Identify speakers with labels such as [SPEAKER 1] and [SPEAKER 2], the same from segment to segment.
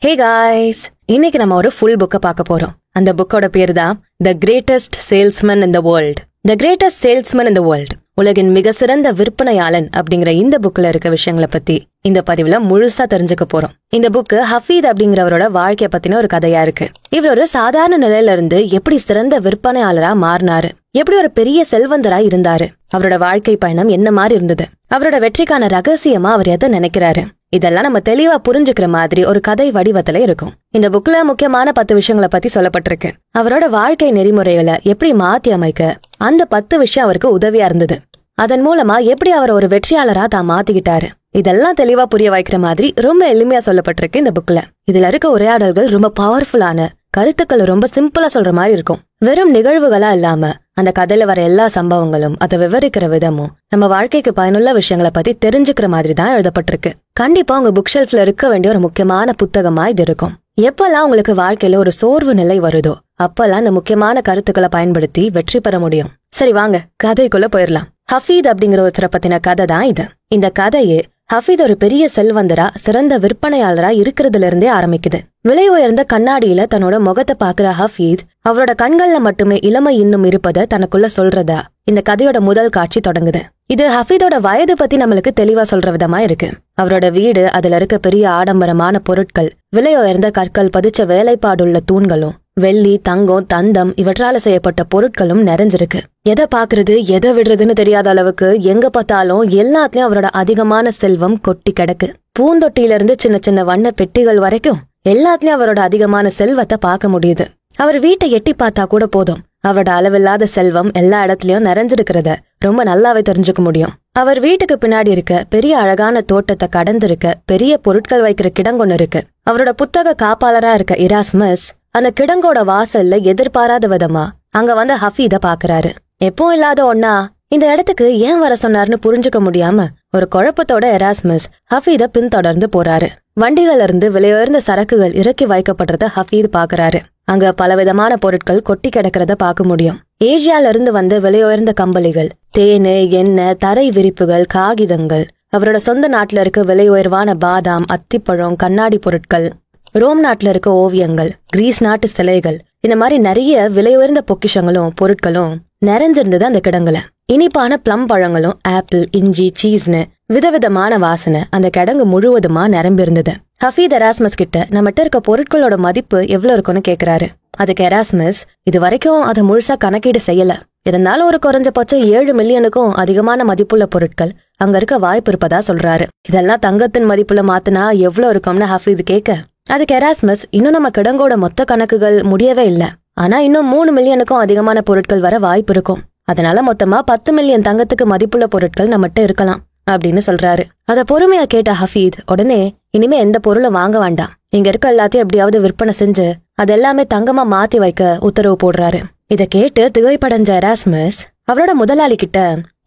[SPEAKER 1] Hey guys, இன்னைக்கு நம்ம ஒரு ஃபுல் புக்கை பார்க்க போறோம். அந்த புக்கோட பேரு தான் the greatest salesman in the world. The greatest salesman in the world, உலகின் மிக சிறந்த விற்பனையாளன் அப்படிங்கிற இந்த புக்ல இருக்க விஷயங்களை பத்தி இந்த பதிவுல முழுசா தெரிஞ்சுக்க போறோம். இந்த புக்கு ஹஃபீத் அப்படிங்கிறவரோட வாழ்க்கைய பத்தின ஒரு கதையா இருக்கு. இவர் ஒரு சாதாரண நிலையில இருந்து எப்படி சிறந்த விற்பனையாளரா மாறினாரு, எப்படி ஒரு பெரிய செல்வந்தரா இருந்தாரு, அவரோட வாழ்க்கை பயணம் என்ன மாதிரி இருந்தது, அவரோட வெற்றிக்கான ரகசியமா அவர் எதை நினைக்கிறாரு, இதெல்லாம் நம்ம தெளிவா புரிஞ்சுக்கிற மாதிரி ஒரு கதை வடிவத்துல இருக்கும். இந்த புக்ல முக்கியமான 10 விஷயங்களை பத்தி சொல்லப்பட்டிருக்கு. அவரோட வாழ்க்கை நெறிமுறைகளை எப்படி மாத்தி அமைக்க அந்த 10 விஷயம் அவருக்கு உதவியா இருந்தது. அதன் மூலமா எப்படி அவர் ஒரு வெற்றியாளரா தான் மாத்திக்கிட்டாரு, இதெல்லாம் தெளிவா புரிய வைக்கிற மாதிரி ரொம்ப எளிமையா சொல்லப்பட்டிருக்கு இந்த புக்ல. இதுல இருக்க உரையாடல்கள் ரொம்ப பவர்ஃபுல்லான, கருத்துக்கள் ரொம்ப சிம்பிளா சொல்ற மாதிரி இருக்கும். வெறும் நிகழ்வுகளா இல்லாம அந்த கதையில வர எல்லா சம்பவங்களும் அதை விவரிக்கிற விதமும் நம்ம வாழ்க்கைக்கு பயனுள்ள விஷயங்களை பத்தி தெரிஞ்சுக்கிற மாதிரி தான் எழுதப்பட்டிருக்கு. கண்டிப்பா உங்க புக் ஷெல்ஃப்ல இருக்க வேண்டிய ஒரு முக்கியமான புத்தகமா இது இருக்கும். எப்பெல்லாம் உங்களுக்கு வாழ்க்கையில ஒரு சோர்வு நிலை வருதோ அப்பெல்லாம் இந்த முக்கியமான கருத்துக்களை பயன்படுத்தி வெற்றி பெற முடியும். சரி வாங்க கதைக்குள்ள போயிடலாம். ஹஃபீத் அப்படிங்கிற ஒருத்தரை பத்தின கதை தான் இது. இந்த கதையே ஹஃபீத் ஒரு பெரிய செல்வந்தரா சிறந்த விற்பனையாளரா இருக்கிறதுல இருந்தே ஆரம்பிக்குது. விலை உயர்ந்த கண்ணாடியில தன்னோட முகத்தை பாக்குற ஹஃபீத் அவரோட கண்கள்ல மட்டுமே இளமை இன்னும் இருப்பத தனக்குள்ள சொல்றதா இந்த கதையோட முதல் காட்சி தொடங்குது. இது ஹஃபீதோட வயது பத்தி நம்மளுக்கு தெளிவா சொல்ற விதமா இருக்கு. அவரோட வீடு, அதுல இருக்க பெரிய ஆடம்பரமான பொருட்கள், விலை உயர்ந்த கற்கள் பதிச்ச வேலைப்பாடுள்ள தூண்களும், வெள்ளி, தங்கம், தந்தம் இவற்றால செய்யப்பட்ட பொருட்களும் நிறைஞ்சிருக்கு. எதை பாக்குறது எதை விடுறதுன்னு தெரியாத அளவுக்கு எங்க பார்த்தாலும் எல்லாத்துலயும் அவரோட அதிகமான செல்வம் கொட்டி கிடக்கு. பூந்தொட்டியில இருந்து சின்ன சின்ன வண்ண பெட்டிகள் வரைக்கும் எல்லாத்துலயும் அவரோட அதிகமான செல்வத்தை பார்க்க முடியுது. அவர் வீட்டை எட்டி பார்த்தா கூட போதும், அவரோட அளவில்லாத செல்வம் எல்லா இடத்துலயும் நிறைஞ்சிருக்கிறத ரொம்ப நல்லாவே தெரிஞ்சுக்க முடியும். அவர் வீட்டுக்கு பின்னாடி இருக்க பெரிய அழகான தோட்டத்தை கடந்து இருக்க பெரிய பொருட்கள் வைக்கிற கிடங்கொன்னு இருக்கு. அவரோட புத்தக காப்பாளரா இருக்க இராஸ்மஸ் அந்த கிடங்கோட வாசல்ல எதிர்பாராத விதமா அங்க வந்து ஹஃபீத பாக்குறாரு. எப்போ இல்லாத ஒன்னா இந்த இடத்துக்கு ஏன் வர சொன்னார்னு புரிஞ்சுக்க முடியாம ஒரு குழப்பத்தோட எராஸ்மஸ் ஹஃபீத பின்தொடர்ந்து போறாரு. வண்டிகள்ல இருந்து விலையுயர்ந்த சரக்குகள் இறக்கி வைக்கப்படுறத ஹஃபீத் பாக்குறாரு. அங்க பலவிதமான பொருட்கள் கொட்டி கிடக்கிறத பார்க்க முடியும். ஏசியால இருந்து வந்த விலையுயர்ந்த கம்பளிகள், தேனு, எண்ணெய், தரை விரிப்புகள், காகிதங்கள், அவரோட சொந்த நாட்டுல இருக்க விலை உயர்வான பாதாம், அத்திப்பழம், கண்ணாடி பொருட்கள், ரோம் நாட்டுல இருக்க ஓவியங்கள், கிரீஸ் நாட்டு சிலைகள், இந்த மாதிரி நிறைய விலையுயர்ந்த பொக்கிஷங்களும் பொருட்களும் நிறைஞ்சிருந்தது அந்த கிடங்குல. இனிப்பான பிளம் பழங்களும், ஆப்பிள், இஞ்சி, சீஸ்னு விதவிதமான வாசனை அந்த கிடங்கு முழுவதுமா நிரம்பி இருந்தது. ஹஃபீத் எராஸ்மஸ் கிட்ட நம்மகிட்ட இருக்க பொருட்களோட மதிப்பு எவ்வளவு இருக்குன்னு கேக்குறாரு. அதுக்கு எராஸ்மஸ் இது வரைக்கும் அதை முழுசா கணக்கீடு செய்யல, இருந்தாலும் ஒரு குறைஞ்சபட்சம் 7 மில்லியனுக்கும் அதிகமான மதிப்புள்ள பொருட்கள் அங்க இருக்க வாய்ப்பு இருப்பதா சொல்றாரு. இதெல்லாம் தங்கத்தின் மதிப்புல மாத்தினா எவ்வளவு இருக்கும்னு ஹஃபீத் கேட்க, அதுக்கு எராஸ்மஸ் இன்னும் நம்ம கிடங்கோட மொத்த கணக்குகள் முடியவே இல்ல, ஆனா இன்னும் 3 மில்லியனுக்கும் அதிகமான பொருட்கள் வர வாய்ப்பு இருக்கும், அதனால மொத்தமா 10 மில்லியன் தங்கத்துக்கு மதிப்புள்ள பொருட்கள் நம்மகிட்ட இருக்கலாம் அப்படின்னு சொல்றாரு. அத பொறுமையா கேட்ட ஹஃபீத் உடனே இனிமே எந்த பொருளும் வாங்க வேண்டாம், இங்க இருக்க எல்லாத்தையும் எப்படியாவது விற்பனை செஞ்சு அதெல்லாமே தங்கமா மாத்தி வைக்க உத்தரவு போடுறாரு. இத கேட்டு திகைப்படைஞ்ச எராஸ்மஸ் அவரோட முதலாளி கிட்ட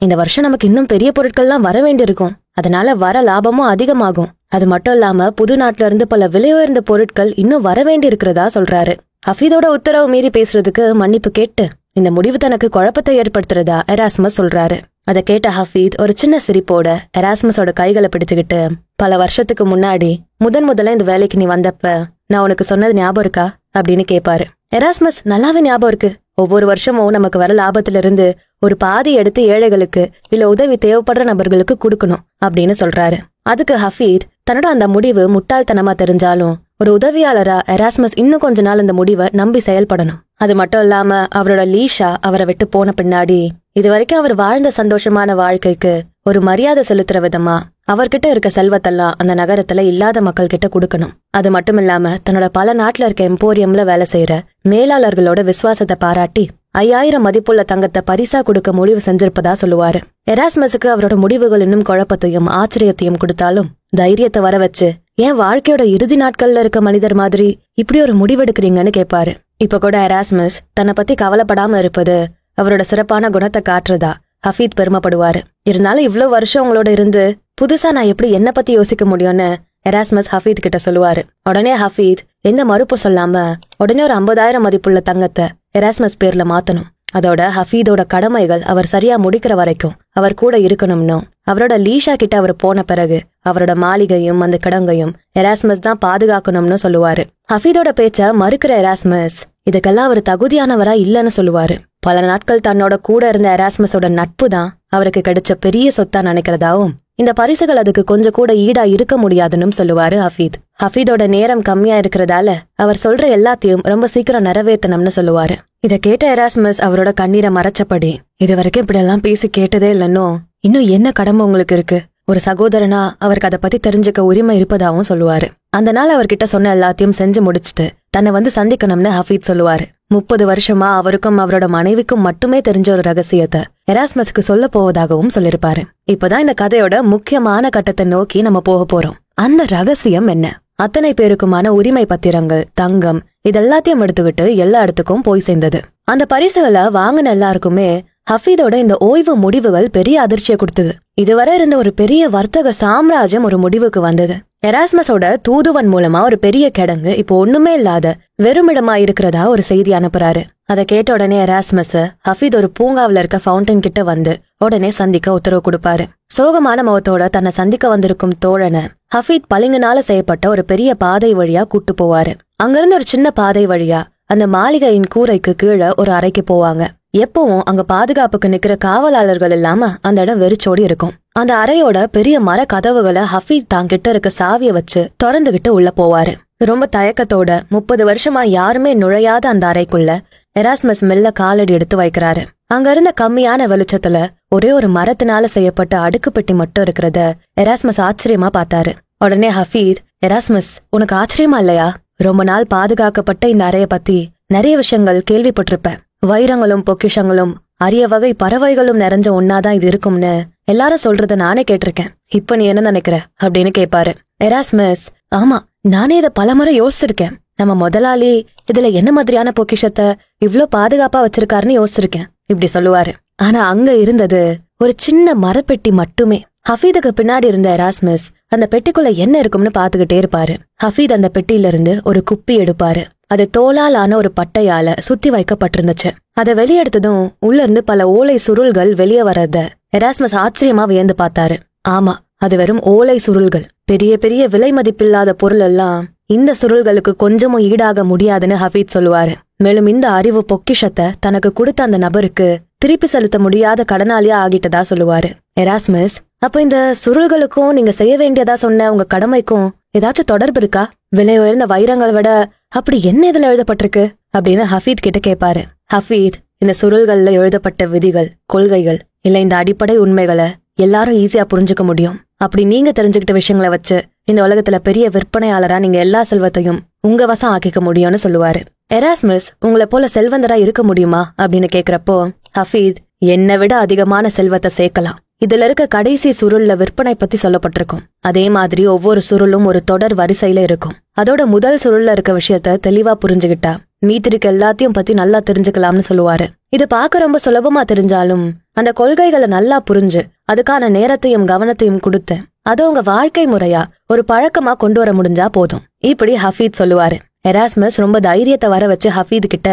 [SPEAKER 1] இந்த வருஷம் நமக்கு இன்னும் பெரிய பொருட்கள்லாம் வர வேண்டியிருக்கும், அதனால வர லாபமும் அதிகமாகும், அது மட்டும் இல்லாம புது நாட்டுல இருந்து பல விலையுயர்ந்த பொருட்கள் இன்னும் வர வேண்டி இருக்கிறதா சொல்றாரு. ஹஃபீதோட உத்தரவு மீறி பேசுறதுக்கு மன்னிப்பு கேட்டு இந்த முடிவு தனக்கு குழப்பத்தை ஏற்படுத்துறதா எராஸ்மஸ் சொல்றாரு. அதை கேட்ட ஹஃபீத் ஒரு சின்ன சிரிப்போட எராஸ்மஸோட கைகளை பிடிச்சுக்கிட்டு, பல வருஷத்துக்கு முன்னாடி முதல்ல இந்த வேலைக்கு நீ வந்தப்ப நான் உனக்கு சொன்னது ஞாபகம் இருக்கா அப்படின்னு கேட்பாரு. எராஸ்மஸ் நல்லாவே ஞாபகம் இருக்கு, ஒவ்வொரு வருஷமும் நமக்கு வர லாபத்துல இருந்து ஒரு பாதி எடுத்து ஏழைகளுக்கு இல்ல உதவி தேவைப்படுற நபர்களுக்கு கொடுக்கணும் அப்படின்னு சொல்றாரு. அதுக்கு ஹஃபீத் தன்னோட அந்த முடிவு முட்டாள்தனமா தெரிஞ்சாலும் ஒரு உதவியாளரா எராஸ்மஸ் இன்னும் கொஞ்ச நாள் இந்த முடிவை நம்பி செயல்படணும். அது மட்டும் இல்லாம அவரோட லீஷா அவரை விட்டு போன பின்னாடி இதுவரைக்கும் அவர் வாழ்ந்த சந்தோஷமான வாழ்க்கைக்கு ஒரு மரியாதை செலுத்துற விதமா அவர்கிட்ட இருக்க செல்வத்தெல்லாம் அந்த நகரத்துல இல்லாத மக்கள் கிட்ட கொடுக்கணும். அது மட்டும் இல்லாம தன்னோட பல நாட்டுல இருக்க எம்போரியம்ல வேலை செய்யற மேலாளர்களோட விசுவாசத்தை பாராட்டி 5000 மதிப்புள்ள தங்கத்தை பரிசா கொடுக்க முடிவு செஞ்சிருப்பதா சொல்லுவாரு. எராஸ்மஸுக்கு அவரோட முடிவுகள் இன்னும் குழப்பத்தையும் ஆச்சரியத்தையும் கொடுத்தாலும் தைரியத்தை வர வச்சு, ஏன் வாழ்க்கையோட இறுதி நாட்கள்ல இருக்க மனிதர் மாதிரி இப்படி ஒரு முடிவெடுக்கிறீங்கன்னு கேட்பாரு. இப்ப கூட எராஸ்மஸ் தன்னை பத்தி கவலைப்படாம இருப்பது அவரோட சிறப்பான குணத்தை காட்டுறதா ஹஃபீத் பெருமைப்படுவாரு. இருந்தாலும் இவ்வளவு வருஷம் உங்களோட இருந்து புதுசா நான் எப்படி என்ன பத்தி யோசிக்க முடியும்னு எராஸ்மஸ் ஹஃபீத் கிட்ட சொல்லுவாரு. உடனே ஹஃபீத் எந்த மறுப்பும் சொல்லாம உடனே ஒரு 50,000 மதிப்புள்ள தங்கத்தை எராஸ்மஸ் பேர்ல மாத்தணும் அதோட ஹஃபீதோட கடமைகள் அவர் சரியா முடிக்கிற வரைக்கும் அவர் கூட இருக்கணும்னு, அவரோட லீஷா கிட்ட அவர் போன பிறகு அவரோட மாளிகையும் அந்த கிடங்கையும் எராஸ்மஸ் தான் பாதுகாக்கணும்னு சொல்லுவாரு. ஹஃபீதோட பேச்ச மறுக்கிற எராஸ்மஸ் இதுக்கெல்லாம் அவர் தகுதியானவரா இல்லன்னு சொல்லுவாரு. பல நாட்கள் தன்னோட கூட இருந்த எராஸ்மஸோட நட்பு தான் அவருக்கு கிடைச்ச பெரிய சொத்தா நினைக்கிறதாவும், இந்த பரிசுகள் அதுக்கு கொஞ்சம் கூட ஈடா இருக்க முடியாதுன்னு சொல்லுவாரு ஹஃபீத். ஹஃபீதோட நேரம் கம்மியா இருக்கிறதால அவர் சொல்ற எல்லாத்தையும் ரொம்ப சீக்கிரம் நிறைவேற்றணும்னு சொல்லுவாரு. இத கேட்ட எராஸ்மஸ் அவரோட கண்ணீரை மறைச்சபடி, இது வரைக்கும் இப்படியெல்லாம் பேசி கேட்டதே இல்லைன்னோ, இன்னும் என்ன கடமை உங்களுக்கு இருக்கு, ஒரு சகோதரனா அவருக்கு அதை பத்தி தெரிஞ்சுக்க உரிமை இருப்பதாவும் சொல்லுவாரு. அந்த நாள் அவர்கிட்ட சொன்ன எல்லாத்தையும் செஞ்சு முடிச்சுட்டு தன்னை வந்து சந்திக்கணும்னு ஹஃபீத் சொல்லுவாரு. 30 வருஷமா அவருக்கும் அவரோட மனைவிக்கும் மட்டுமே தெரிஞ்ச ஒரு ரகசியத்தை எராஸ்மஸ்க்கு சொல்ல போவதாகவும் சொல்லிருப்பாரு. இப்பதான் இந்த கதையோட முக்கியமான கட்டத்தை நோக்கி நம்ம போக போறோம். அந்த ரகசியம் என்ன? அத்தனை பேருக்குமான உரிமை பத்திரங்கள், தங்கம், இதெல்லாத்தையும் எடுத்துக்கிட்டு எல்லா இடத்துக்கும் போய் சேர்ந்தது. அந்த பரிசுகளை வாங்கின எல்லாருக்குமே ஹஃபீதோட இந்த ஓய்வு முடிவுகள் பெரிய அதிர்ச்சியை கொடுத்தது. இதுவரை இருந்த ஒரு பெரிய வர்த்தக சாம்ராஜ்யம் ஒரு முடிவுக்கு வந்தது. எராஸ்மஸோட தூதுவன் மூலமா ஒரு பெரிய கிடங்கு இப்போ ஒண்ணுமே இல்லாத வெறுமிடமா இருக்கிறதா ஒரு செய்தி அனுப்புறாரு. அதை கேட்ட உடனே எராஸ்மஸ் ஹஃபீத் ஒரு பூங்காவில இருக்க ஃபவுண்டன் கிட்ட வந்து உடனே சந்திக்க உத்தரவு கொடுப்பாரு. சோகமான முகத்தோட தன்னை சந்திக்க வந்திருக்கும் தோழனை ஹஃபீத் பளிங்குனால செய்யப்பட்ட ஒரு பெரிய பாதை வழியா கூட்டு போவாரு. அங்கிருந்து ஒரு சின்ன பாதை வழியா அந்த மாளிகையின் கூரைக்கு கீழே ஒரு அறைக்கு போவாங்க. எப்பவும் அங்க பாதுகாப்புக்கு நிக்கிற காவலாளர்கள் இல்லாம அந்த இடம் வெறிச்சோடி இருக்கும். அந்த அறையோட பெரிய மர கதவுகளை ஹஃபீத் தான் கிட்ட இருக்க சாவிய வச்சு திறந்துகிட்டு உள்ள போவாரு. ரொம்ப தயக்கத்தோட 30 வருஷமா யாருமே நுழையாத அந்த அறைக்குள்ள எராஸ்மஸ் மெல்ல காலடி எடுத்து வைக்கிறாரு. அங்க இருந்த கம்மியான வெளிச்சத்துல ஒரே ஒரு மரத்தினால செய்யப்பட்ட அடுக்கு பெட்டி மட்டும் இருக்கிறத எராஸ்மஸ் ஆச்சரியமா பார்த்தாரு. உடனே ஹஃபீத், எராஸ்மஸ், உனக்கு ஆச்சரியமா இல்லையா? ரொம்ப நாள் பாதுகாக்கப்பட்ட இந்த அறைய பத்தி நிறைய விஷயங்கள் கேள்விப்பட்டிருப்ப. வைரங்களும் பொக்கிஷங்களும் அரிய வகை பறவைகளும் நிறைஞ்ச ஒன்னாதான் இது இருக்கும்னு எல்லாரும் சொல்றத நானே கேட்டிருக்கேன். இப்ப நீ என்ன நினைக்கிற அப்படின்னு கேட்பாரு. எராஸ்மஸ், ஆமா, நானே இத பலமுறை யோசிச்சிருக்கேன். நம்ம முதலாளி இதுல என்ன மாதிரியான பொக்கிஷத்தை இவ்ளோ பாதுகாப்பா வச்சிருக்காருன்னு யோசிச்சிருக்கேன் இப்படி சொல்லுவாரு. ஆனா அங்க இருந்தது ஒரு சின்ன மரப்பெட்டி மட்டுமே. ஹஃபீதுக்கு பின்னாடி இருந்த எராஸ்மஸ் அந்த பெட்டிக்குள்ள என்ன இருக்கும்னு பாத்துக்கிட்டே இருப்பாரு. ஹஃபீத் அந்த பெட்டியில இருந்து ஒரு குப்பி எடுப்பாரு. அது தோலால் ஆன ஒரு பட்டையால சுத்தி வைக்கப்பட்டிருந்துச்சு. அதை வெளியெடுத்ததும் உள்ள இருந்து பல ஓலை சுருள்கள் வெளியே வர்றத எராஸ்மஸ் ஆச்சரியமா வியந்து பார்த்தாரு. ஆமா, அது வெறும் ஓலை சுருள்கள். பெரிய பெரிய விலை மதிப்பில்லாத பொருள் எல்லாம் இந்த சுருள்களுக்கு கொஞ்சமும் ஈடாக முடியாதுன்னு ஹஃபீத் சொல்லுவாரு. மேலும் இந்த அறிவு பொக்கிஷத்தை தனக்கு கொடுத்த அந்த நபருக்கு திருப்பி செலுத்த முடியாத கடனாளியா ஆகிட்டதா சொல்லுவாரு. எராஸ்மஸ், அப்ப இந்த சுருள்களுக்கும் நீங்க செய்ய வேண்டியதா சொன்ன உங்க கடமைக்கும் ஏதாச்சும் தொடர்பு இருக்கா? விலை உயர்ந்த வைரங்களை விட அப்படி என்ன இதுல எழுதப்பட்டிருக்கு அப்படின்னு ஹஃபீத் கிட்ட கேட்பாரு. ஹஃபீத், இந்த சுருள்கள்ல எழுதப்பட்ட விதிகள், கொள்கைகள், இல்ல இந்த அடிப்படை உண்மைகளை எல்லாரும் ஈஸியா புரிஞ்சுக்க முடியும். அப்படி நீங்க தெரிஞ்சுக்கிட்ட விஷயங்களை வச்சு இந்த உலகத்துல பெரிய விற்பனையாளரா நீங்க எல்லா செல்வத்தையும் உங்க வசம் ஆக்கிக்க முடியும்னு சொல்லுவாரு. எராஸ்மஸ், உங்களை போல செல்வந்தரா இருக்க முடியுமா அப்படின்னு கேக்குறப்போ ஹஃபீத், என்னை விட அதிகமான செல்வத்தை சேர்க்கலாம். இதுல இருக்க கடைசி சுருள்ல விற்பனை பத்தி சொல்லப்பட்டிருக்கும். அதே மாதிரி ஒவ்வொரு சுருளும் ஒரு தொடர் வரிசையில இருக்கும். அதோட முதல் சுருள்ல இருக்க விஷயத்த தெளிவா புரிஞ்சுகிட்டா மீதிருக்க எல்லாத்தையும் பத்தி நல்லா தெரிஞ்சுக்கலாம்னு சொல்லுவாரு. இது பார்க்க ரொம்ப சுலபமா தெரிஞ்சாலும் அந்த கொள்கைகளை நல்லா புரிஞ்சு அதுக்கான நேரத்தையும் கவனத்தையும் கொடுத்து அதை உங்க வாழ்க்கை முறையா ஒரு பழக்கமா கொண்டு வர முடிஞ்சா போதும் இப்படி ஹஃபீத் சொல்லுவாரு. எராஸ்மஸ் ரொம்ப தைரியத்தை வர வச்சு ஹஃபீத் கிட்ட,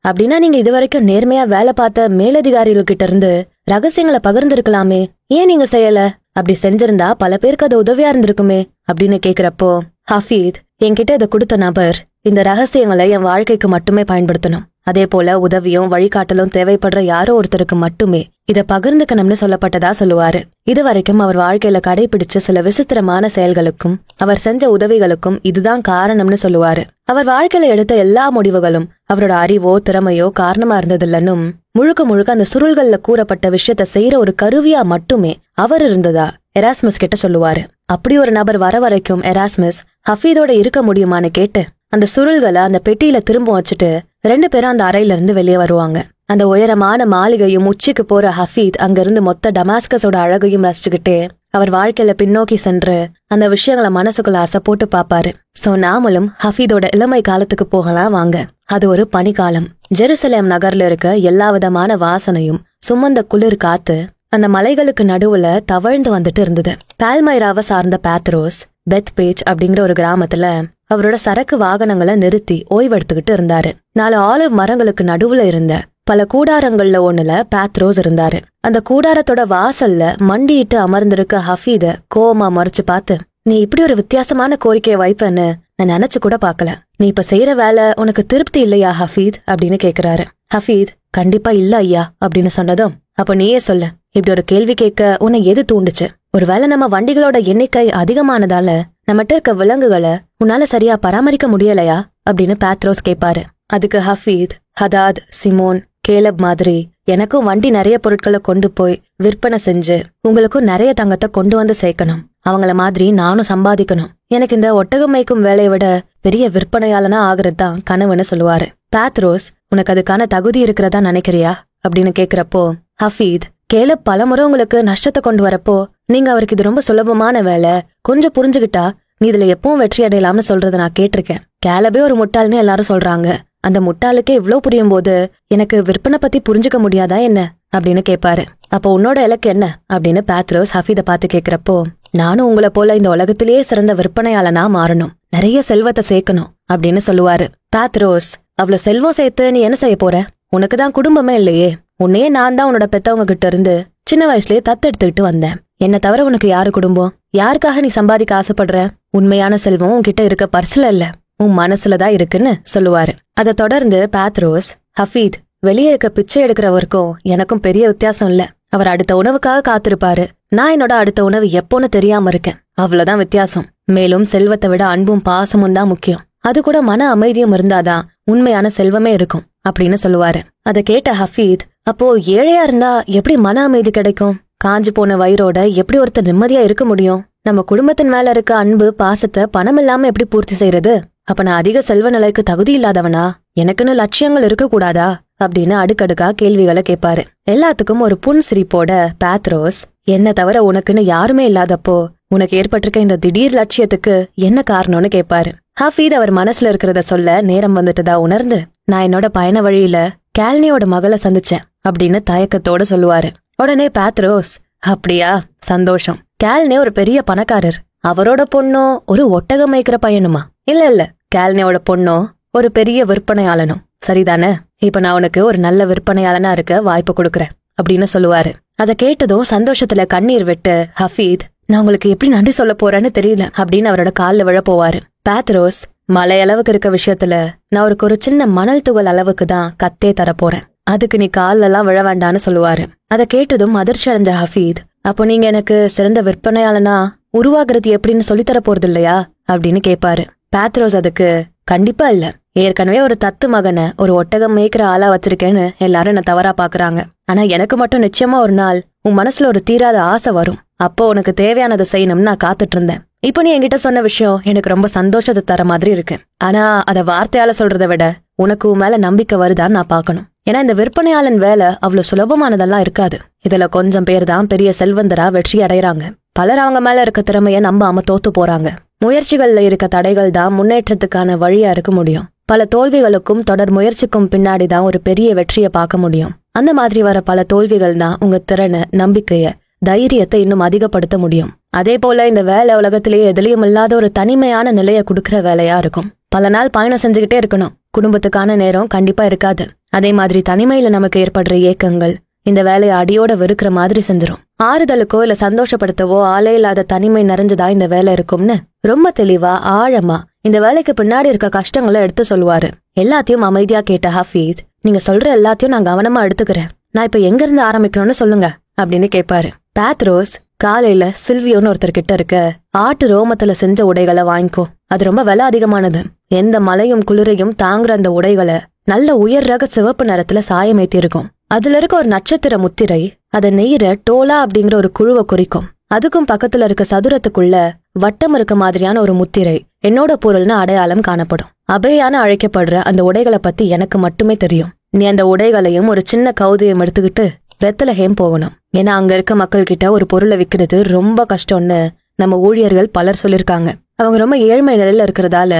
[SPEAKER 1] அப்படின்னா நீங்க இதுவரைக்கும் நேர்மையா வேலை பார்த்த மேலதிகாரிகள் கிட்ட இருந்து ரகசியங்களை பகிர்ந்திருக்கலாமே, ஏன் நீங்க செய்யல? அப்படி செஞ்சிருந்தா பல பேருக்கு அது உதவியா இருந்திருக்குமே அப்படின்னு கேக்குறப்போ ஹஃபீத், என்கிட்ட இதை கொடுத்த நபர் இந்த ரகசியங்களை என் வாழ்க்கைக்கு மட்டுமே பயன்படுத்தணும். அதே போல உதவியும் வழிகாட்டலும் தேவைப்படுற யாரோ ஒருத்தருக்கு மட்டுமே இத பகிர்ந்துக்கணும்னு சொல்லப்பட்டதா சொல்லுவாரு. இது வரைக்கும் அவர் வாழ்க்கையில கடைபிடிச்ச சில விசித்திரமான செயல்களுக்கும் அவர் செஞ்ச உதவிகளுக்கும் இதுதான் காரணம்னு சொல்லுவாரு. அவர் வாழ்க்கையில எடுத்த எல்லா முடிவுகளும் அவரோட அறிவோ திறமையோ காரணமா இருந்ததில்லன்னும் முழுக்க முழுக்க அந்த சுருள்கள்ல கூறப்பட்ட விஷயத்த செய்யற ஒரு கருவியா மட்டுமே அவர் இருந்ததா எராஸ்மஸ் கிட்ட சொல்லுவாரு. அப்படி ஒரு நபர் வர வரைக்கும் எராஸ்மஸ் ஹஃபீதோட இருக்க முடியுமான்னு கேட்டு அந்த சுருள்களை அந்த பெட்டியில திரும்ப வச்சுட்டு 2 பேரும் அந்த அறையில இருந்து வெளியே வருவாங்க. அந்த உயரமான மாளிகையும் உச்சிக்கு போற ஹஃபீத் அங்கிருந்து மொத்த டமாஸ்கஸோட அழகையும் ரசிச்சுக்கிட்டே அவர் வாழ்க்கையில பின்னோக்கி சென்று அந்த விஷயங்களை மனசுக்குள்ள அசை போட்டு பாப்பாரு. சோ நாமளும் ஹஃபீதோட இளமை காலத்துக்கு போகலாம் வாங்க. அது ஒரு பனிக்காலம். ஜெருசலேம் நகர்ல இருக்க எல்லா விதமான வாசனையும் சுமந்த குளிர் காத்து அந்த மலைகளுக்கு நடுவுல தவழ்ந்து வந்துட்டு இருந்தது. பால்மைராவை சார்ந்த பேத்ரோஸ் பெத்பேஜ் அப்படிங்கிற ஒரு கிராமத்துல அவரோட சரக்கு வாகனங்களை நிறுத்தி ஓய்வெடுத்துக்கிட்டு இருந்தாரு. 4 ஆலிவ் மரங்களுக்கு நடுவுல இருந்த பல கூடாரங்கள்ல ஒண்ணுல பேத்ரோஸ் இருந்தாரு. அந்த கூடாரத்தோட வாசல்ல மண்டியிட்டு அமர்ந்திருக்க ஹஃபீத கோவமா மறைச்சு பார்த்து, நீ இப்படி ஒரு வித்தியாசமான கோரிக்கையை வைப்பன்னு நான் நினைச்சு கூட பாக்கல. நீ இப்ப செய்யற வேலை உனக்கு திருப்தி இல்லையா ஹஃபீத் அப்படின்னு கேக்குறாரு. ஹஃபீத் கண்டிப்பா இல்ல ஐயா அப்படின்னு சொன்னதும், அப்ப நீயே சொல்ல, இப்படி ஒரு கேள்வி கேட்க உன்னை எது தூண்டுச்சு? ஒருவேளை நம்ம வண்டிகளோட எண்ணிக்கை அதிகமானதால நம்மகிட்ட இருக்க விலங்குகளை உன்னால சரியா பராமரிக்க முடியலையா அப்படின்னு பேத்ரோஸ் கேட்பாரு. அதுக்கு ஹஃபீத், ஹதாத், சிமோன், கேலப் மாதிரி எனக்கும் வண்டி நிறைய பொருட்களை கொண்டு போய் விற்பனை செஞ்சு உங்களுக்கும் நிறைய தங்கத்தை கொண்டு வந்து சேர்க்கணும். அவங்கள மாதிரி நானும் சம்பாதிக்கணும். எனக்கு இந்த ஒட்டகம் மேய்க்கும் வேலையை விட பெரிய விற்பனையாளனா ஆகுறது தான் கனவுன்னு சொல்லுவாரு. பேத்ரோஸ், உனக்கு அதுக்கான தகுதி இருக்கிறதா நினைக்கிறியா அப்படின்னு கேக்குறப்போ ஹஃபீத், கேலப் பலமுறை உங்களுக்கு நஷ்டத்தை கொண்டு வரப்போ நீங்க அவருக்கு இது ரொம்ப சுலபமான வேலை, கொஞ்சம் புரிஞ்சுகிட்டா நீ இதுல எப்பவும் வெற்றி அடையலாம்னு சொல்றத நான் கேட்டிருக்கேன். கேலபே ஒரு முட்டாள்னு எல்லாரும் சொல்றாங்க. அந்த முட்டாளுக்கே இவ்ளோ புரியும் போது எனக்கு விற்பனை பத்தி புரிஞ்சுக்க முடியாதா என்ன அப்படின்னு கேட்பாரு. அப்போ உன்னோட இலக்கு என்ன அப்படின்னு பேத்ரோஸ் ஹஃபீத பார்த்து கேக்குறப்போ, நானும் உங்களை போல இந்த உலகத்திலேயே சிறந்த விற்பனையாளனா மாறணும், நிறைய செல்வத்தை சேர்க்கணும் அப்படின்னு சொல்லுவாரு. பேத்ரோஸ், அவ்வளவு செல்வம் சேர்த்து நீ என்ன செய்ய போற? உனக்குதான் குடும்பமே இல்லையே. உன்னையே நான் தான் உன்னோட பெத்தவங்க கிட்ட இருந்து சின்ன வயசுலயே தத்தெடுத்துக்கிட்டு வந்தேன். என்ன தவிர உனக்கு யாரு குடும்பம்? யாருக்காக நீ சம்பாதிக்க ஆசைப்படுற? உண்மையான செல்வம் உன்கிட்ட இருக்க பர்சுல இல்ல, உன் மனசுலதான் இருக்குன்னு சொல்லுவாரு. அதை தொடர்ந்து பேத்ரோஸ், ஹஃபீத், வெளியே இருக்க பிச்சை எடுக்கிறவருக்கும் எனக்கும் பெரிய வித்தியாசம் இல்ல. அவர் அடுத்த உணவுக்காக காத்திருப்பாரு. நான் என்னோட அடுத்த உணவு எப்போன்னு தெரியாம இருக்கேன். அவ்வளவுதான் வித்தியாசம். மேலும் செல்வத்தை விட அன்பும் பாசமும் தான் முக்கியம். அது கூட மன அமைதியும் இருந்தாதான் உண்மையான செல்வமே இருக்கும் அப்படின்னு சொல்லுவாரு. அதை கேட்ட ஹஃபீத், அப்போ ஏழையா இருந்தா எப்படி மன அமைதி கிடைக்கும்? காஞ்சு போன வயிறோட எப்படி ஒருத்தர் நிம்மதியா இருக்க முடியும்? நம்ம குடும்பத்தின் மேல இருக்க அன்பு பாசத்தை பணம் இல்லாம எப்படி பூர்த்தி செய்யறது? அப்ப நான் அதிக செல்வ நிலைக்கு தகுதி இல்லாதவனா? எனக்குன்னு லட்சியங்கள் இருக்க கூடாதா அப்படின்னு அடுக்கடுக்கா கேள்விகளை கேட்பாரு. எல்லாத்துக்கும் ஒரு புன் சிரிப்போட பேத்ரோஸ், என்ன தவிர உனக்குன்னு யாருமே இல்லாதப்போ உனக்கு ஏற்பட்டிருக்க இந்த திடீர் லட்சியத்துக்கு என்ன காரணம்னு கேட்பாரு. ஹஃபீத் அவர் மனசுல இருக்கிறத சொல்ல நேரம் வந்துட்டதா உணர்ந்து, நான் என்னோட பயண வழியில கேல்னியோட மகளை சந்திச்சேன் அப்படின்னு தயக்கத்தோட சொல்லுவாரு. உடனே பேத்ரோஸ், அப்படியா, சந்தோஷம். கேல்னே ஒரு பெரிய பணக்காரர். அவரோட பொண்ணும் ஒரு ஒட்டகம் மேய்க்கிற பையனுமா? இல்ல, கேல்னியோட பொண்ணும் ஒரு பெரிய விற்பனையாளனும். சரிதானே? இப்ப நான் உனக்கு ஒரு நல்ல விற்பனையாளனா இருக்க வாய்ப்பு கொடுக்கறேன் அப்படின்னு சொல்லுவாரு. அதை கேட்டதும் சந்தோஷத்துல கண்ணீர் விட்டு ஹஃபீத், நான் உங்களுக்கு எப்படி நன்றி சொல்ல போறேன்னு தெரியல அப்படின்னு அவரோட கால்ல விழ போவாரு. பேத்ரோஸ், மலை அளவுக்கு இருக்க விஷயத்துல நான் ஒரு சின்ன மணல் துகள் அளவுக்கு தான் கத்தே தரப்போறேன். அதுக்கு நீ காலெல்லாம் விழ வேண்டான்னு சொல்லுவாரு. அதை கேட்டதும் அதிர்ச்சி அடைஞ்ச ஹஃபீத், அப்போ நீங்க எனக்கு சிறந்த விற்பனையாளனா உருவாகிறது எப்படின்னு சொல்லித்தர போறது இல்லையா அப்படின்னு கேட்பாரு. பேத்ரோஸ் அதுக்கு, கண்டிப்பா இல்ல. ஏற்கனவே ஒரு தத்து மகனை ஒரு ஒட்டகம் மேய்க்கிற ஆளா வச்சிருக்கேன்னு எல்லாரும் என்ன தவறா பாக்குறாங்க. ஆனா எனக்கு மட்டும் நிச்சயமா ஒரு நாள் உன் மனசுல ஒரு தீராத ஆசை வரும். அப்போ உனக்கு தேவையானதை செய்யணும்னு நான் காத்துட்டு இருந்தேன். இப்போ நீ என்கிட்ட சொன்ன விஷயம் எனக்கு ரொம்ப சந்தோஷத்தை தர மாதிரி இருக்கு. ஆனா அத வார்த்தையால சொல்றத விட உனக்கு உன் மேல நம்பிக்கை வருதான்னு நான் பாக்கணும். ஏன்னா இந்த விற்பனையாளன் வேலை அவ்வளவு சுலபமானதெல்லாம் இருக்காது. இதுல கொஞ்சம் பேர் தான் பெரிய செல்வந்தரா வெற்றி அடைறாங்க. பலர் அவங்க மேல இருக்க திறமைய நம்பாம தோத்து போறாங்க. முயற்சிகள்ல இருக்க தடைகள் தான் முன்னேற்றத்துக்கான வழியா இருக்க முடியும். பல தோல்விகளுக்கும் தொடர் முயற்சிக்கும் பின்னாடிதான் ஒரு பெரிய வெற்றியை பார்க்க முடியும். அந்த மாதிரி வர பல தோல்விகள் தான் உங்க திறனை, நம்பிக்கைய, தைரியத்தை இன்னும் அதிகப்படுத்த முடியும். அதே போல இந்த வேலை உலகத்திலேயே எதுலயும் இல்லாத ஒரு தனிமையான நிலைய குடுக்கற வேலையா இருக்கும். பல நாள் பயணம் செஞ்சுக்கிட்டே இருக்கணும். குடும்பத்துக்கான நேரம் கண்டிப்பா இருக்காது. அதே மாதிரி தனிமையில நமக்கு ஏற்படுற ஏக்கங்கள் இந்த வேலையை அடியோட வெறுக்கிற மாதிரி செஞ்சிரும். ஆறுதலுக்கோ இல்ல சந்தோஷப்படுத்தவோ ஆளே இல்லாத தனிமை நிறைஞ்சதா இந்த வேலை இருக்கும்னு ரொம்ப தெளிவா ஆழமா இந்த வேலைக்கு பின்னாடி இருக்க கஷ்டங்களை எடுத்து சொல்லுவாரு. எல்லாத்தையும் அமைதியா கேட்ட ஹஃபீத், நீங்க சொல்ற எல்லாத்தையும் நான் கவனமா எடுத்துக்கிறேன். நான் இப்ப எங்க இருந்து ஆரம்பிக்கணும்னு சொல்லுங்க அப்படின்னு கேட்பாரு. பேத்ரோஸ், காலையில சில்வியோன்னு ஒருத்தர் கிட்ட இருக்க ஆட்டு ரோமத்துல செஞ்ச உடைகளை வாங்கிக்கோ. அது ரொம்ப விலை அதிகமானது. எந்த மழையும் குளிரையும் தாங்குற அந்த உடைகளை நல்ல உயர் ரக சிவப்பு நிறத்துல சாயமேத்தி இருக்கும். அதுல இருக்க ஒரு நட்சத்திர முத்திரை அதை நெய்ற டோலா அப்படிங்கிற ஒரு குழுவை குறிக்கும். அதுக்கும் பக்கத்துல இருக்க சதுரத்துக்குள்ள வட்டம் இருக்க மாதிரியான ஒரு முத்திரை என்னோட பொருள்னு அடையாளம் காணப்படும். அபையான அழைக்கப்படுற அந்த உடைகளை பத்தி எனக்கு மட்டுமே தெரியும். நீ அந்த உடைகளையும் ஒரு சின்ன கௌதையும் எடுத்துக்கிட்டு பெத்லஹேம் போகணும். ஏன்னா அங்க இருக்க மக்கள் கிட்ட ஒரு பொருளை விற்கிறது ரொம்ப கஷ்டம்னு நம்ம ஊழியர்கள் பலர் சொல்லிருக்காங்க. அவங்க ரொம்ப ஏழ்மை நிலையில இருக்கிறதால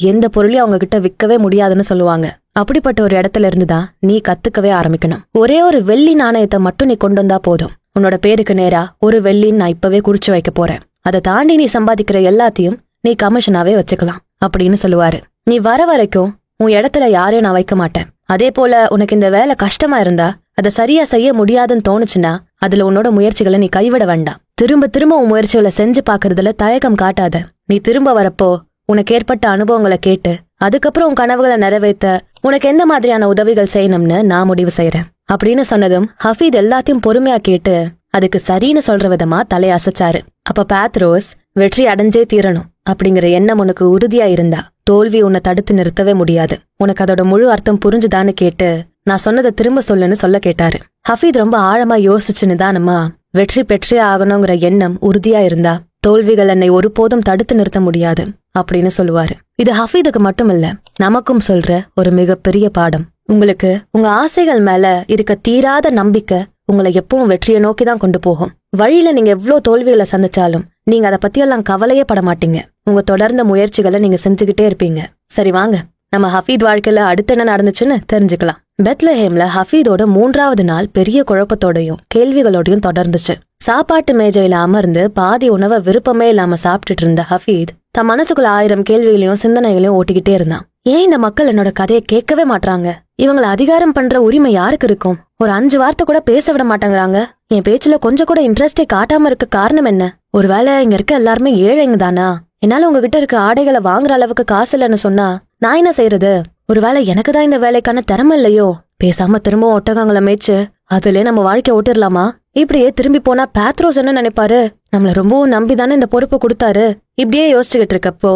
[SPEAKER 1] எந்த பொருளையும் அவங்க கிட்ட விற்கவே முடியாதுன்னு சொல்லுவாங்க. அப்படிப்பட்ட ஒரு இடத்துல இருந்துதான் நீ கத்துக்கவே ஆரம்பிக்கணும். ஒரே ஒரு வெள்ளி நாணயத்தை மட்டும் நீ கொண்டு வந்தா போதும். உன்னோட பேருக்கு நேரா ஒரு வெள்ளின்னு நான் இப்பவே குறிச்சு வைக்க போறேன். அதை தாண்டி நீ சம்பாதிக்கிற எல்லாத்தையும் நீ கமிஷனாவே வச்சுக்கலாம் அப்படின்னு சொல்லுவாரு. நீ வர வரைக்கும் உன் இடத்துல யாரையும் நான் வைக்க மாட்டேன். அதே போல உனக்கு இந்த வேலை கஷ்டமா இருந்தா அதை சரியா செய்ய முடியாதுன்னு தோணுச்சுன்னா அதுல உன்னோட முயற்சிகளை நீ கைவிட வேண்டாம். திரும்ப திரும்ப உன் முயற்சிகளை செஞ்சு பாக்குறதுல தயக்கம் காட்டாத. நீ திரும்ப வரப்போ உனக்கு ஏற்பட்ட அனுபவங்களை கேட்டு அதுக்கப்புறம் உன் கனவுகளை நிறைவேற்ற உனக்கு எந்த மாதிரியான உதவிகள் செய்யணும்னு நான் முடிவு செய்யறேன் அப்படின்னு சொன்னதும் ஹஃபீத் எல்லாத்தையும் பொறுமையா கேட்டு அதுக்கு சரின்னு சொல்ற விதமா தலையசைச்சாரு. அப்ப பேத்ரோஸ் வெற்றி அடைஞ்சே தீரணும் அப்படிங்கிற எண்ணம் உனக்கு உறுதியா இருந்தா தோல்வி உன்னை தடுத்து நிறுத்தவே முடியாது. உனக்கு அதோட முழு அர்த்தம் புரிஞ்சுதான்னு கேட்டு நான் சொன்னதை திரும்ப சொல்லுன்னு சொல்ல கேட்டாரு. ஹஃபீத் ரொம்ப ஆழமா யோசிச்சு நிதானமா வெற்றி பெற்றே ஆகணுங்கிற எண்ணம் உறுதியா இருந்தா தோல்விகள் என்னை ஒருபோதும் தடுத்து நிறுத்த முடியாது அப்படின்னு சொல்லுவாரு. இது ஹஃபீதுக்கு மட்டும் இல்ல, நமக்கும் சொல்ற ஒரு மிகப்பெரிய பாடம். உங்களுக்கு உங்க ஆசைகள் மேல இருக்க தீராத நம்பிக்கை உங்களை எப்பவும் வெற்றியை நோக்கிதான் கொண்டு போகும். வழியில நீங்க எவ்வளவு தோல்விகளை சந்திச்சாலும் நீங்க அதை பத்தியெல்லாம் கவலையே பட மாட்டீங்க. உங்க தொடர்ந்த முயற்சிகளை நீங்க செஞ்சுக்கிட்டே இருப்பீங்க. சரி வாங்க, நம்ம ஹஃபீத் வாழ்க்கையில அடுத்து என்ன நடந்துச்சுன்னு தெரிஞ்சுக்கலாம். பெத்லஹேம்ல ஹஃபீதோட 3வது நாள் பெரிய குழப்பத்தோடையும் கேள்விகளோடையும் தொடர்ந்துச்சு. சாப்பாட்டு மேஜையில அமர்ந்து பாதி உணவை விருப்பமே இல்லாம சாப்பிட்டுட்டு இருந்த ஹஃபீத் தன் மனசுக்குள்ள 1000 கேள்விகளையும் சிந்தனைகளையும் ஓட்டிக்கிட்டே இருந்தான். ஏன் இந்த மக்கள் என்னோட கதையை கேட்கவே மாட்டாங்க? இவங்களை அதிகாரம் பண்ற உரிமை யாருக்கு இருக்கும்? ஒரு 5 வார்த்தை கூட பேச விட மாட்டேங்கிறாங்க. என் பேச்சுல கொஞ்சம் கூட இன்ட்ரெஸ்டே காட்டாம இருக்க காரணம் என்ன? ஒருவேளை இங்க இருக்க எல்லாருமே ஏழைங்க தானா? என்னால உங்ககிட்ட இருக்க ஆடைகளை வாங்குற அளவுக்கு காசு இல்லைன்னு சொன்னா நான் என்ன செய்யறது? ஒருவேளை எனக்குதான் இந்த வேலைக்கான திறமை இல்லையோ? பேசாம திரும்பவும் ஒட்டகங்களை மேய்ச்சு அதுல நம்ம வாழ்க்கை ஓட்டிடலாமா? இப்படியே திரும்பி போனா பேத்ரோஸ் என்ன நினைப்பாரு? நம்மள ரொம்பவும் நம்பிதானே இந்த பொறுப்பு கொடுத்தாரு. இப்படியே யோசிச்சுக்கிட்டு இருக்கப்போ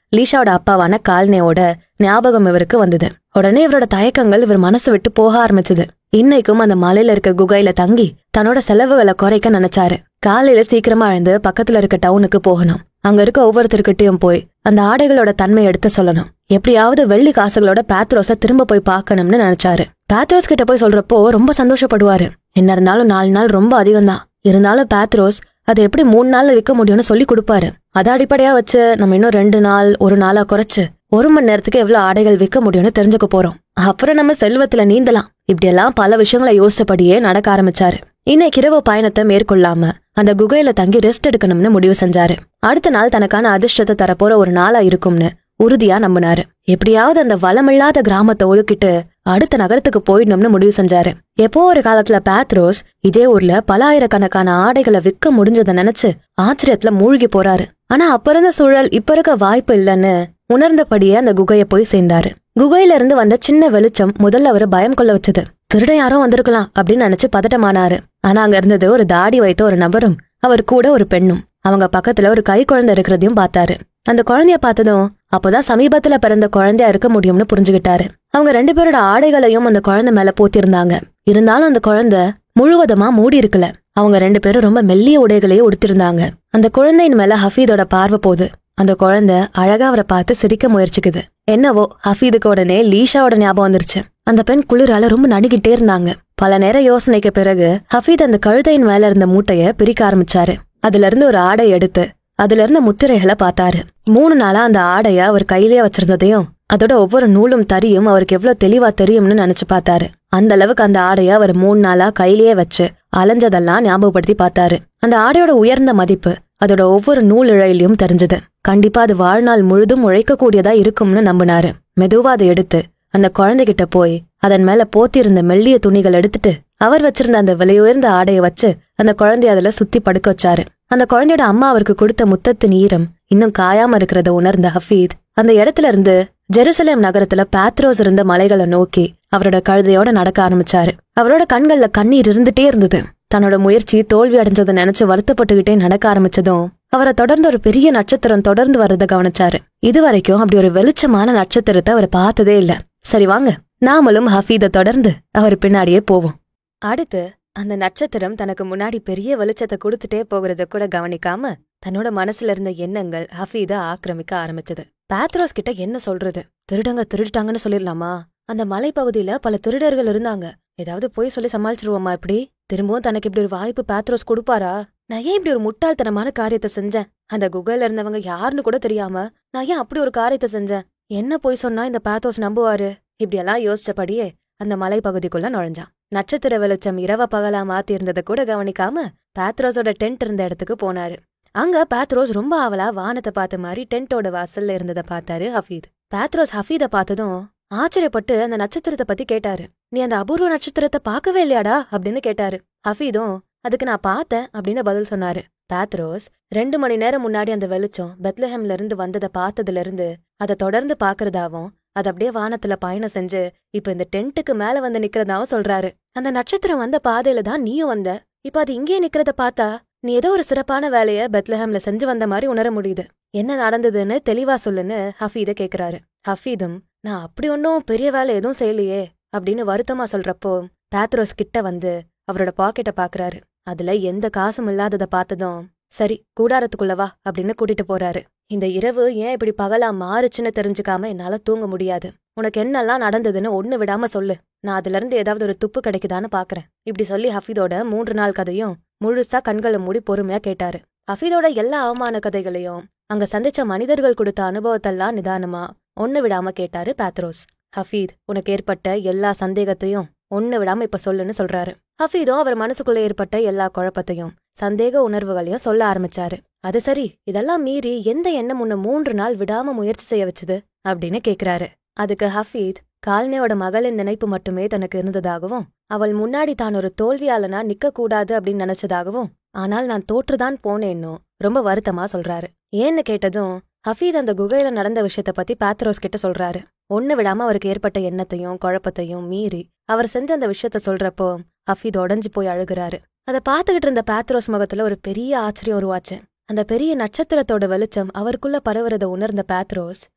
[SPEAKER 1] லீஷாவோட அப்பாவான கால்னேவோட ஞாபகம் இவருக்கு வந்தது. உடனே இவரோட தயக்கங்கள் இவர் மனசு விட்டு போக ஆரம்பிச்சது. இன்னைக்கும் அந்த மலையில இருக்க குகையில தங்கி தன்னோட செலவுகளை குறைக்க நினைச்சாரு. காலையில சீக்கிரமா எழுந்து பக்கத்துல இருக்க டவுனுக்கு போகணும். அங்க இருக்க ஒவ்வொருத்தருக்கிட்டையும் போய் அந்த ஆடைகளோட தன்மை எடுத்து சொல்லணும். எப்படியாவது வெள்ளி காசுகளோட பேத்ரோஸ திரும்ப போய் பார்க்கணும்னு நினைச்சாரு. பேத்ரோஸ் கிட்ட போய் சொல்றப்போ ரொம்ப சந்தோஷப்படுவாரு. என்ன இருந்தாலும் 4 நாள் ரொம்ப அதிகம்தான். இருந்தாலும் பேத்ரோஸ் அதை எப்படி 3 நாள்ல விற்க முடியும்னு சொல்லி கொடுப்பாரு. அதை அடிப்படையா வச்சு நம்ம இன்னும் 2 நாள் 1 நாளா குறைச்சு 1 மணி நேரத்துக்கு எவ்வளவு ஆடைகள் விற்க முடியும்னு தெரிஞ்சுக்க போறோம். அப்புறம் நம்ம செல்வத்துல நீந்தலாம். இப்படியெல்லாம் பல விஷயங்களை யோசிச்சபடியே நடக்க ஆரம்பிச்சாரு. இன்னைக்கு இரவு பயணத்தை மேற்கொள்ளாம அந்த குகையில தங்கி ரெஸ்ட் எடுக்கணும்னு முடிவு செஞ்சாரு. அடுத்த நாள் தனக்கான அதிர்ஷ்டத்தை தரப்போற ஒரு நாளா இருக்கும்னு உறுதியா நம்பினாரு. எப்படியாவது அந்த வளமில்லாத கிராமத்தை ஒதுக்கிட்டு அடுத்த நகரத்துக்கு போயிடணும்னு முடிவு செஞ்சாரு. எப்போ ஒரு காலத்துல பேத்ரோஸ் இதே ஊர்ல பல ஆயிரக்கணக்கான ஆடைகளை விற்க முடிஞ்சதை நினைச்சு ஆச்சரியத்துல மூழ்கி போறாரு. ஆனா அப்ப இருந்த சூழல் இப்ப இருக்க வாய்ப்பு இல்லைன்னு உணர்ந்தபடியே அந்த குகைய போய் சேர்ந்தாரு. குகையில இருந்து வந்த சின்ன வெளிச்சம் முதல்ல அவரு பயம் கொள்ள வச்சது. திருட யாரோ வந்திருக்கலாம் அப்படின்னு நினைச்சு பதட்டமானாரு. ஆனா அங்க இருந்தது ஒரு தாடி வைத்த ஒரு நபரும் அவர் கூட ஒரு பெண்ணும். அவங்க பக்கத்துல ஒரு கை குழந்தை இருக்கிறதையும் பார்த்தாரு. அந்த குழந்தைய பார்த்ததும் அப்போதான் சமீபத்துல பிறந்த குழந்தையா இருக்க முடியும்னு புரிஞ்சுகிட்டாரு. அவங்க 2 பேரோட ஆடைகளையும் அந்த குழந்தை மேல போத்திருந்தாங்க. இருந்தாலும் அந்த குழந்தை முழுவதுமா மூடி இருக்கல. அவங்க 2 பேரும் ரொம்ப மெல்லிய உடைகளையே உடுத்திருந்தாங்க. அந்த குழந்தையின் மேல ஹஃபீதோட பார்வை போகுது. அந்த குழந்தை அழகா அவரை பார்த்து சிரிக்க முயற்சிக்குது. என்னவோ ஹஃபீதுக்கு உடனே லீஷாவோட ஞாபகம் வந்துருச்சு. அந்த பெண் குளிரால ரொம்ப நடுங்கிட்டே இருந்தாங்க. பல நேர யோசனைக்கு பிறகு ஹஃபீத் அந்த கழுதையின் மேல இருந்த மூட்டைய பிரிக்க ஆரம்பிச்சாரு. அதுல இருந்து ஒரு ஆடை எடுத்து அதுல இருந்த முத்திரைகளை பார்த்தாரு. 3 நாளா அந்த ஆடைய அவர் கையிலேயே வச்சிருந்ததையும் அதோட ஒவ்வொரு நூலும் தரியும் அவருக்கு எவ்வளவு தெளிவா தெரியும்னு நினைச்சு பார்த்தாரு. அந்த அளவுக்கு அந்த ஆடைய அவர் 3 நாளா கையிலேயே வச்சு அலைஞ்சதெல்லாம் ஞாபகப்படுத்தி பார்த்தாரு. அந்த ஆடையோட உயர்ந்த மதிப்பு அதோட ஒவ்வொரு நூல் இழையிலையும் தெரிஞ்சது. கண்டிப்பா அது வாழ்நாள் முழுதும் உழைக்க கூடியதா இருக்கும்னு நம்பினாரு. மெதுவா அதை எடுத்து அந்த குழந்தைகிட்ட போய் அதன் மேல போத்திருந்த மெல்லிய துணிகள் எடுத்துட்டு அவர் வச்சிருந்த அந்த விலையுயர்ந்த ஆடையை வச்சு அந்த குழந்தைய அதுல சுத்தி படுக்க வச்சாரு. அந்த குழந்தையோட அம்மா அவருக்கு கொடுத்த முத்தத்தின் ஈரம் இன்னும் காயாம இருக்கிறத உணர்ந்த ஹஃபீத் அந்த இடத்துல இருந்து ஜெருசலேம் நகரத்துல பேத்ரோஸ் இருந்த மலைகளை நோக்கி அவரோட கழுதையோட நடக்க ஆரம்பிச்சாரு. அவரோட கண்கள்ல கண்ணீர் இருந்துட்டே இருந்தது. தன்னோட முயற்சி தோல்வி அடைஞ்சதை நினைச்சு வருத்தப்பட்டுகிட்டே நடக்க ஆரம்பிச்சதும் அவரை தொடர்ந்து ஒரு பெரிய நட்சத்திரம் தொடர்ந்து வர்றத கவனிச்சாரு. இதுவரைக்கும் அப்படி ஒரு வெளிச்சமான நட்சத்திரத்தை அவர் பார்த்ததே இல்ல. சரி வாங்க, நாமளும் ஹஃபீத தொடர்ந்து அவர் பின்னாடியே போவோம். அடுத்து அந்த நட்சத்திரம் தனக்கு முன்னாடி பெரிய வெளிச்சத்தை கொடுத்துட்டே போகிறத கூட கவனிக்காம தன்னோட மனசுல இருந்த எண்ணங்கள் ஹஃபீத ஆக்கிரமிக்க ஆரம்பிச்சது. பேத்ரோஸ் கிட்ட என்ன சொல்றது? திருடிட்டாங்கன்னு சொல்லிடலாமா? அந்த மலைப்பகுதியில பல திருடர்கள் இருந்தாங்க. ஏதாவது போய் சொல்லி சமாளிச்சிருவோமா? இப்படி திரும்பவும் தனக்கு இப்படி ஒரு வாய்ப்பு பேத்ரோஸ் கொடுப்பாரா? நான் ஏன் இப்படி ஒரு முட்டாள்தனமான காரியத்தை செஞ்சேன்? அந்த குகையில இருந்தவங்க யாருன்னு கூட தெரியாம நான் ஏன் அப்படி ஒரு காரியத்தை செஞ்சேன்? என்ன போய் சொன்னா இந்த பேத்ரோஸ் நம்புவாரு? இப்படியெல்லாம் யோசிச்சபடியே அந்த மலைப்பகுதிக்குள்ள நுழைஞ்சான். நட்சத்திர வெளிச்சம் இரவ பகலா மாத்தி இருந்ததை கூட கவனிக்காம பேத்ரோஸோட டென்ட் இருந்த இடத்துக்கு போனாரு. அங்க பேத்ரோஸ் ரொம்ப ஆவலா வானத்தை பார்த்த மாதிரி டென்ட்டோட வாசல்ல இருந்ததை பார்த்தாரு ஹஃபீத். பேத்ரோஸ் ஹஃபீத பார்த்ததும் ஆச்சரியப்பட்டு அந்த நட்சத்திரத்தை பத்தி கேட்டாரு. நீ அந்த அபூர்வ நட்சத்திரத்தை பார்க்கவே இல்லையாடா அப்படின்னு கேட்டாரு. ஹஃபீதும் அதுக்கு நான் பார்த்தேன் அப்படின்னு பதில் சொன்னாரு. பேத்ரோஸ் 2 மணி நேரம் முன்னாடி அந்த வெளிச்சம் பெத்லஹேம்ல இருந்து வந்ததை பார்த்ததுல இருந்து அதை தொடர்ந்து பாக்குறதாவும் அது அப்படியே வானத்துல பயணம் செஞ்சு இப்ப இந்த டென்ட்டுக்கு மேல வந்து நிக்கிறதாவும் சொல்றாரு. அந்த நட்சத்திரம் வந்த பாதையில தான் நீயும் வந்த. இப்ப அது இங்கேயே நிக்கிறத பார்த்தா நீ ஏதோ ஒரு சிறப்பான வேலைய பெத்லஹேம்ல செஞ்சு வந்த மாதிரி உணர முடியுது. என்ன நடந்ததுன்னு தெளிவா சொல்லுன்னு ஹஃபீத கேக்குறாரு. ஹஃபீதும் நான் அப்படி ஒன்னும் பெரிய வேலை எதுவும் செய்யலையே அப்படின்னு வருத்தமா சொல்றப்போ பேத்ரோஸ் கிட்ட வந்து அவரோட பாக்கெட்ட பாக்குறாரு. அதுல எந்த காசும் இல்லாதத பார்த்ததும் சரி கூடாரத்துக்குள்ள வா அப்படின்னு கூட்டிட்டு போறாரு. இந்த இரவு ஏன் இப்படி பகலா மாறுச்சுன்னு தெரிஞ்சுக்காம என்னால தூங்க முடியாது. உனக்கு என்னெல்லாம் நடந்ததுன்னு ஒண்ணு விடாம சொல்லு. நான் அதுல இருந்து ஏதாவது ஒரு துப்பு கிடைக்குதான்னு பாக்குறேன். இப்படி சொல்லி ஹஃபீதோட 3 நாள் கதையும் முழுசா கண்களை மூடி பொறுமையா கேட்டாரு. ஹஃபீதோட எல்லா அவமான கதைகளையும் அங்க சந்திச்ச மனிதர்கள் கொடுத்த அனுபவத்தெல்லாம் நிதானமா ஒண்ணு விடாம கேட்டாரு பேத்ரோஸ். ஹஃபீத் உனக்கு ஏற்பட்ட எல்லா சந்தேகத்தையும் ஒண்ணு விடாம இப்ப சொல்லுன்னு சொல்றாரு. ஹஃபீதும் அவர் மனசுக்குள்ள ஏற்பட்ட எல்லா குழப்பத்தையும் சந்தேக உணர்வுகளையும் சொல்ல ஆரம்பிச்சாரு. அது சரி, இதெல்லாம் மீறி எந்த எண்ணம் உன்னை 3 நாள் விடாம முயற்சி செய்ய வச்சுது அப்படின்னு கேக்குறாரு. அதுக்கு ஹஃபீத் கால்னேயோட மகளின் நினைப்பு மட்டுமே தனக்கு இருந்ததாகவும் அவள் முன்னாடி தான் ஒரு தோல்வியாளனா நிக்க கூடாது அப்படின்னு நினைச்சதாகவும் ஆனால் நான் தோற்றுதான் போனேன்னும் ரொம்ப வருத்தமா சொல்றாரு. ஏன்னு கேட்டதும் ஹஃபீத் அந்த குகையில நடந்த விஷயத்த பத்தி பேத்ரோஸ் கிட்ட சொல்றாரு. ஒண்ணு விடாம அவருக்கு ஏற்பட்ட எண்ணத்தையும் குழப்பத்தையும் மீறி அவர் செஞ்ச அந்த விஷயத்த சொல்றப்போ ஹஃபீத் உடஞ்சு போய் அழுகுறாரு. அதை பார்த்துக்கிட்டு இருந்த பேத்ரோஸ் முகத்துல ஒரு பெரிய ஆச்சரியம் உருவாச்சு. அந்த பெரிய நட்சத்திரத்தோட வெளிச்சம் அவருக்குள்ள பரவுறத உணர்ந்த பேத்ரோஸ்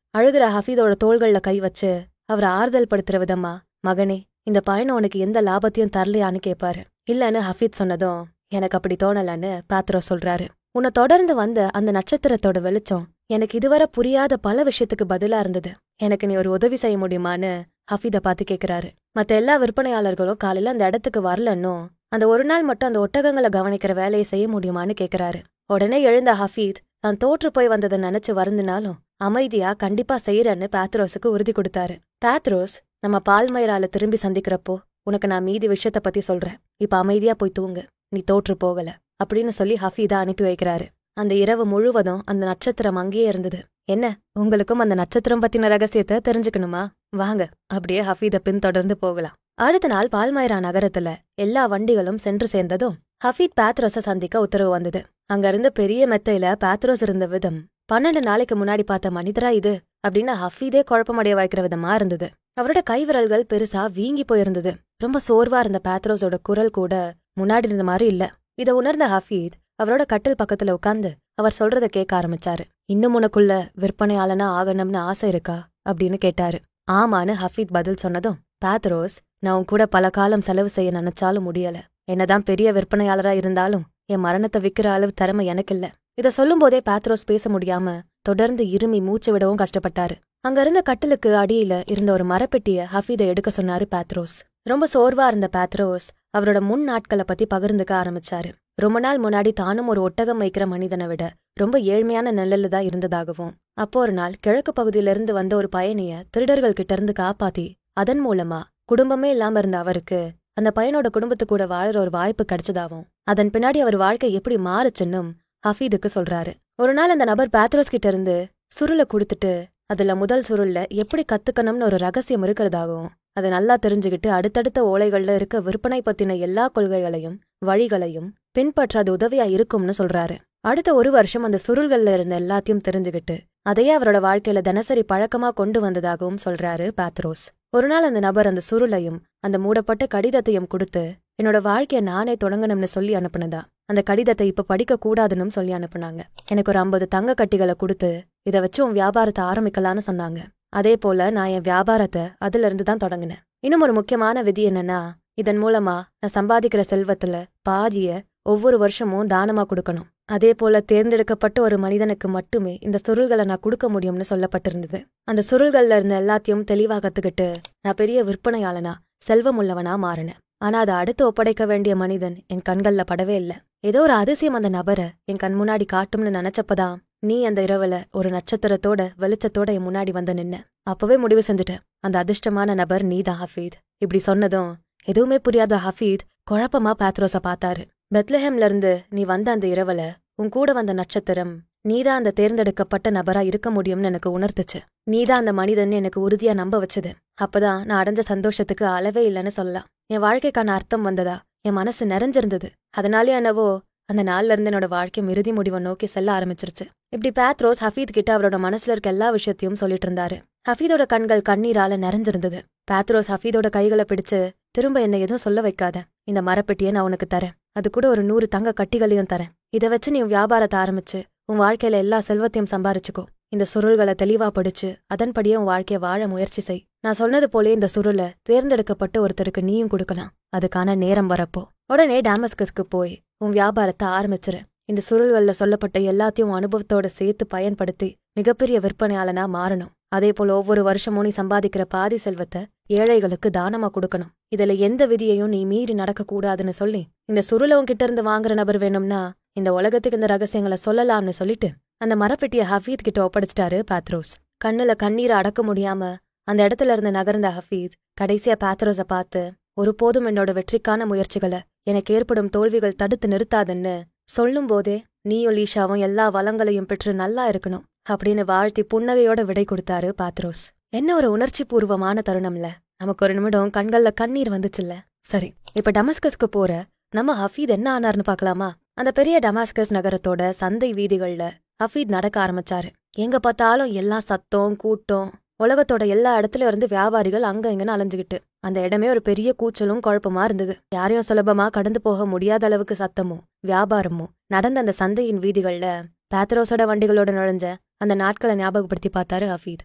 [SPEAKER 1] அழுகிற ஹஃபீதோட தோள்கள்ல கை வச்சு அவரை ஆறுதல் படுத்துற விதமா, மகனே இந்த பயணம் உனக்கு எந்த லாபத்தையும் தரலையான்னு கேட்பாரு. இல்லன்னு ஹஃபீத் சொன்னதும் எனக்கு அப்படி தோணலன்னு பேத்ரோஸ் சொல்றாரு. உன்னை தொடர்ந்து வந்த அந்த நட்சத்திரத்தோட வெளிச்சம் எனக்கு இதுவரை புரியாத பல விஷயத்துக்கு பதிலா இருந்தது. எனக்கு நீ ஒரு உதவி செய்ய முடியுமான்னு ஹஃபீத பார்த்து கேக்குறாரு. மத்த எல்லா விற்பனையாளர்களும் காலையில அந்த இடத்துக்கு வரலன்னும் அந்த ஒரு நாள் மட்டும் அந்த ஒட்டகங்களை கவனிக்கிற வேலையை செய்ய முடியுமான்னு கேக்குறாரு. உடனே எழுந்த ஹஃபீத் தான் தோற்று போய் வந்ததை நினைச்சு வருந்தினாலும் அமைதியா கண்டிப்பா செய்யறன்னு பேத்ரோஸுக்கு உறுதி கொடுத்தாரு. பேத்ரோஸ் நம்ம பால்மைரால திரும்பி சந்திக்கிறப்போ உனக்கு நான் மீதி விஷயத்த பத்தி சொல்றேன். இப்ப அமைதியா போய் தூங்கு, நீ தோற்று போகல அப்படின்னு சொல்லி ஹஃபீதா அனுப்பி வைக்கிறாரு. அந்த இரவு முழுவதும் அந்த நட்சத்திரம் அங்கேயே இருந்தது. என்ன உங்களுக்கும் அந்த நட்சத்திரம் பத்தின ரகசியத்தை தெரிஞ்சுக்கணுமா? வாங்க அப்படியே ஹஃபீத பின்தொடர்ந்து போகலாம். அடுத்த நாள் பால்மைரா நகரத்துல எல்லா வண்டிகளும் சென்று சேர்ந்ததும் ஹஃபீத் பேத்ரோஸ சந்திக்க உத்தரவு வந்தது. அங்க இருந்த பெரிய மெத்தையில பேத்ரோஸ் இருந்த விதம் 12 நாளைக்கு முன்னாடி பார்த்த மனிதரா இது அப்படின்னு ஹஃபீதே குழப்பமடைய வைக்கிற விதமா இருந்தது. அவரோட கைவிரல்கள் பெருசா வீங்கி போயிருந்தது. ரொம்ப சோர்வா இருந்த பேத்ரோஸோட குரல் கூட முன்னாடி இருந்த மாதிரி இல்ல. இத உணர்ந்த ஹஃபீத் அவரோட கட்டில் பக்கத்துல உட்கார்ந்து அவர் சொல்றத கேட்க ஆரம்பிச்சாரு. இன்னும் உனக்குள்ள விற்பனையாளனா ஆகணும்னு ஆசை இருக்கா அப்படின்னு கேட்டாரு. ஆமான்னு ஹஃபீத் பதில் சொன்னதும் பேத்ரோஸ் நான் உன் கூட பல காலம் செலவு செய்ய நினைச்சாலும் முடியல. என்னதான் பெரிய விற்பனையாளரா இருந்தாலும் என் மரணத்தை விக்கிற அளவு திறமை எனக்கு இல்ல. இத சொல்லும் போதே பேத்ரோஸ் பேச முடியாம தொடர்ந்து இருமி மூச்சு விடவும் கஷ்டப்பட்டாரு. அங்க இருந்த கட்டிலுக்கு அடியில இருந்த ஒரு மரப்பெட்டிய ஹஃபீதை எடுக்க சொன்னாரு பேத்ரோஸ். ரொம்ப சோர்வா இருந்த பேத்ரோஸ் அவரோட முன் நாட்களை பத்தி பகிர்ந்துக்க ஆரம்பிச்சாரு. ரொம்ப நாள் முன்னாடி தானும் ஒரு ஒட்டகம் வைக்கிற மனிதனை விட ரொம்ப ஏழ்மையான நிலையில தான் இருந்ததாகவும் அப்போ ஒரு நாள் கிழக்கு பகுதியிலிருந்து வந்த ஒரு பயணிய திருடர்கள் கிட்ட இருந்து காப்பாத்தி அதன் மூலமா குடும்பமே இல்லாம இருந்த அவருக்கு அந்த பையனோட குடும்பத்து கூட வாழற ஒரு வாய்ப்பு கிடைச்சதாவும் அதன் பின்னாடி அவர் வாழ்க்கை எப்படி மாறுச்சுன்னும் ஹஃபீதுக்கு சொல்றாரு. ஒரு நாள் அந்த நபர் பேத்ரோஸ் கிட்ட இருந்து சுருளை கொடுத்துட்டு அதுல முதல் சுருள்ல எப்படி கத்துக்கணும்னு ஒரு ரகசியம் இருக்கிறதாகவும் அதை நல்லா தெரிஞ்சுக்கிட்டு அடுத்தடுத்த ஓலைகள்ல இருக்க விற்பனை பத்தின எல்லா கொள்கைகளையும் வழிகளையும் பின்பற்ற அது உதவியா இருக்கும்னு சொல்றாரு. அடுத்த 1 வருஷம் அந்த சுருள்கள்ல இருந்த எல்லாத்தையும் தெரிஞ்சுக்கிட்டு அதையே அவரோட வாழ்க்கையில தினசரி பழக்கமா கொண்டு வந்ததாகவும் சொல்றாரு பேத்ரோஸ். ஒரு நாள் அந்த நபர் அந்த சுருளையும் அந்த மூடப்பட்ட கடிதத்தையும் கொடுத்து என்னோட வாழ்க்கைய நானே தொடங்கணும்னு சொல்லி அனுப்புனதா. அந்த கடிதத்தை இப்ப படிக்க கூடாதுன்னு சொல்லி அனுப்புனாங்க. எனக்கு ஒரு 50 தங்க கட்டிகளை கொடுத்து இத வச்சு உன் வியாபாரத்தை ஆரம்பிக்கலான்னு சொன்னாங்க. அதே போல நான் என் வியாபாரத்தை அதுல இருந்து தான் தொடங்கினேன். இன்னும் ஒரு முக்கியமான விதி என்னன்னா இதன் மூலமா நான் சம்பாதிக்கிற செல்வத்துல பாதிய ஒவ்வொரு வருஷமும் தானமா கொடுக்கணும். அதே போல தேர்ந்தெடுக்கப்பட்ட ஒரு மனிதனுக்கு மட்டுமே இந்த சுருள்களை நான் கொடுக்க முடியும்னு சொல்லப்பட்டிருந்தது. அந்த சுருள்கள்ல இருந்த எல்லாத்தையும் தெளிவா கத்துக்கிட்டு நான் பெரிய விற்பனையாளனா செல்வமுள்ளவனா மாறினேன். ஆனா அதை அடுத்து ஒப்படைக்க வேண்டிய மனிதன் என் கண்கள்ல படவே இல்ல. ஏதோ ஒரு அதிசயம் அந்த நபரை என் கண் முன்னாடி காட்டும்னு நினைச்சப்பதான் நீ அந்த இரவுல ஒரு நட்சத்திரத்தோட வெளிச்சத்தோட என் முன்னாடி வந்து நின்ன. அப்பவே முடிவு செஞ்சுட்ட அந்த அதிர்ஷ்டமான நபர் நீதான் ஹஃபீத். இப்படி சொன்னதும் எதுவுமே புரியாத ஹஃபீத் குழப்பமா பேத்ரோஸ பார்த்தாரு. பெத்லஹேம்ல இருந்து நீ வந்த அந்த இரவுல உன் கூட வந்த நட்சத்திரம் நீதான் அந்த தேர்ந்தெடுக்கப்பட்ட நபரா இருக்க முடியும்னு எனக்கு உணர்த்துச்சு. நீதான் அந்த மனிதன் எனக்கு உறுதியா நம்ப வச்சது. அப்பதான் நான் அடைஞ்ச சந்தோஷத்துக்கு அளவே இல்லைன்னு சொல்லலாம். என் வாழ்க்கைக்கான அர்த்தம் வந்ததா, என் மனசு நிறைஞ்சிருந்தது. அதனாலே என்னவோ அந்த நாள்ல இருந்து என்னோட வாழ்க்கை இறுதி முடிவை நோக்கி செல்ல ஆரம்பிச்சிருச்சு. இப்படி பேத்ரோஸ் ஹஃபீத் கிட்ட அவரோட மனசுல இருக்க எல்லா விஷயத்தையும் சொல்லிட்டு இருந்தாரு. ஹஃபீதோட கண்கள் கண்ணீரால நிறைஞ்சிருந்தது. பேத்ரோஸ் ஹஃபீதோட கைகளை பிடிச்சு, திரும்ப என்ன எதுவும் சொல்ல வைக்காத, இந்த மரப்பெட்டியை நான் உனக்கு தரேன், அது கூட ஒரு 100 தங்க கட்டிகளையும் தரேன். இதை வச்சு நீ வியாபாரத்தை ஆரம்பிச்சு உன் வாழ்க்கையில எல்லா செல்வத்தையும் சம்பாரிச்சுக்கோ. இந்த சுருள்களை தெளிவா படிச்சு அதன்படியே உன் வாழ்க்கைய வாழ முயற்சி செய். நான் சொன்னது போலே இந்த சுருளை தேர்ந்தெடுக்கப்பட்ட ஒருத்தருக்கு நீயும் கொடுக்கலாம். அதுக்கான நேரம் வரப்போ உடனே டமாஸ்கஸ்க்கு போய் உன் வியாபாரத்தை ஆரம்பிச்சிரு. இந்த சுருள்கள்ல சொல்லப்பட்ட எல்லாத்தையும் அனுபவத்தோட சேர்த்து பயன்படுத்தி மிகப்பெரிய விற்பனையாளனா மாறணும். அதே போல ஒவ்வொரு வருஷமும் நீ சம்பாதிக்கிற பாதி செல்வத்தை ஏழைகளுக்கு தானமா கொடுக்கணும். இதுல எந்த விதியையும் நீ மீறி நடக்க கூடாதுன்னு சொல்லி, இந்த சுருளை உன்கிட்ட இருந்து வாங்குற நபர் வேணும்னா இந்த உலகத்துக்கு இந்த ரகசியங்களை சொல்லலாம்னு சொல்லிட்டு அந்த மரப்பெட்டிய ஹஃபீத் கிட்ட ஒப்படைச்சிட்டாரு பேத்ரோஸ். கண்ணுல கண்ணீரை அடக்க முடியாம அந்த இடத்துல இருந்து நகர்ந்த ஹஃபீத் கடைசியா பேத்ரோஸை பார்த்து, ஒருபோதும் என்னோட வெற்றிக்கான முயற்சிகளை எனக்கு ஏற்படும் தோல்விகள் தடுத்து நிறுத்தாதுன்னு சொல்லும் போதே நீயும் லீஷாவும் எல்லா வளங்களையும் பெற்று நல்லா இருக்கணும் அப்படின்னு வாழ்த்தி புன்னகையோட விடை கொடுத்தாரு பேத்ரோஸ். என்ன ஒரு உணர்ச்சி பூர்வமான தருணம்ல. நமக்கு ஒரு நிமிடம் கண்கள்ல கண்ணீர் வந்துச்சுல்ல. சரி, இப்ப டமாஸ்கஸ்க்கு போற நம்ம ஹஃபீத் என்ன ஆனார்னு பாக்கலாமா? அந்த பெரிய டமாஸ்கஸ் நகரத்தோட சந்தை வீதிகள்ல ஹஃபீத் நடக்க ஆரம்பிச்சாரு. எங்க பார்த்தாலும் எல்லாம் சத்தம் கூட்டம். உலகத்தோட எல்லா இடத்துல இருந்து வியாபாரிகள் அங்க இங்கன்னு அலைஞ்சுகிட்டு அந்த இடமே ஒரு பெரிய கூச்சலும் குழப்பமா இருந்தது. யாரையும் சுலபமா கடந்து போக முடியாத அளவுக்கு சத்தமும் வியாபாரமும் நடந்த அந்த சந்தையின் வீதிகள்ல பேத்ரோஸோட வண்டிகளோட நுழைஞ்ச அந்த நாட்களை ஞாபகப்படுத்தி பார்த்தாரு ஹஃபீத்.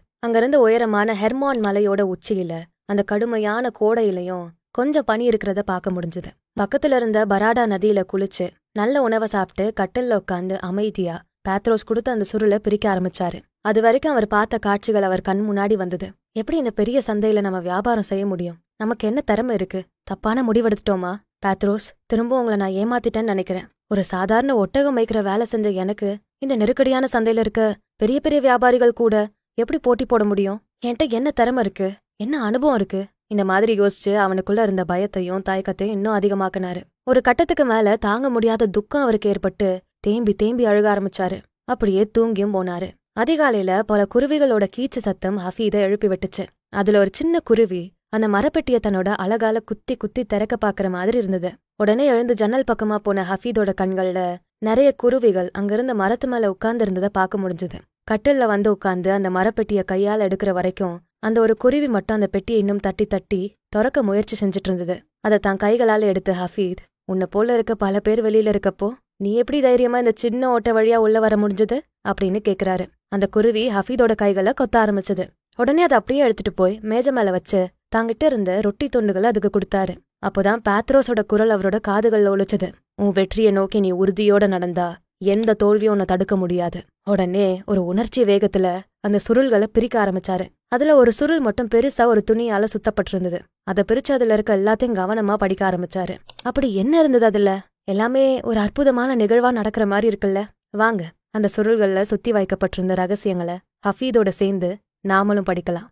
[SPEAKER 1] அங்கிருந்து உயரமான ஹெர்மான் மலையோட உச்சியில அந்த கடுமையான கோடையிலையும் கொஞ்சம் பனி இருக்கிறத பார்க்க முடிஞ்சது. பக்கத்துல இருந்த பராடா நதியில குளிச்சு நல்ல உணவை சாப்பிட்டு கட்டில்ல உட்காந்து அமைதியா பேத்ரோஸ் கொடுத்த அந்த சுருளை பிரிக்க ஆரம்பிச்சாரு. அது வரைக்கும் அவர் பார்த்த காட்சிகள் அவர் கண் முன்னாடி வந்தது. எப்படி இந்த பெரிய சந்தையில நம்ம வியாபாரம் செய்ய முடியும்? நமக்கு என்ன திறமை இருக்கு? தப்பான முடிவெடுத்துட்டோமா? பேத்ரோஸ், திரும்ப உங்களை நான் ஏமாத்திட்டேன்னு நினைக்கிறேன். ஒரு சாதாரண ஒட்டகம் மேய்க்கிற வேலை செஞ்ச எனக்கு இந்த நெருக்கடியான சந்தையில இருக்க பெரிய பெரிய வியாபாரிகள் கூட எப்படி போட்டி போட முடியும்? என்கிட்ட என்ன திறமை இருக்கு? என்ன அனுபவம் இருக்கு? இந்த மாதிரி யோசிச்சு அவனுக்குள்ள இருந்த பயத்தையும் தயக்கத்தையும் இன்னும் அதிகமாக்குனாரு. ஒரு கட்டத்துக்கு மேல தாங்க முடியாத துக்கம் அவருக்கு ஏற்பட்டு தேம்பி தேம்பி அழுக ஆரம்பிச்சாரு. அப்படியே தூங்கியும் போனாரு. அதிகாலையில பல குருவிகளோட கீச்சு சத்தம் ஹஃபீதை எழுப்பி விட்டுச்சு. அதுல ஒரு சின்ன குருவி அந்த மரப்பெட்டிய தன்னோட அழகால குத்தி குத்தி திறக்க பாக்குற மாதிரி இருந்தது. உடனே எழுந்து ஜன்னல் பக்கமா போன ஹஃபீதோட கண்கள்ல நிறைய குருவிகள் அங்கிருந்த மரத்து மேல உட்கார்ந்து இருந்ததை பார்க்க முடிஞ்சது. கட்டில்ல வந்து உட்கார்ந்து அந்த மரப்பெட்டிய கையால எடுக்கிற வரைக்கும் அந்த ஒரு குருவி மட்டும் அந்த பெட்டியை இன்னும் தட்டி தட்டி திறக்க முயற்சி செஞ்சுட்டு இருந்தது. அதை தான் கைகளால எடுத்து ஹஃபீத், உன்னை போல இருக்க பல பேர் வெளியில இருக்கப்போ நீ எப்படி தைரியமா இந்த சின்ன ஓட்ட வழியா உள்ள வர முடிஞ்சது அப்படின்னு கேக்குறாரு. அந்த குருவி ஹஃபீதோட கைகளை கொத்த ஆரம்பிச்சது. உடனே அதை அப்படியே எடுத்துட்டு போய் மேஜ மேல வச்சு தாங்கிட்ட இருந்த ரொட்டி துண்டுகளை அதுக்கு கொடுத்தாரு. அப்போதான் பேத்ரோஸோட குரல் அவரோட காதுகள்ல ஒழிச்சது. உன் வெற்றியை நோக்கி நீ உறுதியோட நடந்தா எந்த தோல்வியும் உன்னை தடுக்க முடியாது. உடனே ஒரு உணர்ச்சி வேகத்துல அந்த சுருள்களை பிரிக்க ஆரம்பிச்சாரு. அதுல ஒரு சுருள் மட்டும் பெருசா ஒரு துணியால சுத்தப்பட்டிருந்தது. அதை பிரிச்சு அதுல இருக்க எல்லாத்தையும் கவனமா படிக்க ஆரம்பிச்சாரு. அப்படி என்ன இருந்தது அதுல? எல்லாமே ஒரு அற்புதமான நிகழ்வா நடக்கிற மாதிரி இருக்குல்ல. வாங்க அந்த சுருள்கள்ல சுத்தி வைக்கப்பட்டிருந்த ரகசியங்களை ஹஃபீதோட சேர்ந்து நாமளும் படிக்கலாம்.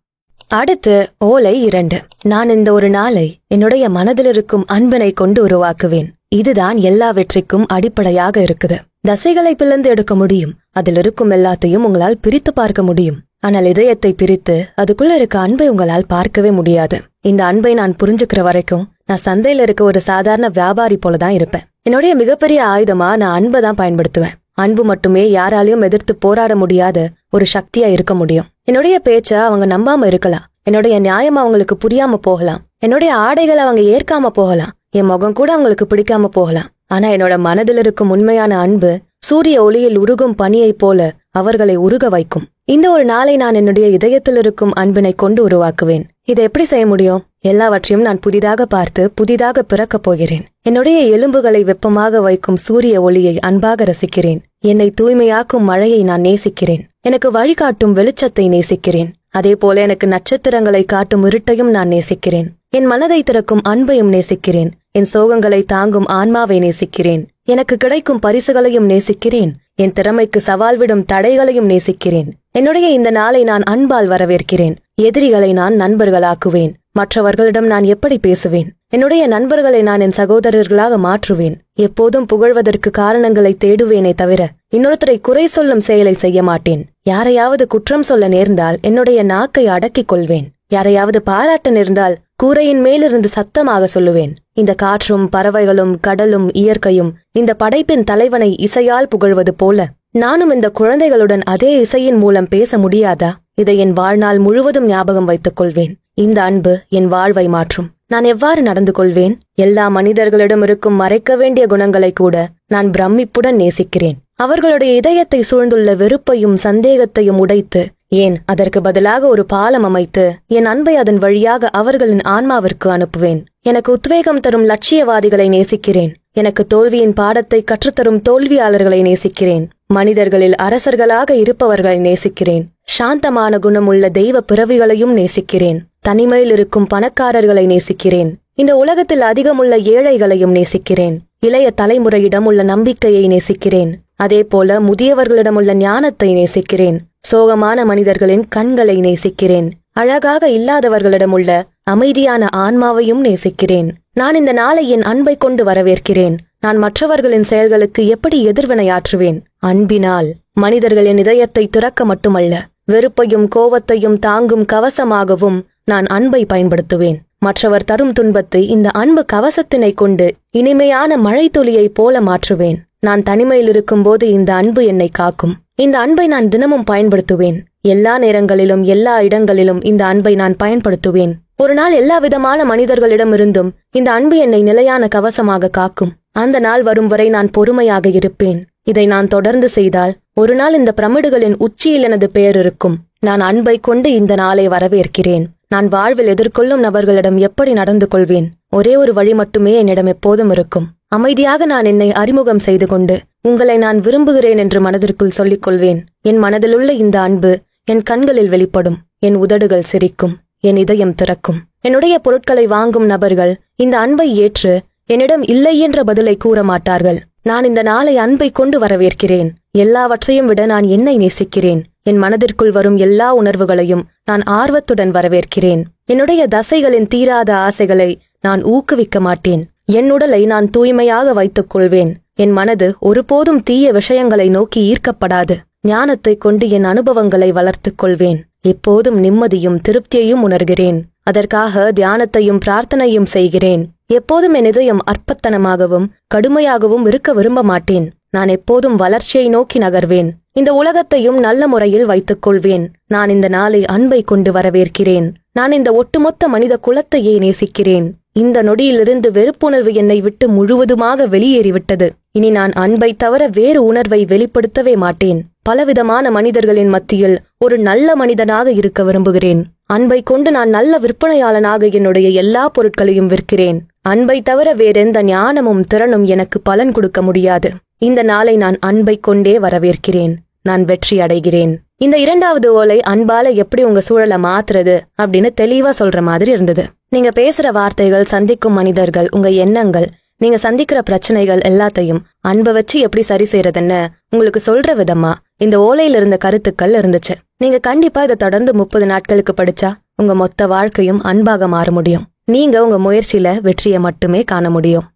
[SPEAKER 1] அடுத்து ஓலை 2. நான் இந்த ஒரு நாளை என்னுடைய மனதில் இருக்கும் அன்பினை கொண்டு உருவாக்குவேன். இதுதான் எல்லா வெற்றிக்கும் அடிப்படையாக இருக்குது. தசைகளை பிளந்து எடுக்க முடியும். அதில் இருக்கும் எல்லாத்தையும் உங்களால் பிரித்து பார்க்க முடியும். ஆனால் இதயத்தை பிரித்து அதுக்குள்ள இருக்க அன்பை உங்களால் பார்க்கவே முடியாது. இந்த அன்பை நான் புரிஞ்சுக்கிற வரைக்கும் நான் சந்தையில இருக்க ஒரு சாதாரண வியாபாரி போலதான் இருப்பேன். என்னுடைய மிகப்பெரிய ஆயுதமா நான் அன்பை தான் பயன்படுத்துவேன். அன்பு மட்டுமே யாராலையும் எதிர்த்து போராட முடியாத ஒரு சக்தியா இருக்க முடியும். என்னுடைய பேச்ச அவங்க நம்பாம இருக்கலாம். என்னுடைய நியாயம் அவங்களுக்கு புரியாம போகலாம். என்னுடைய ஆடைகளை அவங்க ஏற்காம போகலாம். என் முகம் கூட அவங்களுக்கு பிடிக்காம போகலாம். ஆனா என்னோட மனதில் இருக்கும் உண்மையான அன்பு சூரிய ஒளியில் உருகும் பனியைப் போல அவர்களை உருக வைக்கும். இந்த ஒரு நாளை நான் என்னுடைய இதயத்தில் இருக்கும் அன்பினை கொண்டு உருவாக்குவேன். இதை எப்படி செய்ய முடியும்? எல்லாவற்றையும் நான் புதிதாக பார்த்து புதிதாக பிறக்கப் போகிறேன். என்னுடைய எலும்புகளை வெப்பமாக வைக்கும் சூரிய ஒளியை அன்பாக ரசிக்கிறேன். என்னை தூய்மையாக்கும் மழையை நான் நேசிக்கிறேன். எனக்கு வழிகாட்டும் வெளிச்சத்தை நேசிக்கிறேன். அதே போல எனக்கு நட்சத்திரங்களை காட்டும் இருட்டையும் நான் நேசிக்கிறேன். என் மனதை திறக்கும் அன்பையும் நேசிக்கிறேன். என் சோகங்களை தாங்கும் ஆன்மாவை நேசிக்கிறேன். எனக்கு கிடைக்கும் பரிசுகளையும் நேசிக்கிறேன். என் திறமைக்கு சவால் விடும் தடைகளையும் நேசிக்கிறேன். என்னுடைய இந்த நாளை நான் அன்பால் வரவேற்கிறேன். எதிரிகளை நான் நண்பர்களாக்குவேன். மற்றவர்களிடம் நான் எப்படி பேசுவேன்? என்னுடைய நண்பர்களை நான் என் சகோதரர்களாக மாற்றுவேன். எப்போதும் புகழ்வதற்கு காரணங்களை தேடுவேனே தவிர இன்னொருத்தரை குறை சொல்லும் செயலை செய்ய மாட்டேன். யாரையாவது குற்றம் சொல்ல நேர்ந்தால் என்னுடைய நாக்கை அடக்கிக் கொள்வேன். யாரையாவது பாராட்ட நேர்ந்தால் கூரையின் மேலிருந்து சத்தமாக சொல்லுவேன். இந்த காற்றும் பறவைகளும் கடலும் இயற்கையும் இந்த படைப்பின் தலைவனை இசையால் புகழ்வது போல நானும் இந்த குழந்தைகளுடன் அதே இசையின் மூலம் பேச முடியாதா? இதை என் வாழ்நாள் முழுவதும் ஞாபகம் வைத்துக் கொள்வேன். இந்த அன்பு என் வாழ்வை மாற்றும். நான் எவ்வாறு நடந்து கொள்வேன்? எல்லா மனிதர்களிடம் இருக்கும் மறைக்க வேண்டிய குணங்களை கூட நான் பிரமிப்புடன் நேசிக்கிறேன். அவர்களுடைய இதயத்தை சூழ்ந்துள்ள வெறுப்பையும் சந்தேகத்தையும் உடைத்து, ஏன் அதற்கு பதிலாக ஒரு பாலம் அமைத்து என் அன்பை அதன் வழியாக அவர்களின் ஆன்மாவிற்கு அனுப்புவேன். எனக்கு உத்வேகம் தரும் லட்சியவாதிகளை நேசிக்கிறேன். எனக்கு தோல்வியின் பாடத்தை கற்றுத்தரும் தோல்வியாளர்களை நேசிக்கிறேன். மனிதர்களில் அரசர்களாக இருப்பவர்களை நேசிக்கிறேன். சாந்தமான குணமுள்ள தெய்வ பிறவிகளையும் நேசிக்கிறேன். தனிமையில் இருக்கும் பணக்காரர்களை நேசிக்கிறேன். இந்த உலகத்தில் அதிகமுள்ள ஏழைகளையும் நேசிக்கிறேன். இளைய தலைமுறையிடம் உள்ள நம்பிக்கையை நேசிக்கிறேன். அதேபோல முதியவர்களிடமுள்ள ஞானத்தை நேசிக்கிறேன். சோகமான மனிதர்களின் கண்களை நேசிக்கிறேன். அழகாக இல்லாதவர்களிடமுள்ள அமைதியான ஆன்மாவையும் நேசிக்கிறேன். நான் இந்த நாளை என் அன்பை கொண்டு வரவேற்கிறேன். நான் மற்றவர்களின் செயல்களுக்கு எப்படி எதிர்வினையாற்றுவேன்? அன்பினால். மனிதர்களின் இதயத்தை திறக்க மட்டுமல்ல, வெறுப்பையும் கோபத்தையும் தாங்கும் கவசமாகவும் நான் அன்பை பயன்படுத்துவேன். மற்றவர் தரும் துன்பத்தை இந்த அன்பு கவசத்தினை கொண்டு இனிமையான மழை துளியைப் போல மாற்றுவேன். நான் தனிமையில் இருக்கும்போது இந்த அன்பு என்னை காக்கும். இந்த அன்பை நான் தினமும் பயன்படுத்துவேன். எல்லா நேரங்களிலும் எல்லா இடங்களிலும் இந்த அன்பை நான் பயன்படுத்துவேன். ஒரு நாள் எல்லா விதமான மனிதர்களிடமிருந்தும் இந்த அன்பு என்னை நிலையான கவசமாக காக்கும். அந்த நாள் வரும் வரை நான் பொறுமையாக இருப்பேன். இதை நான் தொடர்ந்து செய்தால் ஒரு நாள் இந்த பிரமிடுகளின் உச்சியில் எனது பெயர் இருக்கும். நான் அன்பை கொண்டு இந்த நாளை வரவேற்கிறேன். நான் வாழ்வில் எதிர்கொள்ளும் நபர்களிடம் எப்படி நடந்து கொள்வேன்? ஒரே ஒரு வழி மட்டுமே என்னிடம் எப்போதும் இருக்கும். அமைதியாக நான் என்னை அறிமுகம் செய்து கொண்டு உங்களை நான் விரும்புகிறேன் என்று மனதிற்குள் சொல்லிக் கொள்வேன். என் மனதிலுள்ள இந்த அன்பு என் கண்களில் வெளிப்படும். என் உதடுகள் சிரிக்கும். என் இதயம் திறக்கும். என்னுடைய பொருட்களை வாங்கும் நபர்கள் இந்த அன்பை ஏற்று என்னிடம் இல்லை என்ற பதிலை கூற மாட்டார்கள். நான் இந்த நாளை அன்பை கொண்டு வரவேற்கிறேன். எல்லாவற்றையும் விட நான் என்னை நேசிக்கிறேன். என் மனதிற்குள் வரும் எல்லா உணர்வுகளையும் நான் ஆர்வத்துடன் வரவேற்கிறேன். என்னுடைய தசைகளின் தீராத ஆசைகளை நான் ஊக்குவிக்க மாட்டேன். என் உடலை நான் தூய்மையாக வைத்துக் கொள்வேன். என் மனது ஒருபோதும் தீய விஷயங்களை நோக்கி ஈர்க்கப்படாது. ஞானத்தை கொண்டு என் அனுபவங்களை வளர்த்துக் கொள்வேன். எப்போதும் நிம்மதியும் திருப்தியையும் உணர்கிறேன். அதற்காக தியானத்தையும் பிரார்த்தனையும் செய்கிறேன். எப்போதும் என் இதயம் அற்பத்தனமாகவும் கடுமையாகவும் இருக்க விரும்ப மாட்டேன். நான் எப்போதும் வளர்ச்சியை நோக்கி நகர்வேன். இந்த உலகத்தையும் நல்ல முறையில் வைத்துக் கொள்வேன். நான் இந்த நாளை அன்பை கொண்டு வரவேற்கிறேன். நான் இந்த ஒட்டுமொத்த மனித குலத்தையே நேசிக்கிறேன். இந்த நொடியிலிருந்து வெறுப்புணர்வு என்னை விட்டு முழுவதுமாக வெளியேறிவிட்டது. இனி நான் அன்பை தவிர வேறு உணர்வை வெளிப்படுத்தவே மாட்டேன். பலவிதமான மனிதர்களின் மத்தியில் ஒரு நல்ல மனிதனாக இருக்க விரும்புகிறேன். அன்பை கொண்டு நான் நல்ல விற்பனையாளனாக என்னுடைய எல்லா பொருட்களையும் விற்கிறேன். அன்பை தவிர வேறெந்த ஞானமும் திறனும் எனக்கு பலன் கொடுக்க முடியாது. இந்த நாளை நான் அன்பை கொண்டே வரவேற்கிறேன். நான் வெற்றி அடைகிறேன். இந்த இரண்டாவது ஓலை அன்பால எப்படி உங்க சூழலை மாத்துறது அப்படின்னு தெளிவா சொல்ற மாதிரி இருந்தது. நீங்க பேசுற வார்த்தைகள், சந்திக்கும் மனிதர்கள், உங்க எண்ணங்கள், நீங்க சந்திக்கிற பிரச்சனைகள் எல்லாத்தையும் அன்பை வச்சு எப்படி சரி செய்யறதுன்னு உங்களுக்கு சொல்ற விதமா இந்த ஓலையில இருந்த கருத்துக்கள் இருந்துச்சு. நீங்க கண்டிப்பா இதை தொடர்ந்து 30 நாட்களுக்கு படிச்சா உங்க மொத்த வாழ்க்கையும் அன்பாக மாற முடியும். நீங்க உங்க முயற்சியில வெற்றியை மட்டுமே காண முடியும்.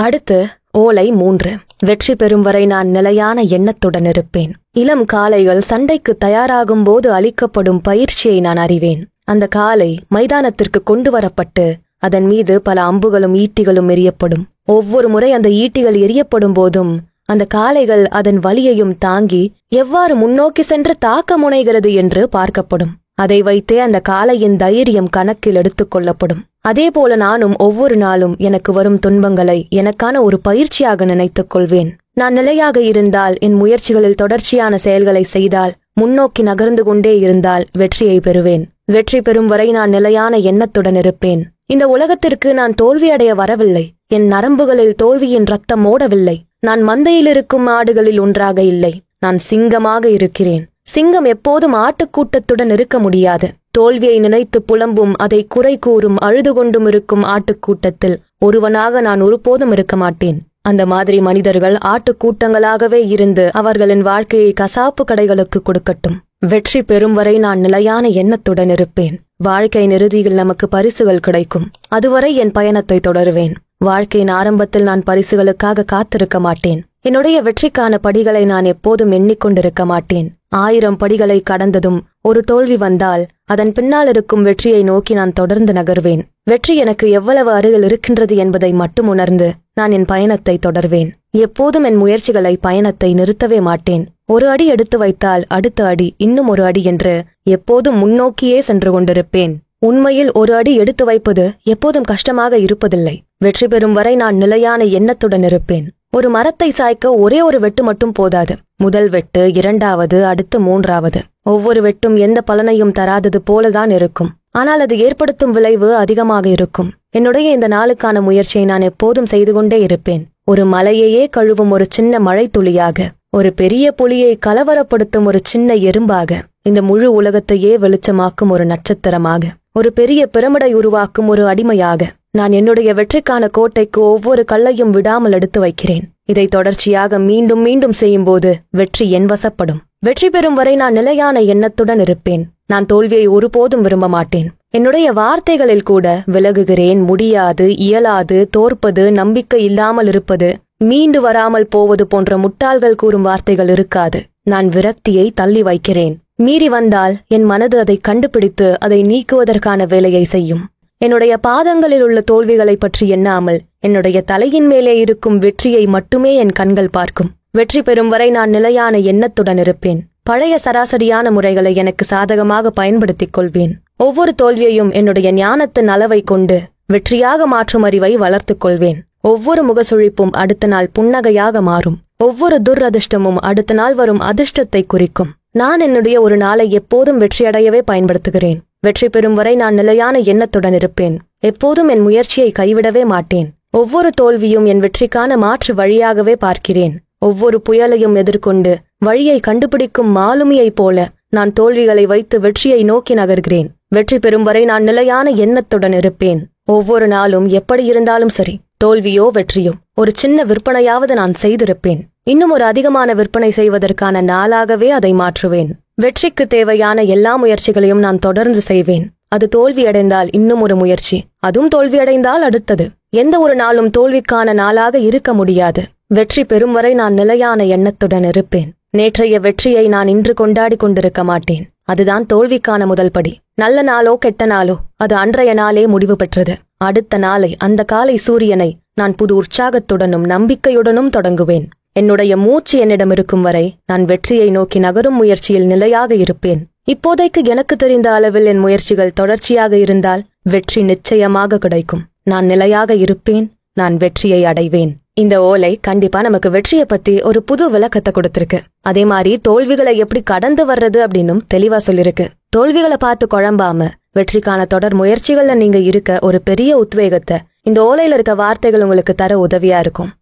[SPEAKER 1] அடுத்து ஓலை 3. வெற்றி பெறும் வரை நான் நிலையான எண்ணத்துடன் இருப்பேன். இளம் காளைகள் சண்டைக்கு தயாராகும் போது அளிக்கப்படும் பயிற்சியை நான் அறிவேன். அந்த காளை மைதானத்திற்கு கொண்டு வரப்பட்டு அதன் மீது பல அம்புகளும் ஈட்டிகளும் எரியப்படும். ஒவ்வொரு முறை அந்த ஈட்டிகள் எரியப்படும் போதும் அந்த காளைகள் அதன் வலியையும் தாங்கி எவ்வாறு முன்னோக்கி சென்று தாக்க முனைகிறது என்று பார்க்கப்படும். அதை வைத்தே அந்த காளையின் தைரியம் கணக்கில் எடுத்துக் கொள்ளப்படும். அதேபோல நானும் ஒவ்வொரு நாளும் எனக்கு வரும் துன்பங்களை எனக்கான ஒரு பயிற்சியாக நினைத்துக் கொள்வேன். நான் நிலையாக இருந்தால், என் முயற்சிகளில் தொடர்ச்சியான செயல்களை செய்தால், முன்னோக்கி நகர்ந்து கொண்டே இருந்தால் வெற்றியை பெறுவேன். வெற்றி பெறும் வரை நான் நிலையான எண்ணத்துடன் இருப்பேன். இந்த உலகத்திற்கு நான் தோல்வியடைய வரவில்லை. என் நரம்புகளில் தோல்வியின் ரத்தம் ஓடவில்லை. நான் மந்தையில் இருக்கும் ஆடுகளில் ஒன்றாக இல்லை. நான் சிங்கமாக இருக்கிறேன். சிங்கம் எப்போதும் ஆட்டுக்கூட்டத்துடன் இருக்க முடியாது. தோல்வியை நினைத்து புலம்பும், அதை குறை கூறும், அழுது கொண்டும் இருக்கும் ஆட்டுக்கூட்டத்தில் ஒருவனாக நான் ஒருபோதும் இருக்க மாட்டேன். அந்த மாதிரி மனிதர்கள் ஆட்டுக்கூட்டங்களாகவே இருந்து அவர்களின் வாழ்க்கையை கசாப்பு கடைகளுக்கு கொடுக்கட்டும். வெற்றி பெறும் வரை நான் நிலையான எண்ணத்துடன் இருப்பேன். வாழ்க்கையின் இறுதியில் நமக்கு பரிசுகள் கிடைக்கும். அதுவரை என் பயணத்தை தொடருவேன். வாழ்க்கையின் ஆரம்பத்தில் நான் பரிசுகளுக்காக காத்திருக்க மாட்டேன். என்னுடைய வெற்றிக்கான படிகளை நான் எப்போதும் எண்ணிக்கொண்டிருக்க மாட்டேன். 1000 படிகளை கடந்ததும் ஒரு தோல்வி வந்தால் அதன் பின்னால் இருக்கும் வெற்றியை நோக்கி நான் தொடர்ந்து நகர்வேன். வெற்றி எனக்கு எவ்வளவு அருகில் இருக்கின்றது என்பதை மட்டும் உணர்ந்து நான் என் பயணத்தை தொடர்வேன். எப்போதும் என் முயற்சிகளை பயணத்தை நிறுத்தவே மாட்டேன். ஒரு அடி எடுத்து வைத்தால் அடுத்த அடி இன்னும் ஒரு அடி என்று எப்போதும் முன்னோக்கியே சென்று கொண்டிருப்பேன். உண்மையில் ஒரு அடி எடுத்து வைப்பது எப்போதும் கஷ்டமாக இருப்பதில்லை. வெற்றி பெறும் வரை நான் நிலையான எண்ணத்துடன் இருப்பேன். ஒரு மரத்தை சாய்க்க ஒரே ஒரு வெட்டு மட்டும் போதாது. முதல் வெட்டு, 2வது, அடுத்து 3வது. ஒவ்வொரு வெட்டும் எந்த பலனையும் தராதது போலதான் இருக்கும். ஆனால் அது ஏற்படுத்தும் விளைவு அதிகமாக இருக்கும். என்னுடைய இந்த நாளுக்கான முயற்சியை நான் எப்போதும் செய்து கொண்டே இருப்பேன். ஒரு மலையையே கழுவும் ஒரு சின்ன மழை துளியாக, ஒரு பெரிய புலியை கலவரப்படுத்தும் ஒரு சின்ன எறும்பாக, இந்த முழு உலகத்தையே வெளிச்சமாக்கும் ஒரு நட்சத்திரமாக, ஒரு பெரிய பிரமிடை உருவாக்கும் ஒரு அடிமையாக நான் என்னுடைய வெற்றிக்கான கோட்டைக்கு ஒவ்வொரு கல்லையும் விடாமல் எடுத்து வைக்கிறேன். இதை தொடர்ச்சியாக மீண்டும் மீண்டும் செய்யும்போது வெற்றி என் வசப்படும். வெற்றி பெறும் வரை நான் நிலையான எண்ணத்துடன் இருப்பேன். நான் தோல்வியை ஒருபோதும் விரும்ப மாட்டேன். என்னுடைய வார்த்தைகளில் கூட விலகுகிறேன், முடியாது, இயலாது, தோற்பது, நம்பிக்கை இல்லாமல் இருப்பது, மீண்டு வராமல் போவது போன்ற முட்டாள்கள் கூறும் வார்த்தைகள் இருக்காது. நான் விரக்தியை தள்ளி வைக்கிறேன். மீறி வந்தால் என் மனது அதை கண்டுபிடித்து அதை நீக்குவதற்கான வேலையை செய்யும். என்னுடைய பாதங்களில் உள்ள தோல்விகளை பற்றி எண்ணாமல் என்னுடைய தலையின் மேலே இருக்கும் வெற்றியை மட்டுமே என் கண்கள் பார்க்கும். வெற்றி பெறும் வரை நான் நிலையான எண்ணத்துடன் இருப்பேன். பழைய சராசரியான முறைகளை எனக்கு சாதகமாக பயன்படுத்திக் கொள்வேன். ஒவ்வொரு தோல்வியையும் என்னுடைய ஞானத்தின் அளவை கொண்டு வெற்றியாக மாற்றும் அறிவை வளர்த்துக் கொள்வேன். ஒவ்வொரு முகசுழிப்பும் அடுத்த நாள் புன்னகையாக மாறும். ஒவ்வொரு துரதிர்ஷ்டமும் அடுத்த நாள் வரும் அதிர்ஷ்டத்தை குறிக்கும். நான் என்னுடைய ஒரு நாளை எப்போதும் வெற்றியடையவே பயன்படுத்துகிறேன். வெற்றி பெறும் வரை நான் நிலையான எண்ணத்துடன் இருப்பேன். எப்போதும் என் முயற்சியை கைவிடவே மாட்டேன். ஒவ்வொரு தோல்வியும் என் வெற்றிக்கான மாற்று வழியாகவே பார்க்கிறேன். ஒவ்வொரு புயலையும் எதிர்கொண்டு வழியை கண்டுபிடிக்கும் மாலுமியைப் போல நான் தோல்விகளை வைத்து வெற்றியை நோக்கி நகர்கிறேன். வெற்றி பெறும் வரை நான் நிலையான எண்ணத்துடன் இருப்பேன். ஒவ்வொரு நாளும் எப்படி இருந்தாலும் சரி, தோல்வியோ வெற்றியோ, ஒரு சின்ன விற்பனையாவது நான் செய்திருப்பேன். இன்னும் ஒரு அதிகமான விற்பனை செய்வதற்கான நாளாகவே அதை மாற்றுவேன். வெற்றிக்கு தேவையான எல்லா முயற்சிகளையும் நான் தொடர்ந்து செய்வேன். அது தோல்வியடைந்தால் இன்னும் ஒரு முயற்சி, அதுவும் தோல்வியடைந்தால் அடுத்தது. எந்த ஒரு நாளும் தோல்விக்கான நாளாக இருக்க முடியாது. வெற்றி பெறும் வரை நான் நிலையான எண்ணத்துடன் இருப்பேன். நேற்றைய வெற்றியை நான் இன்று கொண்டாடி கொண்டிருக்க மாட்டேன். அதுதான் தோல்விக்கான முதல் படி. நல்ல நாளோ கெட்ட நாளோ அது அன்றைய நாளே முடிவு பெற்றது. அடுத்த நாளை, அந்த காலை சூரியனை நான் புது உற்சாகத்துடனும் நம்பிக்கையுடனும் தொடங்குவேன். என்னுடைய மூச்சு என்னிடம் இருக்கும் வரை நான் வெற்றியை நோக்கி நகரும் முயற்சியில் நிலையாக இருப்பேன். இப்போதைக்கு எனக்கு தெரிந்த அளவில் என் முயற்சிகள் தொடர்ச்சியாக இருந்தால் வெற்றி நிச்சயமாக கிடைக்கும். நான் நிலையாக இருப்பேன். நான் வெற்றியை அடைவேன். இந்த ஓலை கண்டிப்பா நமக்கு வெற்றியை பத்தி ஒரு புது விளக்கத்தை கொடுத்திருக்கு. அதே மாதிரி தோல்விகளை எப்படி கடந்து வர்றது அப்படின்னும் தெளிவா சொல்லிருக்கு. தோல்விகளை பார்த்து குழம்பாம வெற்றிக்கான தொடர் முயற்சிகள்ல நீங்க இருக்க ஒரு பெரிய உத்வேகத்தை இந்த ஓலையில இருக்க வார்த்தைகள் உங்களுக்கு தர உதவியா இருக்கும்.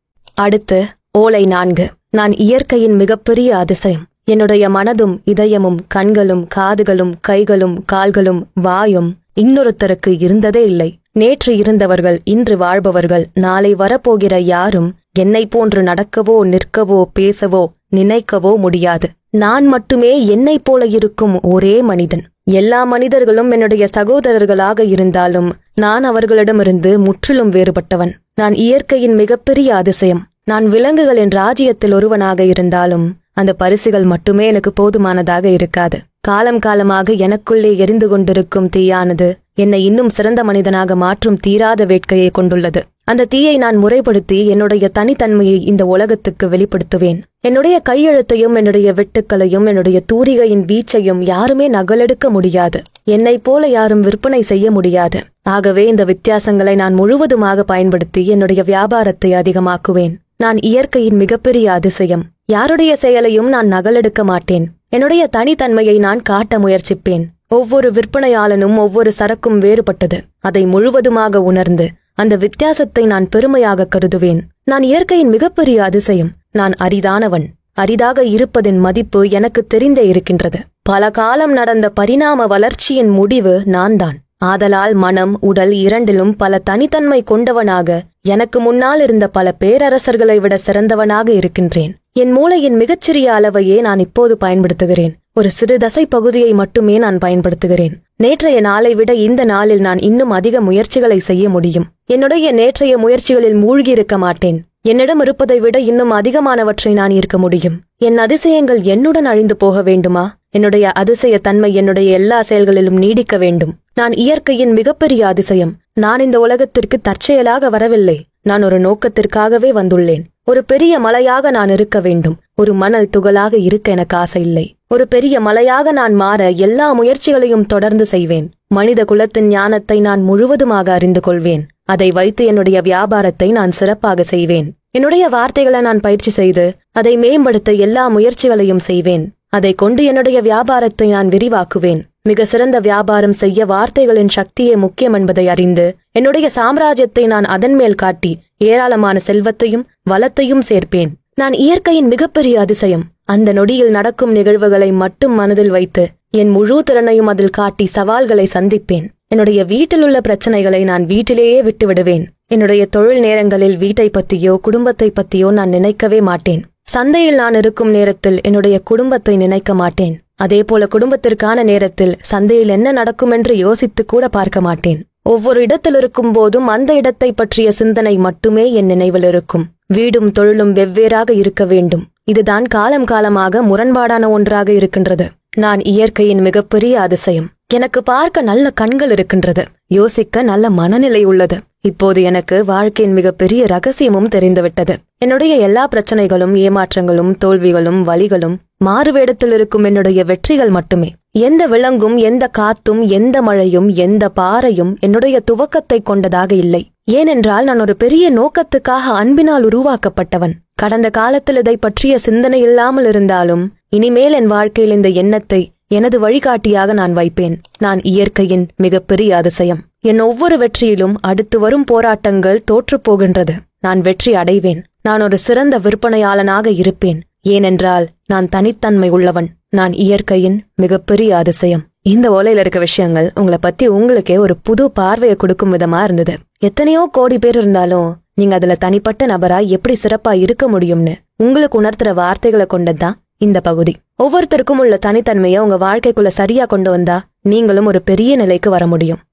[SPEAKER 1] அடுத்து ஓலை 4. நான் இயற்கையின் மிகப்பெரிய அதிசயம். என்னுடைய மனதும் இதயமும் கண்களும் காதுகளும் கைகளும் கால்களும் வாயும் இன்னொருத்தருக்கு இருந்ததே இல்லை. நேற்று இருந்தவர்கள் இன்று வாழ்பவர்கள் நாளை வரப்போகிற யாரும் என்னை போன்று நடக்கவோ நிற்கவோ பேசவோ நினைக்கவோ முடியாது. நான் மட்டுமே என்னை போல இருக்கும் ஒரே மனிதன். எல்லா மனிதர்களும் என்னுடைய சகோதரர்களாக இருந்தாலும் நான் அவர்களிடமிருந்து முற்றிலும் வேறுபட்டவன். நான் இயற்கையின் மிகப்பெரிய அதிசயம். நான் விலங்குகளின் ராஜ்யத்தில் ஒருவனாக இருந்தாலும் அந்த பரிசுகள் மட்டுமே எனக்கு போதுமானதாக இருக்காது. காலம் காலமாக எனக்குள்ளே எரிந்து கொண்டிருக்கும் தீயானது என்னை இன்னும் சிறந்த மனிதனாக மாற்றும் தீராத வேட்கையை கொண்டுள்ளது. அந்த தீயை நான் முறைப்படுத்தி என்னுடைய தனித்தன்மையை இந்த உலகத்துக்கு வெளிப்படுத்துவேன். என்னுடைய கையெழுத்தையும் என்னுடைய வெட்டுக்களையும் என்னுடைய தூரிகையின் வீச்சையும் யாருமே நகலெடுக்க முடியாது. என்னைப் போல யாரும் விற்பனை செய்ய முடியாது. ஆகவே இந்த வித்தியாசங்களை நான் முழுவதுமாக பயன்படுத்தி என்னுடைய வியாபாரத்தை அதிகமாக்குவேன். நான் இயற்கையின் மிகப்பெரிய அதிசயம். யாருடைய செயலையும் நான் நகலெடுக்க மாட்டேன். என்னுடைய தனித்தன்மையை நான் காட்ட முயற்சிப்பேன். ஒவ்வொரு விற்பனையாளனும் ஒவ்வொரு சரக்கும் வேறுபட்டது. அதை முழுவதுமாக உணர்ந்து அந்த வித்தியாசத்தை நான் பெருமையாக கருதுவேன். நான் இயற்கையின் மிகப்பெரிய அதிசயம். நான் அரிதானவன். அரிதாக இருப்பதின் மதிப்பு எனக்கு தெரிந்தே இருக்கின்றது. பல காலம் நடந்த பரிணாம வளர்ச்சியின் முடிவு நான்தான். ஆதலால் மனம் உடல் இரண்டிலும் பல தனித்தன்மை கொண்டவனாக எனக்கு முன்னால் இருந்த பல பேரரசர்களை விட சிறந்தவனாக இருக்கின்றேன். என் மூளையின் மிகச்சிறிய அளவையே நான் இப்போது பயன்படுத்துகிறேன். ஒரு சிறு தசை பகுதியை மட்டுமே நான் பயன்படுத்துகிறேன். நேற்றைய நாளை விட இந்த நாளில் நான் இன்னும் அதிக முயற்சிகளை செய்ய முடியும். என்னுடைய நேற்றைய முயற்சிகளில் மூழ்கியிருக்க மாட்டேன். என்னிடம் இருப்பதை விட இன்னும் அதிகமானவற்றை நான் ஈர்க்க முடியும். என் அதிசயங்கள் என்னுடன் அழிந்து போக வேண்டுமா? என்னுடைய அதிசய தன்மை என்னுடைய எல்லா செயல்களிலும் நீடிக்க வேண்டும். நான் இயற்கையின் மிகப்பெரிய அதிசயம். நான் இந்த உலகத்திற்கு தற்செயலாக வரவில்லை. நான் ஒரு நோக்கத்திற்காகவே வந்துள்ளேன். ஒரு பெரிய மலையாக நான் இருக்க வேண்டும். ஒரு மணல் துகளாக இருக்க எனக்கு ஆசை இல்லை. ஒரு பெரிய மலையாக நான் மாற எல்லா முயற்சிகளையும் தொடர்ந்து செய்வேன். மனித குலத்தின் ஞானத்தை நான் முழுவதுமாக அறிந்து கொள்வேன். அதை வைத்து என்னுடைய வியாபாரத்தை நான் சிறப்பாக செய்வேன். என்னுடைய வார்த்தைகளை நான் பயிற்சி செய்து அதை மேம்படுத்த எல்லா முயற்சிகளையும் செய்வேன். அதை கொண்டு என்னுடைய வியாபாரத்தை நான் விரிவாக்குவேன். மிக சிறந்த வியாபாரம் செய்ய வார்த்தைகளின் சக்தியே முக்கியம் என்பதை அறிந்து என்னுடைய சாம்ராஜ்யத்தை நான் அதன் மேல் காட்டி ஏராளமான செல்வத்தையும் வளத்தையும் சேர்ப்பேன். நான் இயற்கையின் மிகப்பெரிய அதிசயம். அந்த நொடியில் நடக்கும் நிகழ்வுகளை மட்டும் மனதில் வைத்து என் முழு திறனையும் அதில் காட்டி சவால்களை சந்திப்பேன். என்னுடைய வீட்டில் உள்ள பிரச்சனைகளை நான் வீட்டிலேயே விட்டுவிடுவேன். என்னுடைய தொழில் நேரங்களில் வீட்டை பத்தியோ குடும்பத்தை பத்தியோ நான் நினைக்கவே மாட்டேன். சந்தையில் நான் இருக்கும் நேரத்தில் என்னுடைய குடும்பத்தை நினைக்க மாட்டேன். அதேபோல குடும்பத்திற்கான நேரத்தில் சந்தையில் என்ன நடக்கும் என்று யோசித்து கூட பார்க்க மாட்டேன். ஒவ்வொரு இடத்தில் இருக்கும் போதும் அந்த இடத்தை பற்றிய சிந்தனை மட்டுமே என் நினைவில் இருக்கும். வீடும் தொழிலும் வெவ்வேறாக இருக்க வேண்டும். இதுதான் காலம் காலமாக முரண்பாடான ஒன்றாக இருக்கின்றது. நான் இயற்கையின் மிகப்பெரிய அதிசயம். எனக்கு பார்க்க நல்ல கண்கள் இருக்கின்றது. யோசிக்க நல்ல மனநிலை உள்ளது. இப்போது எனக்கு வாழ்க்கையின் மிகப்பெரிய ரகசியமும் தெரிந்துவிட்டது. என்னுடைய எல்லா பிரச்சனைகளும் ஏமாற்றங்களும் தோல்விகளும் வலிகளும் மாறுவேடத்தில் இருக்கும் என்னுடைய வெற்றிகள் மட்டுமே. எந்த விலங்கும் எந்த காத்தும் எந்த மழையும் எந்த பாறையும் என்னுடைய துவக்கத்தை கொண்டதாக இல்லை. ஏனென்றால் நான் ஒரு பெரிய நோக்கத்துக்காக அன்பினால் உருவாக்கப்பட்டவன். கடந்த காலத்தில் இதை பற்றிய சிந்தனை இல்லாமல் இருந்தாலும் இனிமேல் என் வாழ்க்கையில் இந்த எண்ணத்தை எனது வழிகாட்டியாக நான் வைப்பேன். நான் இயற்கையின் மிகப்பெரிய அதிசயம். என் ஒவ்வொரு வெற்றியிலும் அடுத்து வரும் போராட்டங்கள் தோற்றுப்போகின்றது. நான் வெற்றி அடைவேன். நான் ஒரு சிறந்த விற்பனையாளனாக இருப்பேன். ஏனென்றால் நான் தனித்தன்மை உள்ளவன். நான் இயற்கையின் மிகப்பெரிய அதிசயம். இந்த ஓலையில இருக்க விஷயங்கள் உங்களை பத்தி உங்களுக்கே ஒரு புது பார்வையை கொடுக்கும் விதமா இருந்தது. எத்தனையோ கோடி பேர் இருந்தாலும் நீங்க அதுல தனிப்பட்ட நபரா எப்படி சிறப்பா இருக்க முடியும்னு உங்களுக்கு உணர்த்துற வார்த்தைகளை கொண்டதுதான் இந்த பகுதி. ஒவ்வொருத்தருக்கும் உள்ள தனித்தன்மையை உங்க வாழ்க்கைக்குள்ள சரியா கொண்டு வந்தா நீங்களும் ஒரு பெரிய நிலைக்கு வர முடியும்.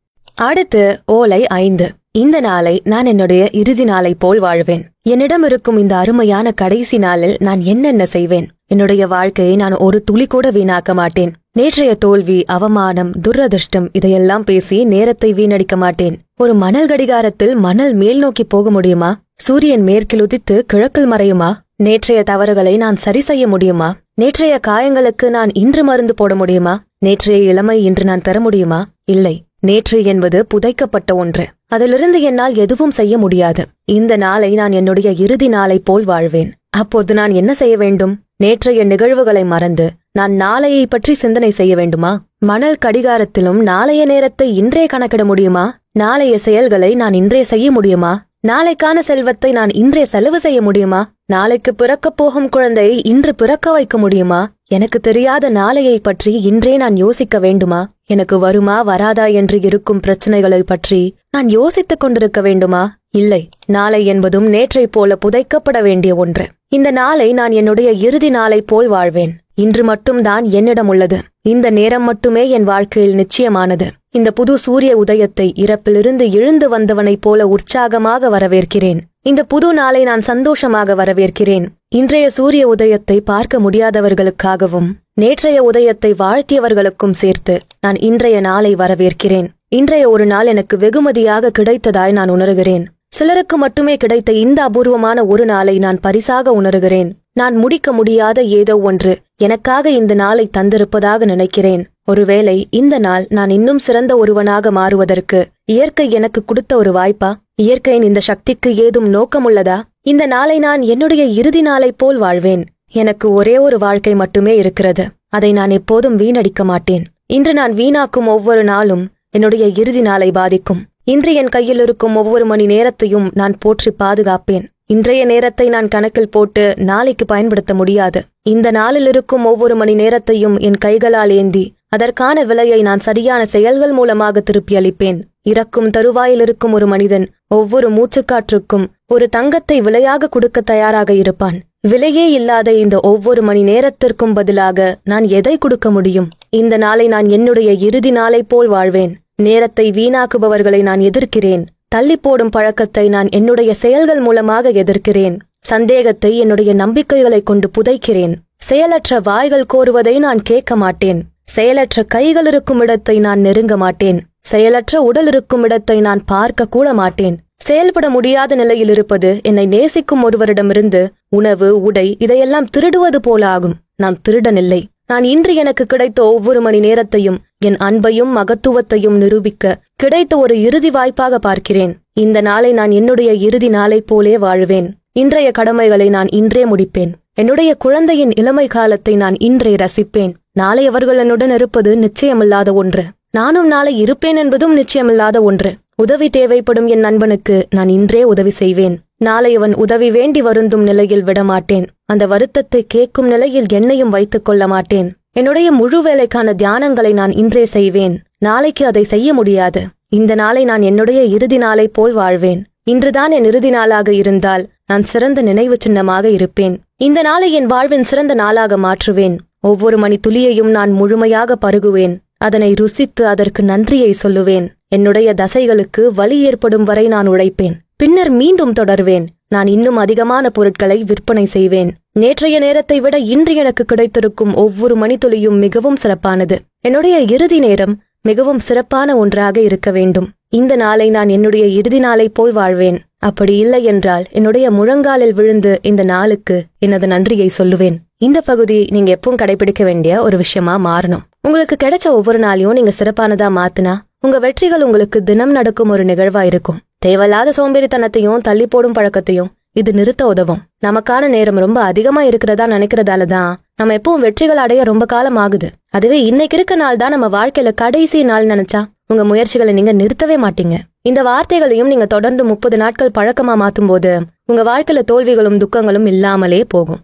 [SPEAKER 1] அடுத்து ஓலை 5. இந்த நாளை நான் என்னுடைய இறுதி நாளை போல் வாழ்வேன். என்னிடம் இருக்கும் இந்த அருமையான கடைசி நாளில் நான் என்னென்ன செய்வேன்? என்னுடைய வாழ்க்கையை நான் ஒரு துளி கூட வீணாக்க மாட்டேன். நேற்றைய தோல்வி, அவமானம், துரதிர்ஷ்டம் இதையெல்லாம் பேசி நேரத்தை வீணடிக்க மாட்டேன். ஒரு மணல் கடிகாரத்தில் மணல் மேல் நோக்கி போக முடியுமா? சூரியன் மேற்கில் உதித்து கிழக்கில் மறையுமா? நேற்றைய தவறுகளை நான் சரி செய்ய முடியுமா? நேற்றைய காயங்களுக்கு நான் இன்று மருந்து போட முடியுமா? நேற்றைய இளமை இன்று நான் பெற முடியுமா? இல்லை. நேற்று என்பது புதைக்கப்பட்ட ஒன்று. அதிலிருந்து என்னால் எதுவும் செய்ய முடியாது. இந்த நாளை நான் என்னுடைய இறுதி நாளை போல் வாழ்வேன். அப்போது நான் என்ன செய்ய வேண்டும்? நேற்றைய நிகழ்வுகளை மறந்து நான் நாளையை பற்றி சிந்தனை செய்ய வேண்டுமா? மணல் கடிகாரத்திலும் நாளைய நேரத்தை இன்றே கணக்கிட முடியுமா? நாளைய செயல்களை நான் இன்றே செய்ய முடியுமா? நாளைக்கான செல்வத்தை நான் இன்றே செலவு செய்ய முடியுமா? நாளைக்கு பிறக்கப் போகும் குழந்தையை இன்று பிறக்க வைக்க முடியுமா? எனக்கு தெரியாத நாளையை பற்றி இன்றே நான் யோசிக்க வேண்டுமா? எனக்கு வருமா வராதா என்று இருக்கும் பிரச்சனைகளை பற்றி நான் யோசித்துக் கொண்டிருக்க வேண்டுமா? இல்லை. நாளை என்பதும் நேற்றை போல புதைக்கப்பட வேண்டிய ஒன்று. இந்த நாளை நான் என்னுடைய இறுதி நாளை போல் வாழ்வேன். இன்று மட்டும்தான் என்னிடம் உள்ளது. இந்த நேரம் மட்டுமே என் வாழ்க்கையில் நிச்சயமானது. இந்த புது சூரிய உதயத்தை இறப்பிலிருந்து எழுந்து வந்தவனைப் போல உற்சாகமாக வரவேற்கிறேன். இந்த புது நாளை நான் சந்தோஷமாக வரவேற்கிறேன். இன்றைய சூரிய உதயத்தை பார்க்க முடியாதவர்களுக்காகவும் நேற்றைய உதயத்தை வாழ்த்தியவர்களுக்கும் சேர்த்து நான் இன்றைய நாளை வரவேற்கிறேன். இன்றைய ஒரு நாள் எனக்கு வெகுமதியாக கிடைத்ததாய் நான் உணர்கிறேன். சிலருக்கு மட்டுமே கிடைத்த இந்த அபூர்வமான ஒரு நாளை நான் பரிசாக உணர்கிறேன். நான் முடிக்க முடியாத ஏதோ ஒன்று எனக்காக இந்த நாளை தந்திருப்பதாக நினைக்கிறேன். ஒருவேளை இந்த நாள் நான் இன்னும் சிறந்த ஒருவனாக மாறுவதற்கு இயற்கை எனக்கு கொடுத்த ஒரு வாய்ப்பா? இயற்கையின் இந்த சக்திக்கு ஏதும் நோக்கமுள்ளதா? இந்த நாளை நான் என்னுடைய இறுதி நாளை போல் வாழ்வேன். எனக்கு ஒரே ஒரு வாழ்க்கை மட்டுமே இருக்கிறது. அதை நான் எப்போதும் வீணடிக்க மாட்டேன். இன்று நான் வீணாக்கும் ஒவ்வொரு நாளும் என்னுடைய இறுதி நாளை பாதிக்கும். இன்று என் கையில் இருக்கும் ஒவ்வொரு மணி நேரத்தையும் நான் போற்றி பாதுகாப்பேன். இன்றைய நேரத்தை நான் கணக்கில் போட்டு நாளைக்கு பயன்படுத்த முடியாது. இந்த நாளில் இருக்கும் ஒவ்வொரு மணி நேரத்தையும் என் கைகளால் ஏந்தி அதற்கான விலையை நான் சரியான செயல்கள் மூலமாக திருப்பி அளிப்பேன். இறக்கும் தருவாயில் இருக்கும் ஒரு மனிதன் ஒவ்வொரு மூச்சுக்காற்றுக்கும் ஒரு தங்கத்தை விலையாக கொடுக்க தயாராக இருப்பான். விலையே இல்லாத இந்த ஒவ்வொரு மணி நேரத்திற்கும் பதிலாக நான் எதை கொடுக்க முடியும்? இந்த நாளை நான் என்னுடைய இறுதி நாளைப் போல் வாழ்வேன். நேரத்தை வீணாக்குபவர்களை நான் எதிர்க்கிறேன். தள்ளி போடும் பழக்கத்தை நான் என்னுடைய செயல்கள் மூலமாக எதிர்க்கிறேன். சந்தேகத்தை என்னுடைய நம்பிக்கைகளைக் கொண்டு புதைக்கிறேன். செயலற்ற வாய்கள் கோருவதை நான் கேட்க மாட்டேன். செயலற்ற கைகள் இருக்கும் இடத்தை நான் நெருங்க மாட்டேன். செயலற்ற உடல் இருக்கும் இடத்தை நான் பார்க்க கூட மாட்டேன். செயல்பட முடியாத நிலையில் இருப்பது என்னை நேசிக்கும் ஒருவரிடமிருந்து உணவு, உடை இதையெல்லாம் திருடுவது போல ஆகும். நான் திருடனில்லை. நான் இன்று எனக்கு கிடைத்த ஒவ்வொரு மணி நேரத்தையும் என் அன்பையும் மகத்துவத்தையும் நிரூபிக்க கிடைத்த ஒரு இறுதி வாய்ப்பாக பார்க்கிறேன். இந்த நாளை நான் என்னுடைய இறுதி நாளைப் போலே வாழ்வேன். இன்றைய கடமைகளை நான் இன்றே முடிப்பேன். என்னுடைய குழந்தையின் இளமை காலத்தை நான் இன்றே ரசிப்பேன். நாளை அவர்கள் என்னுடன் இருப்பது நிச்சயமில்லாத ஒன்று. நானும் நாளை இருப்பேன் என்பதும் நிச்சயமில்லாத ஒன்று. உதவி தேவைப்படும் என் நண்பனுக்கு நான் இன்றே உதவி செய்வேன். நாளை அவன் உதவி வேண்டி வருந்தும் நிலையில் விடமாட்டேன். அந்த வருத்தத்தை கேட்கும் நிலையில் என்னையும் வைத்துக் கொள்ள மாட்டேன். என்னுடைய முழு வேலைக்கான தியானங்களை நான் இன்றே செய்வேன். நாளைக்கு அதை செய்ய முடியாது. இந்த நாளை நான் என்னுடைய இறுதி நாளைப் போல் வாழ்வேன். இன்றுதான் என் இறுதி நாளாக இருந்தால் நான் சிறந்த நினைவு சின்னமாக இருப்பேன். இந்த நாளை என் வாழ்வின் சிறந்த நாளாக மாற்றுவேன். ஒவ்வொரு மணி துளியையும் நான் முழுமையாக பருகுவேன். அதனை ருசித்து அதற்கு நன்றியை சொல்லுவேன். என்னுடைய தசைகளுக்கு வலி ஏற்படும் வரை நான் உழைப்பேன். பின்னர் மீண்டும் தொடர்வேன். நான் இன்னும் அதிகமான பொருட்களை விற்பனை செய்வேன். நேற்றைய நேரத்தை விட இன்று எனக்கு கிடைத்திருக்கும் ஒவ்வொரு மணித்துளியும் மிகவும் சிறப்பானது. என்னுடைய இறுதி நேரம் மிகவும் சிறப்பான ஒன்றாக இருக்க வேண்டும். இந்த நாளை நான் என்னுடைய இறுதி நாளைப் போல் வாழ்வேன். அப்படி இல்லை என்றால் என்னுடைய முழங்காலில் விழுந்து இந்த நாளுக்கு எனது நன்றியை சொல்லுவேன். இந்த பகுதி நீங்க எப்பவும் கடைபிடிக்க வேண்டிய ஒரு விஷயமா மாறணும். உங்களுக்கு கிடைச்ச ஒவ்வொரு நாளையும் நீங்க சிறப்பானதா மாத்தினா உங்க வெற்றிகள் உங்களுக்கு தினம் நடக்கும் ஒரு நிகழ்வா இருக்கும். தேவையில்லாத சோம்பேறித்தனத்தையும் தள்ளி போடும் பழக்கத்தையும் இது நிறுத்த உதவும். நமக்கான நேரம் ரொம்ப அதிகமா இருக்கிறதா நினைக்கிறதாலதான் நம்ம எப்பவும் வெற்றிகள் அடைய ரொம்ப காலம் ஆகுது. அதுவே இன்னைக்கு இருக்க நாள் தான் நம்ம வாழ்க்கையில கடைசி நாள் நினைச்சா உங்க முயற்சிகளை நீங்க நிறுத்தவே மாட்டீங்க. இந்த வார்த்தைகளையும் நீங்க தொடர்ந்து 30 நாட்கள் பழக்கமா மாத்தும் போது உங்க வாழ்க்கையில தோல்விகளும் துக்கங்களும் இல்லாமலே போகும்.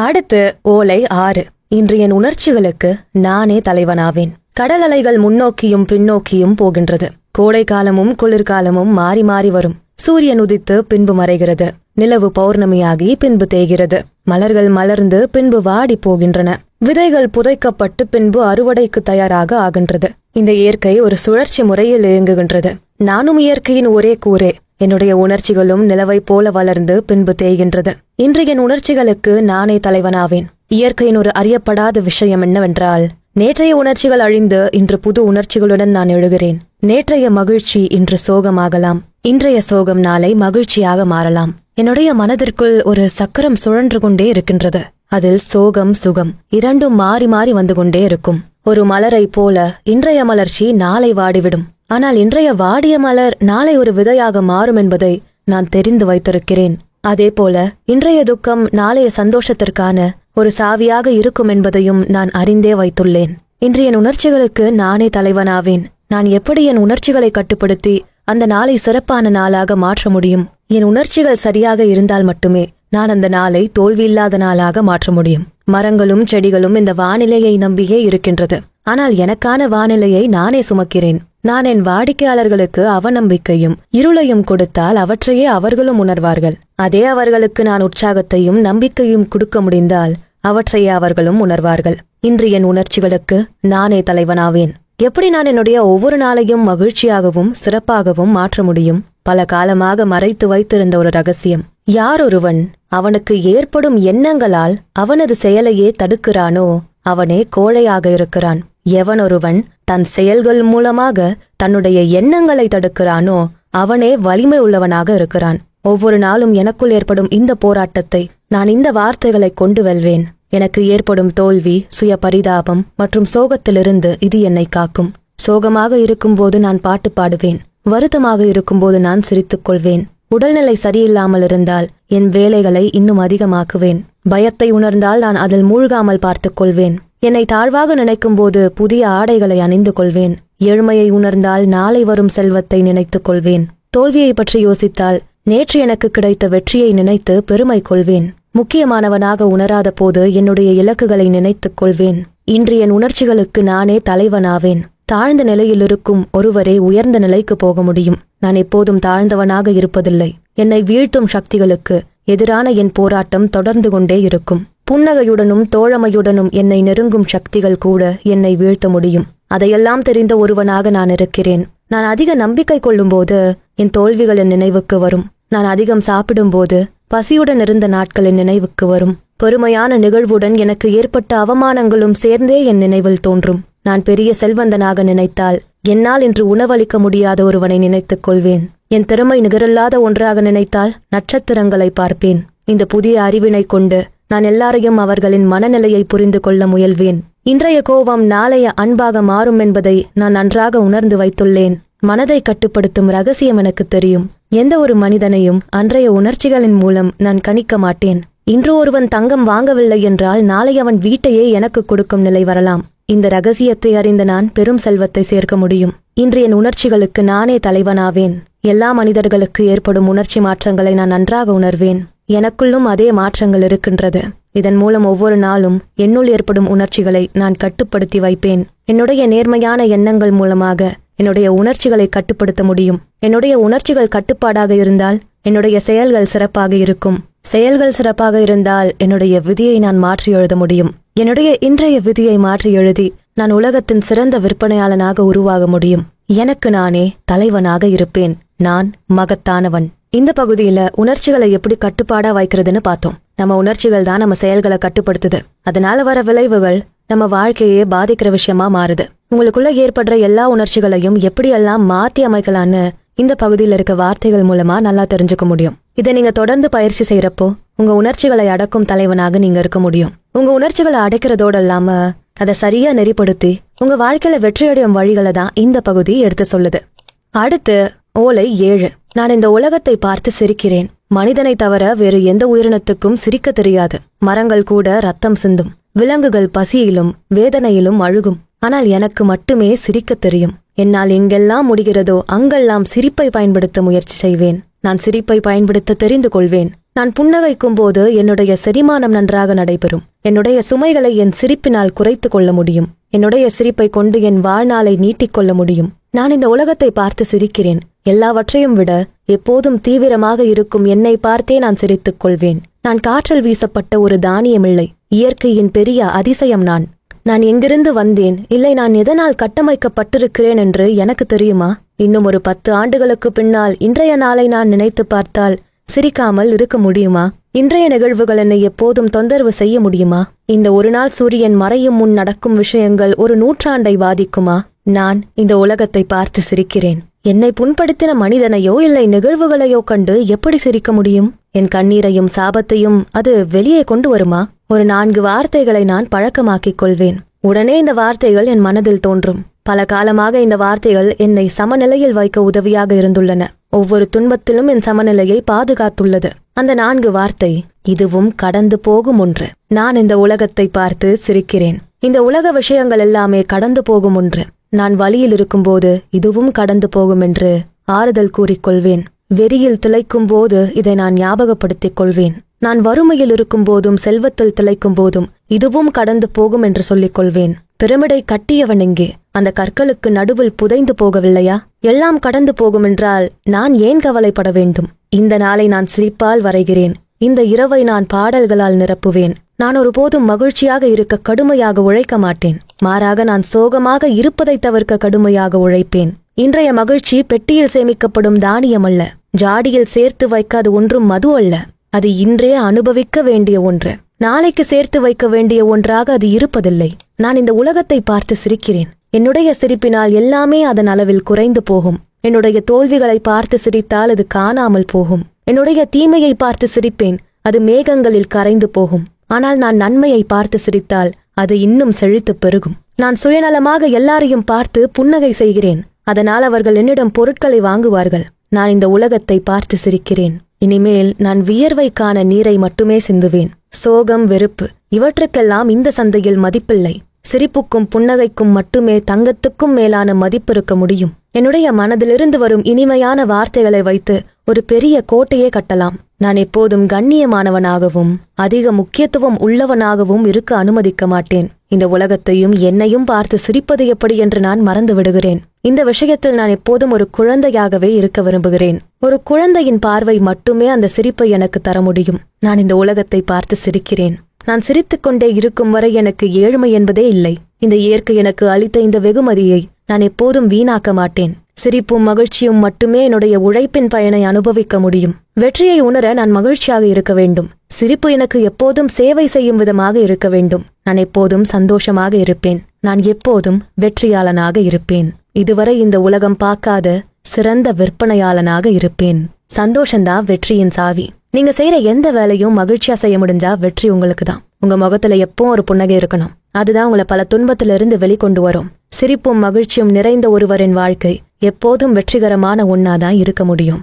[SPEAKER 1] அடுத்து ஓலை 6. இன்று என் உணர்ச்சிகளுக்கு நானே தலைவனாவேன். கடல் அலைகள் முன்னோக்கியும் பின்னோக்கியும் போகின்றது. கோடை காலமும் குளிர்காலமும் மாறி மாறி வரும். சூரியன் உதித்து பின்பு மறைகிறது. நிலவு பௌர்ணமியாகி பின்பு தேய்கிறது. மலர்கள் மலர்ந்து பின்பு வாடி போகின்றன. விதைகள் புதைக்கப்பட்டு பின்பு அறுவடைக்கு தயாராக ஆகின்றது. இந்த இயற்கை ஒரு சுழற்சி முறையில் இயங்குகின்றது. நானும் இயற்கையின் ஒரே கூரே. என்னுடைய உணர்ச்சிகளும் நிலவை போல வளர்ந்து பின்பு தேய்கின்றது. இன்று என் உணர்ச்சிகளுக்கு நானே தலைவனாவேன். இயற்கையின் ஒரு அறியப்படாத விஷயம் என்னவென்றால், நேற்றைய உணர்ச்சிகள் அழிந்து இன்று புது உணர்ச்சிகளுடன் நான் எழுகிறேன். நேற்றைய மகிழ்ச்சி இன்று சோகமாகலாம். இன்றைய சோகம் நாளை மகிழ்ச்சியாக மாறலாம். என்னுடைய மனதிற்குள் ஒரு சக்கரம் சுழன்று கொண்டே இருக்கின்றது. அதில் சோகம் சுகம் இரண்டும் மாறி மாறி வந்து கொண்டே இருக்கும். ஒரு மலரை போல இன்றைய மலர்ச்சி நாளை வாடிவிடும். ஆனால் இன்றைய வாடிய மலர் நாளை ஒரு விதையாக மாறும் என்பதை நான் தெரிந்து வைத்திருக்கிறேன். அதே போல இன்றைய துக்கம் நாளைய சந்தோஷத்திற்கான ஒரு சாவியாக இருக்கும் என்பதையும் நான் அறிந்தே வைத்துள்ளேன். இன்று என் உணர்ச்சிகளுக்கு நானே தலைவனாவேன். நான் எப்படி என் உணர்ச்சிகளை கட்டுப்படுத்தி அந்த நாளை சிறப்பான நாளாக மாற்ற முடியும்? என் உணர்ச்சிகள் சரியாக இருந்தால் மட்டுமே நான் அந்த நாளை தோல்வியில்லாத நாளாக மாற்ற முடியும். மரங்களும் செடிகளும் இந்த வானிலையை நம்பியே இருக்கின்றது. ஆனால் எனக்கான வானிலையை நானே சுமக்கிறேன். நான் என் வாடிக்கையாளர்களுக்கு அவநம்பிக்கையும் இருளையும் கொடுத்தால் அவற்றையே அவர்களும் உணர்வார்கள். அதே அவர்களுக்கு நான் உற்சாகத்தையும் நம்பிக்கையும் கொடுக்க முடிந்தால் அவற்றையே அவர்களும் உணர்வார்கள். இன்று என் உணர்ச்சிகளுக்கு நானே தலைவனாவேன். எப்படி நான் என்னுடைய ஒவ்வொரு நாளையும் மகிழ்ச்சியாகவும் சிறப்பாகவும் மாற்ற முடியும்? பல காலமாக மறைத்து வைத்திருந்த ஒரு ரகசியம். யாரொருவன் அவனுக்கு ஏற்படும் எண்ணங்களால் அவனது செயலையே தடுக்கிறானோ அவனே கோழையாக இருக்கிறான். எவனொருவன் தன் செயல்கள் மூலமாக தன்னுடைய எண்ணங்களை தடுக்கிறானோ அவனே வலிமை உள்ளவனாக இருக்கிறான். ஒவ்வொரு நாளும் எனக்குள் ஏற்படும் இந்த போராட்டத்தை நான் இந்த வார்த்தைகளை கொண்டு வெல்வேன். எனக்கு ஏற்படும் தோல்வி, சுய பரிதாபம் மற்றும் சோகத்திலிருந்து இது என்னை காக்கும். சோகமாக இருக்கும்போது நான் பாட்டு பாடுவேன். வருத்தமாக இருக்கும்போது நான் சிரித்துக் கொள்வேன். உடல்நிலை சரியில்லாமல் இருந்தால் என் வேலைகளை இன்னும் அதிகமாக்குவேன். பயத்தை உணர்ந்தால் நான் அதில் மூழ்காமல் பார்த்துக் கொள்வேன். என்னை தாழ்வாக நினைக்கும் போது புதிய ஆடைகளை அணிந்து கொள்வேன். ஏழ்மையை உணர்ந்தால் நாளை வரும் செல்வத்தை நினைத்துக் கொள்வேன். தோல்வியை பற்றி யோசித்தால் நேற்று எனக்கு கிடைத்த வெற்றியை நினைத்து பெருமை கொள்வேன். முக்கியமானவனாக உணராத போது என்னுடைய இலக்குகளை நினைத்துக் கொள்வேன். இன்று என் உணர்ச்சிகளுக்கு நானே தலைவனாவேன். தாழ்ந்த நிலையில் இருக்கும் ஒருவரே உயர்ந்த நிலைக்கு போக முடியும். நான் எப்போதும் தாழ்ந்தவனாக இருப்பதில்லை. என்னை வீழ்த்தும் சக்திகளுக்கு எதிரான என் போராட்டம் தொடர்ந்து கொண்டே இருக்கும். புன்னகையுடனும் தோழமையுடனும் என்னை நெருங்கும் சக்திகள் கூட என்னை வீழ்த்த முடியும். அதையெல்லாம் தெரிந்த ஒருவனாக நான் இருக்கிறேன். நான் அதிக நம்பிக்கை கொள்ளும்போது என் தோல்விகளின் நினைவுக்கு வரும். நான் அதிகம் சாப்பிடும்போது பசியுடன் இருந்த நாட்களின் நினைவுக்கு வரும். பெருமையான நிகழ்வுடன் எனக்கு ஏற்பட்ட அவமானங்களும் சேர்ந்தே என் நினைவில் தோன்றும். நான் பெரிய செல்வந்தனாக நினைத்தால் என்னால் இன்று உணவளிக்க முடியாத ஒருவனை நினைத்துக் கொள்வேன். என் திறமை நிகரில்லாத ஒன்றாக நினைத்தால் நட்சத்திரங்களை பார்ப்பேன். இந்த புதிய அறிவினை கொண்டு நான் எல்லாரையும் அவர்களின் மனநிலையை புரிந்து கொள்ள முயல்வேன். இன்றைய கோபம் நாளைய அன்பாக மாறும் என்பதை நான் நன்றாக உணர்ந்து வைத்துள்ளேன். மனதை கட்டுப்படுத்தும் ரகசியம் எனக்கு தெரியும். எந்த ஒரு மனிதனையும் அன்றைய உணர்ச்சிகளின் மூலம் நான் கணிக்க மாட்டேன். இன்று ஒருவன் தங்கம் வாங்கவில்லை என்றால் நாளை அவன் வீட்டையே எனக்கு கொடுக்கும் நிலை வரலாம். இந்த ரகசியத்தை அறிந்த நான் பெரும் செல்வத்தை சேர்க்க முடியும். இன்று என் உணர்ச்சிகளுக்கு நானே தலைவனாவேன். எல்லா மனிதர்களுக்கு ஏற்படும் உணர்ச்சி மாற்றங்களை நான் நன்றாக உணர்வேன். எனக்குள்ளும் அதே மாற்றங்கள் இருக்கின்றது. இதன் மூலம் ஒவ்வொரு நாளும் என்னுள் ஏற்படும் உணர்ச்சிகளை நான் கட்டுப்படுத்தி வைப்பேன். என்னுடைய நேர்மையான எண்ணங்கள் மூலமாக என்னுடைய உணர்ச்சிகளை கட்டுப்படுத்த முடியும். என்னுடைய உணர்ச்சிகள் கட்டுப்பாடாக இருந்தால் என்னுடைய செயல்கள் சிறப்பாக இருக்கும். செயல்கள் சிறப்பாக இருந்தால் என்னுடைய விதியை நான் மாற்றி எழுத முடியும். என்னுடைய இன்றைய விதியை மாற்றி எழுதி நான் உலகத்தின் சிறந்த விற்பனையாளனாக உருவாக முடியும். எனக்கு நானே தலைவனாக இருப்பேன். நான் மகத்தானவன். இந்த பகுதியில உணர்ச்சிகளை எப்படி கட்டுப்பாடா வைக்கிறதுன்னு பார்த்தோம். நம்ம உணர்ச்சிகள் தான் நம்ம செயல்களை கட்டுப்படுத்துது. அதனால வர விளைவுகள் நம்ம வாழ்க்கையே பாதிக்கிற விஷயமா மாறுது. உங்களுக்குள்ள ஏற்படுற எல்லா உணர்ச்சிகளையும் எப்படியெல்லாம் மாத்தி அமைக்கலான்னு இந்த பகுதியில் இருக்க வார்த்தைகள் மூலமா நல்லா தெரிஞ்சுக்க முடியும். இதை நீங்க தொடர்ந்து பயிற்சி செய்யறப்போ உங்க உணர்ச்சிகளை அடக்கும் தலைவனாக நீங்க இருக்க முடியும். உங்க உணர்ச்சிகளை அடைக்கிறதோடு இல்லாம அதை சரியா நெறிப்படுத்தி உங்க வாழ்க்கையில வெற்றியடையும் வழிகளை தான் இந்த பகுதி எடுத்து சொல்லுது. அடுத்து ஓலை 7. நான் இந்த உலகத்தை பார்த்து சிரிக்கிறேன். மனிதனை தவிர வேறு எந்த உயிரினத்துக்கும் சிரிக்க தெரியாது. மரங்கள் கூட ரத்தம் சிந்தும். விலங்குகள் பசியிலும் வேதனையிலும் அழுகும். ஆனால் எனக்கு மட்டுமே சிரிக்க தெரியும். என்னால் எங்கெல்லாம் முடிகிறதோ அங்கெல்லாம் சிரிப்பை பயன்படுத்த முயற்சி செய்வேன். நான் சிரிப்பை பயன்படுத்த தெரிந்து கொள்வேன். நான் புன்னகைக்கும் போது என்னுடைய செரிமானம் நன்றாக நடைபெறும். என்னுடைய சுமைகளை என் சிரிப்பினால் குறைத்து கொள்ள முடியும். என்னுடைய சிரிப்பை கொண்டு என் வாழ்நாளை நீட்டிக்கொள்ள முடியும். நான் இந்த உலகத்தை பார்த்து சிரிக்கிறேன். எல்லாவற்றையும் விட எப்போதும் தீவிரமாக இருக்கும் என்னை பார்த்தே நான் சிரித்துக் கொள்வேன். நான் காற்றில் வீசப்பட்ட ஒரு தானியமில்லை. இயற்கையின் பெரிய அதிசயம் நான். நான் எங்கிருந்து வந்தேன், இல்லை நான் எதனால் கட்டமைக்கப்பட்டிருக்கிறேன் என்று எனக்கு தெரியுமா? இன்னும் ஒரு 10 ஆண்டுகளுக்கு பின்னால் இன்றைய நாளை நான் நினைத்து பார்த்தால் சிரிக்காமல் இருக்க முடியுமா? இன்றைய நிகழ்வுகள் என்னை எப்போதும் தொந்தரவு செய்ய முடியுமா? இந்த ஒரு நாள் சூரியன் மறையும் முன் நடக்கும் விஷயங்கள் ஒரு நூற்றாண்டை பாதிக்குமா? நான் இந்த உலகத்தை பார்த்து சிரிக்கிறேன். என்னை புண்படுத்தின மனிதனையோ இல்லை நிகழ்வுகளையோ கண்டு எப்படி சிரிக்க முடியும்? என் கண்ணீரையும் சாபத்தையும் அது வெளியே கொண்டு வருமா? ஒரு 4 வார்த்தைகளை நான் பழக்கமாக்கிக் கொள்வேன். உடனே இந்த வார்த்தைகள் என் மனதில் தோன்றும். பல காலமாக இந்த வார்த்தைகள் என்னை சமநிலையில் வைக்க உதவியாக இருந்துள்ளன. ஒவ்வொரு துன்பத்திலும் என் சமநிலையை பாதுகாத்துள்ளது. அந்த 4 வார்த்தை, இதுவும் கடந்து போகும் ஒன்று. நான் இந்த உலகத்தை பார்த்து சிரிக்கிறேன். இந்த உலக விஷயங்கள் எல்லாமே கடந்து போகும் ஒன்று. நான் வழியில் இருக்கும்போது இதுவும் கடந்து போகும் என்று ஆறுதல் கூறிக்கொள்வேன். வெறியில் திளைக்கும் போது இதை நான் ஞாபகப்படுத்திக் கொள்வேன். நான் வறுமையில் இருக்கும் போதும் செல்வத்தில் திளைக்கும் போதும் இதுவும் கடந்து போகும் என்று சொல்லிக் கொள்வேன். பிரமிடை கட்டியவன் எங்கே? அந்த கற்களுக்கு நடுவில் புதைந்து போகவில்லையா? எல்லாம் கடந்து போகும் என்றால் நான் ஏன் கவலைப்பட வேண்டும்? இந்த நாளை நான் சிரிப்பால் வரைகிறேன். இந்த இரவை நான் பாடல்களால் நிரப்புவேன். நான் ஒருபோதும் மகிழ்ச்சியாக இருக்க கடுமையாக உழைக்க மாட்டேன். மாறாக நான் சோகமாக இருப்பதை தவிர்க்க கடுமையாக உழைப்பேன். இன்றைய மகிழ்ச்சி பெட்டியில் சேமிக்கப்படும் தானியம் அல்ல. ஜாடியில் சேர்த்து வைக்காத ஒன்றும் மது அல்ல. அது இன்றே அனுபவிக்க வேண்டிய ஒன்று. நாளைக்கு சேர்த்து வைக்க வேண்டிய ஒன்றாக அது இருப்பதில்லை. நான் இந்த உலகத்தை பார்த்து சிரிக்கிறேன். என்னுடைய சிரிப்பினால் எல்லாமே அதன் அளவில் குறைந்து போகும். என்னுடைய தோல்விகளை பார்த்து சிரித்தால் அது காணாமல் போகும். என்னுடைய தீமையை பார்த்து சிரிப்பேன். அது மேகங்களில் கரைந்து போகும். ஆனால் நான் நன்மையை பார்த்து சிரித்தால் அது இன்னும் செழித்து பெருகும். நான் சுயநலமாக எல்லாரையும் பார்த்து புன்னகை செய்கிறேன். அதனால் அவர்கள் என்னிடம் பொருட்களை வாங்குவார்கள். நான் இந்த உலகத்தை பார்த்து சிரிக்கிறேன். இனிமேல் நான் வியர்வைக்கான நீரை மட்டுமே சிந்துவேன். சோகம், வெறுப்பு இவற்றுக்கெல்லாம் இந்த சந்தையில் மதிப்பில்லை. சிரிப்புக்கும் புன்னகைக்கும் மட்டுமே தங்கத்துக்கும் மேலான மதிப்பு இருக்க முடியும். என்னுடைய மனதிலிருந்து வரும் இனிமையான வார்த்தைகளை வைத்து ஒரு பெரிய கோட்டையே கட்டலாம். நான் எப்போதும் கண்ணியமானவனாகவும் அதிக முக்கியத்துவம் உள்ளவனாகவும் இருக்க அனுமதிக்க மாட்டேன். இந்த உலகத்தையும் என்னையும் பார்த்து சிரிப்பது எப்படி என்று நான் மறந்து விடுகிறேன். இந்த விஷயத்தில் நான் எப்போதும் ஒரு குழந்தையாகவே இருக்க விரும்புகிறேன். ஒரு குழந்தையின் பார்வை மட்டுமே அந்த சிரிப்பை எனக்கு தர முடியும். நான் இந்த உலகத்தை பார்த்து சிரிக்கிறேன். நான் சிரித்துக்கொண்டே இருக்கும் வரை எனக்கு ஏழ்மை என்பதே இல்லை. இந்த இயற்கை எனக்கு அளித்த இந்த வெகுமதியை நான் எப்போதும் வீணாக்க மாட்டேன். சிரிப்பும் மகிழ்ச்சியும் மட்டுமே என்னுடைய உழைப்பின் பயனை அனுபவிக்க முடியும். வெற்றியை உணர நான் மகிழ்ச்சியாக இருக்க வேண்டும். சிரிப்பு எனக்கு எப்போதும் சேவை செய்யும் விதமாக இருக்க வேண்டும். நான் எப்போதும் சந்தோஷமாக இருப்பேன். நான் எப்போதும் வெற்றியாளனாக இருப்பேன். இதுவரை இந்த உலகம் பார்க்காத சிறந்த விற்பனையாளனாக இருப்பேன். சந்தோஷந்தான் வெற்றியின் சாவி. நீங்க செய்யற எந்த வேலையும் மகிழ்ச்சியா செய்ய முடிஞ்சா வெற்றி உங்களுக்கு தான். உங்க முகத்துல எப்பவும் ஒரு புன்னகை இருக்கணும். அதுதான் உங்களை பல துன்பத்திலிருந்து வெளிக்கொண்டு வரும். சிரிப்பும் மகிழ்ச்சியும் நிறைந்த ஒருவரின் வாழ்க்கை எப்போதும் வெற்றிகரமான ஒன்னாதான் இருக்க முடியும்.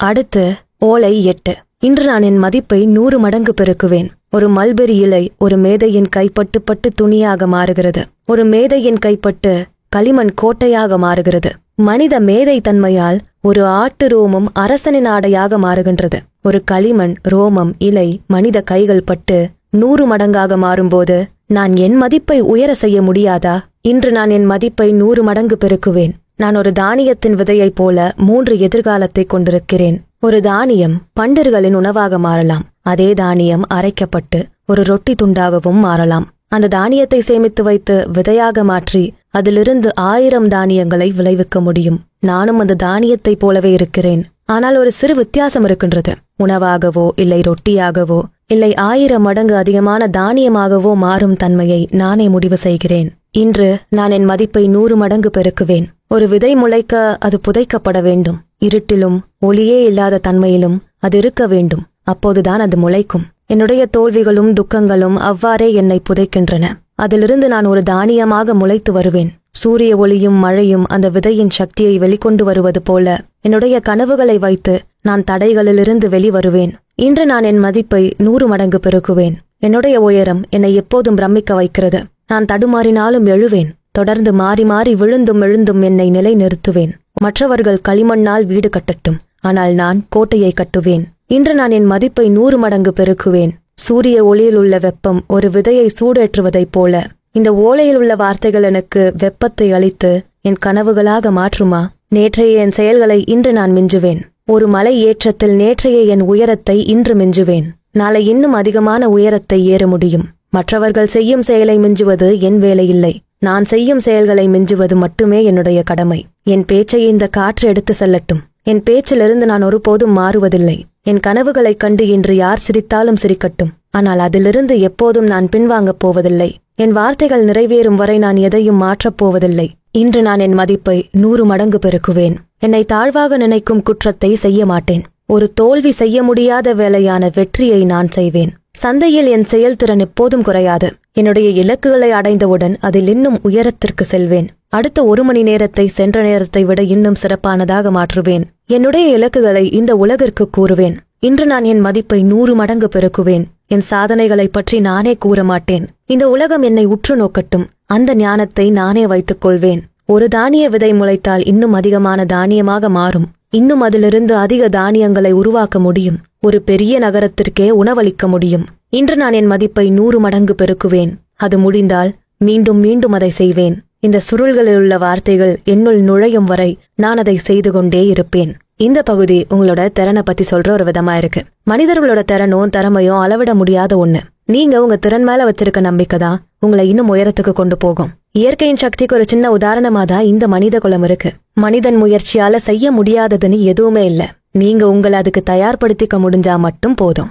[SPEAKER 1] அடுத்து ஓலை 8. இன்று நான் என் மதிப்பை 100 மடங்கு பெருக்குவேன். ஒரு மல்பெரி இலை ஒரு மேதையின் கைப்பட்டு பட்டு துணியாக மாறுகிறது. ஒரு மேதையின் கைப்பட்டு களிமண் கோட்டையாக மாறுகிறது. மனித மேதை தன்மையால் ஒரு ஆட்டு ரோமம் அரசனின் ஆடையாக மாறுகின்றது. ஒரு களிமண் ரோமம் இலை மனித கைகள் பட்டு 100 மடங்காக மாறும்போது நான் என் மதிப்பை உயர செய்ய முடியாதா? இன்று நான் என் மதிப்பை 100 மடங்கு பெருக்குவேன். நான் ஒரு தானியத்தின் விதையைப் போல 3 எதிர்காலத்தை கொண்டிருக்கிறேன். ஒரு தானியம் பண்டர்களின் உணவாக மாறலாம். அதே தானியம் அரைக்கப்பட்டு ஒரு ரொட்டி துண்டாகவும் மாறலாம். அந்த தானியத்தை சேமித்து வைத்து விதையாக மாற்றி அதிலிருந்து 1000 தானியங்களை விளைவிக்க முடியும். நானும் அந்த தானியத்தைப் போலவே இருக்கிறேன். ஆனால் ஒரு சிறு வித்தியாசம் இருக்கின்றது. உணவாகவோ இல்லை ரொட்டியாகவோ இல்லை 1000 மடங்கு அதிகமான தானியமாகவோ மாறும் தன்மையை நானே முடிவு செய்கிறேன். இன்று நான் என் மதிப்பை 100 மடங்கு பெருக்குவேன். ஒரு விதை முளைக்க அது புதைக்கப்பட வேண்டும். இருட்டிலும் ஒளியே இல்லாத தன்மையிலும் அது இருக்க வேண்டும். அப்போதுதான் அது முளைக்கும். என்னுடைய தோல்விகளும் துக்கங்களும் அவ்வாறே என்னை புதைக்கின்றன. அதிலிருந்து நான் ஒரு தானியமாக முளைத்து வருவேன். சூரிய ஒளியும் மழையும் அந்த விதையின் சக்தியை வெளிக்கொண்டு வருவது போல என்னுடைய கனவுகளை வைத்து நான் தடைகளிலிருந்து வெளிவருவேன். இன்று நான் என் மதிப்பை 100 மடங்கு பெருக்குவேன். என்னுடைய உயரம் என்னை எப்போதும் பிரமிக்க வைக்கிறது. நான் தடுமாறினாலும் எழுவேன். தொடர்ந்து மாறி மாறி விழுந்தும் எழுந்தும் என்னை நிலை நிறுத்துவேன். மற்றவர்கள் களிமண்ணால் வீடு கட்டட்டும், ஆனால் நான் கோட்டையை கட்டுவேன். இன்று நான் என் மதிப்பை 100 மடங்கு பெருக்குவேன். சூரிய ஒளியில் உள்ள வெப்பம் ஒரு விதையை சூடேற்றுவதைப் போல இந்த ஓலையில் உள்ள வார்த்தைகள் எனக்கு வெப்பத்தை அளித்து என் கனவுகளாக மாற்றுமா? நேற்றைய என் செயல்களை இன்று நான் மிஞ்சுவேன். ஒரு மலை ஏற்றத்தில் நேற்றைய என் உயரத்தை இன்று மிஞ்சுவேன். நாளை இன்னும் அதிகமான உயரத்தை ஏற முடியும். மற்றவர்கள் செய்யும் செயலை மிஞ்சுவது என் வேலையில்லை. நான் செய்யும் செயல்களை மிஞ்சுவது மட்டுமே என்னுடைய கடமை. என் பேச்சை இந்த காற்று எடுத்து செல்லட்டும். என் பேச்சிலிருந்து நான் ஒருபோதும் மாறுவதில்லை. என் கனவுகளைக் கண்டு இன்று யார் சிரித்தாலும் சிரிக்கட்டும். ஆனால் அதிலிருந்து எப்போதும் நான் பின்வாங்கப் போவதில்லை. என் வார்த்தைகள் நிறைவேறும் வரை நான் எதையும் மாற்றப் போவதில்லை. இன்று நான் என் மதிப்பை 100 மடங்கு பெருக்குவேன். என்னை தாழ்வாக நினைக்கும் குற்றத்தை செய்ய மாட்டேன். ஒரு தோல்வி செய்ய முடியாத வேலையான வெற்றியை நான் செய்வேன். சந்தையில் என் செயல்திறன் எப்போதும் குறையாது. என்னுடைய இலக்குகளை அடைந்தவுடன் அதில் இன்னும் உயரத்திற்கு செல்வேன். அடுத்த 1 மணி நேரத்தை சென்ற நேரத்தை விட இன்னும் சிறப்பானதாக மாற்றுவேன். என்னுடைய இலக்குகளை இந்த உலகிற்கு கூறுவேன். இன்று நான் என் மதிப்பை 100 மடங்கு பெருக்குவேன். என் சாதனைகளை பற்றி நானே கூற மாட்டேன். இந்த உலகம் என்னை உற்று நோக்கட்டும். அந்த ஞானத்தை நானே வைத்துக் கொள்வேன். ஒரு தானிய விதை முளைத்தால் இன்னும் அதிகமான தானியமாக மாறும். இன்னும் அதிலிருந்து அதிக தானியங்களை உருவாக்க முடியும். ஒரு பெரிய நகரத்திற்கே உணவளிக்க முடியும். இன்று நான் என் மதிப்பை 100 மடங்கு பெருக்குவேன். அது முடிந்தால் மீண்டும் மீண்டும் அதை செய்வேன். இந்த சுருள்களில் உள்ள வார்த்தைகள் என்னுள் நுழையும் வரை நான் அதை செய்து கொண்டே இருப்பேன். இந்த பகுதி உங்களோட திறனை பத்தி சொல்ற ஒரு விதமா இருக்கு. மனிதர்களோட திறனும் திறமையும் அளவிட முடியாத ஒண்ணு. நீங்க உங்க திறன் மேல வச்சிருக்க நம்பிக்கை தான் உங்களை இன்னும் உயரத்துக்கு கொண்டு போகும். இயற்கையின் சக்திக்கு ஒரு சின்ன உதாரணமா தான் இந்த மனித குலம் இருக்கு. மனிதன் முயற்சியால செய்ய முடியாததுன்னு எதுவுமே இல்ல. நீங்க உங்களை அதுக்கு தயார்படுத்திக்க முடிஞ்சா மட்டும் போதும்.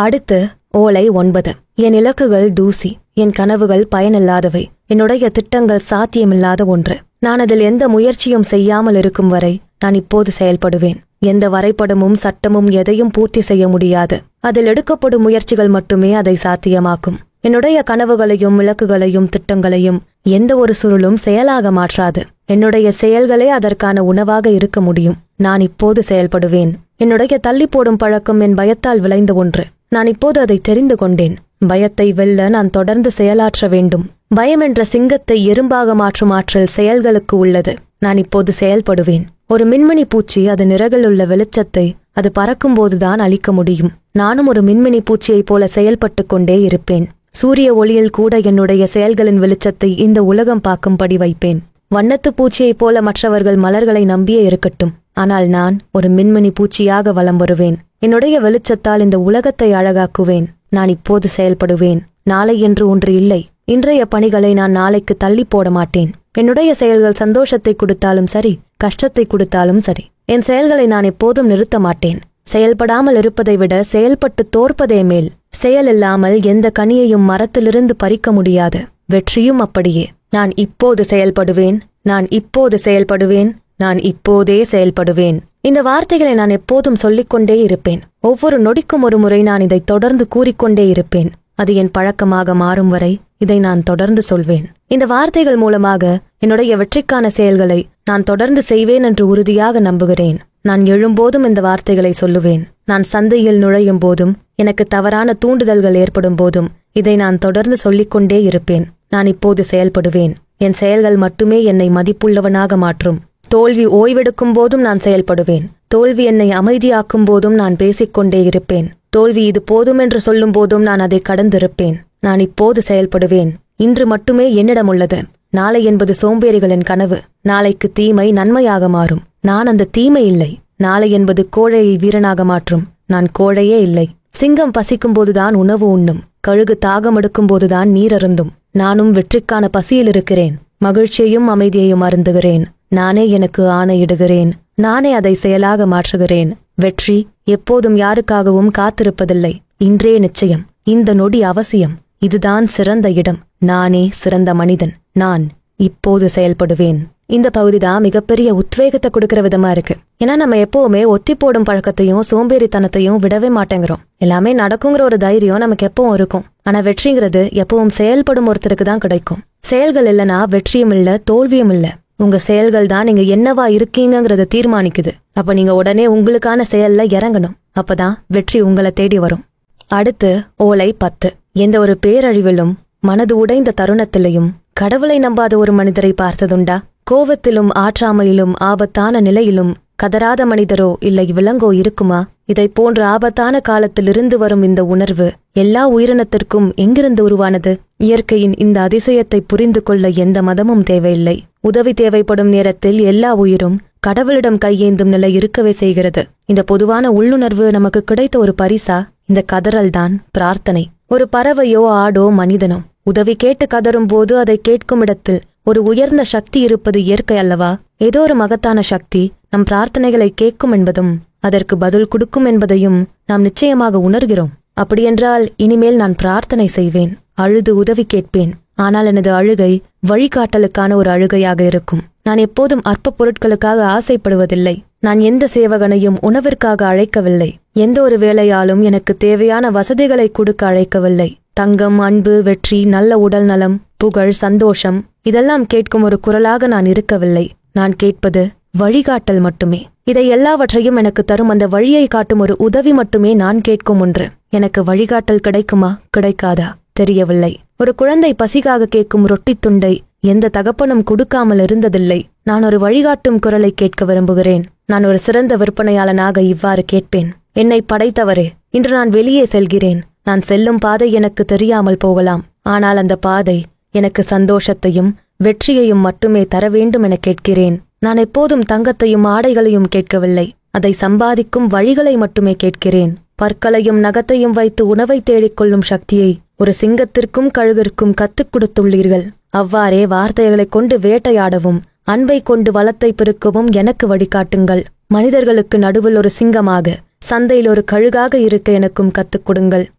[SPEAKER 1] அடுத்து ஓலை 9. என் இலக்குகள் தூசி. என் கனவுகள் பயனில்லாதவை. என்னுடைய திட்டங்கள் சாத்தியமில்லாத ஒன்று. நான் அதில் எந்த முயற்சியும் செய்யாமல் இருக்கும் வரை நான் இப்போது செயல்படுவேன். எந்த வரைபடமும் சட்டமும் எதையும் பூர்த்தி செய்ய முடியாது. அதில் எடுக்கப்படும் முயற்சிகள் மட்டுமே அதை சாத்தியமாக்கும். என்னுடைய கனவுகளையும் இலக்குகளையும் திட்டங்களையும் எந்த ஒரு சுருளும் செயலாக மாற்றாது. என்னுடைய செயல்களே அதற்கான உணவாக இருக்க முடியும். நான் இப்போது செயல்படுவேன். என்னுடைய தள்ளி போடும் பழக்கம் என் பயத்தால் விளைந்த ஒன்று. நான் இப்போது அதை தெரிந்து கொண்டேன். பயத்தை வெல்ல நான் தொடர்ந்து செயலாற்ற வேண்டும். பயம் என்ற சிங்கத்தை எறும்பாக மாற்றும் ஆற்றல் செயல்களுக்கு உள்ளது. நான் இப்போது செயல்படுவேன். ஒரு மின்மினி பூச்சி அது நிறகில் உள்ள வெளிச்சத்தை அது பறக்கும்போதுதான் அளிக்க முடியும். நானும் ஒரு மின்மினி பூச்சியைப் போல செயல்பட்டு கொண்டே இருப்பேன். சூரிய ஒளியில் கூட என்னுடைய செயல்களின் வெளிச்சத்தை இந்த உலகம் பார்க்கும்படி வைப்பேன். வண்ணத்து பூச்சியைப் போல மற்றவர்கள் மலர்களை நம்பியே இருக்கட்டும். ஆனால் நான் ஒரு மின்மினி பூச்சியாக வலம் வருவேன். என்னுடைய வெளிச்சத்தால் இந்த உலகத்தை அழகாக்குவேன். நான் இப்போது செயல்படுவேன். நாளை என்று ஒன்று இல்லை. இன்றைய பணிகளை நான் நாளைக்கு தள்ளி போட மாட்டேன். என்னுடைய செயல்கள் சந்தோஷத்தை கொடுத்தாலும் சரி, கஷ்டத்தை கொடுத்தாலும் சரி, என் செயல்களை நான் எப்போதும் நிறுத்த மாட்டேன். செயல்படாமல் இருப்பதை விட செயல்பட்டு தோற்பதே மேல். செயல் இல்லாமல் எந்த கனியையும் மரத்திலிருந்து பறிக்க முடியாது. வெற்றியும் அப்படியே. நான் இப்போது செயல்படுவேன். நான் இப்போது செயல்படுவேன். நான் இப்போதே செயல்படுவேன். இந்த வார்த்தைகளை நான் எப்போதும் சொல்லிக்கொண்டே இருப்பேன். ஒவ்வொரு நொடிக்கும் ஒரு முறை நான் இதை தொடர்ந்து கூறிக்கொண்டே இருப்பேன். அது என் பழக்கமாக மாறும் வரை இதை நான் தொடர்ந்து சொல்வேன். இந்த வார்த்தைகள் மூலமாக என்னுடைய வெற்றிக்கான செயல்களை நான் தொடர்ந்து செய்வேன் என்று உறுதியாக நம்புகிறேன். நான் எழும்போதும் இந்த வார்த்தைகளை சொல்லுவேன். நான் சந்தையில் நுழையும் போதும், எனக்கு தவறான தூண்டுதல்கள் ஏற்படும் போதும் இதை நான் தொடர்ந்து சொல்லிக்கொண்டே இருப்பேன். நான் இப்போது செயல்படுவேன். என் செயல்கள் மட்டுமே என்னை மதிப்புள்ளவனாக மாற்றும். தோல்வி ஓய்வெடுக்கும் போதும் நான் செயல்படுவேன். தோல்வி என்னை அமைதியாக்கும் போதும் நான் பேசிக்கொண்டே இருப்பேன். தோல்வி இது போதும் என்று சொல்லும் போதும் நான் அதை கடந்திருப்பேன். நான் இப்போது செயல்படுவேன். இன்று மட்டுமே என்னிடம் உள்ளது. நாளை என்பது சோம்பேறிகளின் கனவு. நாளைக்கு தீமை நன்மையாக மாறும். நான் அந்த தீமை இல்லை. நாளை என்பது கோழையை வீரனாக மாற்றும். நான் கோழையே இல்லை. சிங்கம் பசிக்கும் போதுதான் உணவு உண்ணும். கழுகு தாகம் எடுக்கும் போதுதான் நீர் அருந்தும். நானும் வெற்றிக்கான பசியில் இருக்கிறேன். மகிழ்ச்சியையும் அமைதியையும் அருந்துகிறேன். நானே எனக்கு ஆணையிடுகிறேன். நானே அதை செயலாக மாற்றுகிறேன். வெற்றி எப்போதும் யாருக்காகவும் காத்திருப்பதில்லை. இன்றே நிச்சயம். இந்த நொடி அவசியம். இதுதான் சிறந்த இடம். நானே சிறந்த மனிதன். நான் இப்போது செயல்படுவேன். இந்த பகுதிதான் மிகப்பெரிய உத்வேகத்தை கொடுக்கிற விதமா இருக்கு. ஏன்னா நம்ம எப்பவுமே ஒத்தி போடும் பழக்கத்தையும் சோம்பேறித்தனத்தையும் விடவே மாட்டேங்கிறோம். எல்லாமே நடக்குங்கிற ஒரு தைரியம் நமக்கு எப்பவும் இருக்கும். ஆனா வெற்றிங்கிறது எப்பவும் செயல்படும் ஒருத்தருக்கு தான் கிடைக்கும். செயல்கள் இல்லைன்னா வெற்றியும் இல்ல, தோல்வியும் இல்ல. உங்க செயல்கள் தான் நீங்க என்னவா இருக்கீங்கிறத தீர்மானிக்குது. அப்ப நீங்க உடனே உங்களுக்கான செயல்ல இறங்கணும். அப்பதான் வெற்றி உங்களை தேடி வரும். அடுத்து ஓலை 10. எந்த ஒரு பேரழிவிலும் மனது உடைந்த தருணத்திலையும் கடவுளை நம்பாத ஒரு மனிதரை பார்த்ததுண்டா? கோவத்திலும் ஆற்றாமையிலும் ஆபத்தான நிலையிலும் கதராத மனிதரோ இல்லை விலங்கோ இருக்குமா? இதை போன்ற ஆபத்தான காலத்திலிருந்து வரும் இந்த உணர்வு எல்லா உயிரினத்திற்கும் எங்கிருந்து உருவானது? இயற்கையின் இந்த அதிசயத்தை புரிந்து கொள்ள எந்த மதமும் தேவையில்லை. உதவி தேவைப்படும் நேரத்தில் எல்லா உயிரும் கடவுளிடம் கையேந்தும் நிலை இருக்கவே செய்கிறது. இந்த பொதுவான உள்ளுணர்வு நமக்கு கிடைத்த ஒரு பரிசா? இந்த கதறல்தான் பிரார்த்தனை. ஒரு பறவையோ ஆடோ மனிதனோ உதவி கேட்டு கதரும் போது அதை கேட்கும் இடத்தில் ஒரு உயர்ந்த சக்தி இருப்பது இயற்கை அல்லவா? ஏதோ ஒரு மகத்தான சக்தி நம் பிரார்த்தனைகளை கேட்கும் என்பதும் அதற்கு பதில் கொடுக்கும் என்பதையும் நாம் நிச்சயமாக உணர்கிறோம். அப்படியென்றால் இனிமேல் நான் பிரார்த்தனை செய்வேன். அழுது உதவி கேட்பேன். ஆனால் எனது அழுகை வழிகாட்டலுக்கான ஒரு அழுகையாக இருக்கும். நான் எப்போதும் அற்ப பொருட்களுக்காக ஆசைப்படுவதில்லை. நான் எந்த சேவகனையும் உணவிற்காக அழைக்கவில்லை. எந்த ஒரு வேலையாலும் எனக்கு தேவையான வசதிகளை கொடுக்க அழைக்கவில்லை. தங்கம், அன்பு, வெற்றி, நல்ல உடல் நலம், புகழ், சந்தோஷம் இதெல்லாம் கேட்கும் ஒரு குரலாக நான் இருக்கவில்லை. நான் கேட்பது வழிகாட்டல் மட்டுமே. இதை எல்லாவற்றையும் எனக்கு தரும் அந்த வழியை காட்டும் ஒரு உதவி மட்டுமே நான் கேட்கும் ஒன்று. எனக்கு வழிகாட்டல் கிடைக்குமா கிடைக்காதா தெரியவில்லை. ஒரு குழந்தை பசிக்காக கேட்கும் ரொட்டி துண்டை எந்த தகப்பனும் கொடுக்காமல் இருந்ததில்லை. நான் ஒரு வழிகாட்டும் குரலை கேட்க விரும்புகிறேன். நான் ஒரு சிறந்த விற்பனையாளனாக இவ்வாறு கேட்பேன். என்னை படைத்தவரே, இன்று நான் வெளியே செல்கிறேன். நான் செல்லும் பாதை எனக்கு தெரியாமல் போகலாம். ஆனால் அந்த பாதை எனக்கு சந்தோஷத்தையும் வெற்றியையும் மட்டுமே தர வேண்டும் என கேட்கிறேன். நான் எப்போதும் தங்கத்தையும் ஆடைகளையும் கேட்கவில்லை. அதை சம்பாதிக்கும் வழிகளை மட்டுமே கேட்கிறேன். பற்களையும் நகத்தையும் வைத்து உணவை தேடிக்கொள்ளும் சக்தியை ஒரு சிங்கத்திற்கும் கழுகிற்கும் கத்துக் கொடுத்துள்ளீர்கள். அவ்வாறே வார்த்தைகளைக் கொண்டு வேட்டையாடவும் அன்பை கொண்டு வளத்தை பெருக்கவும் எனக்கு வழிகாட்டுங்கள். மனிதர்களுக்கு நடுவில் ஒரு சிங்கமாக, சந்தையில் ஒரு கழுகாக இருக்க எனக்கும் கத்துக் கொடுங்கள்.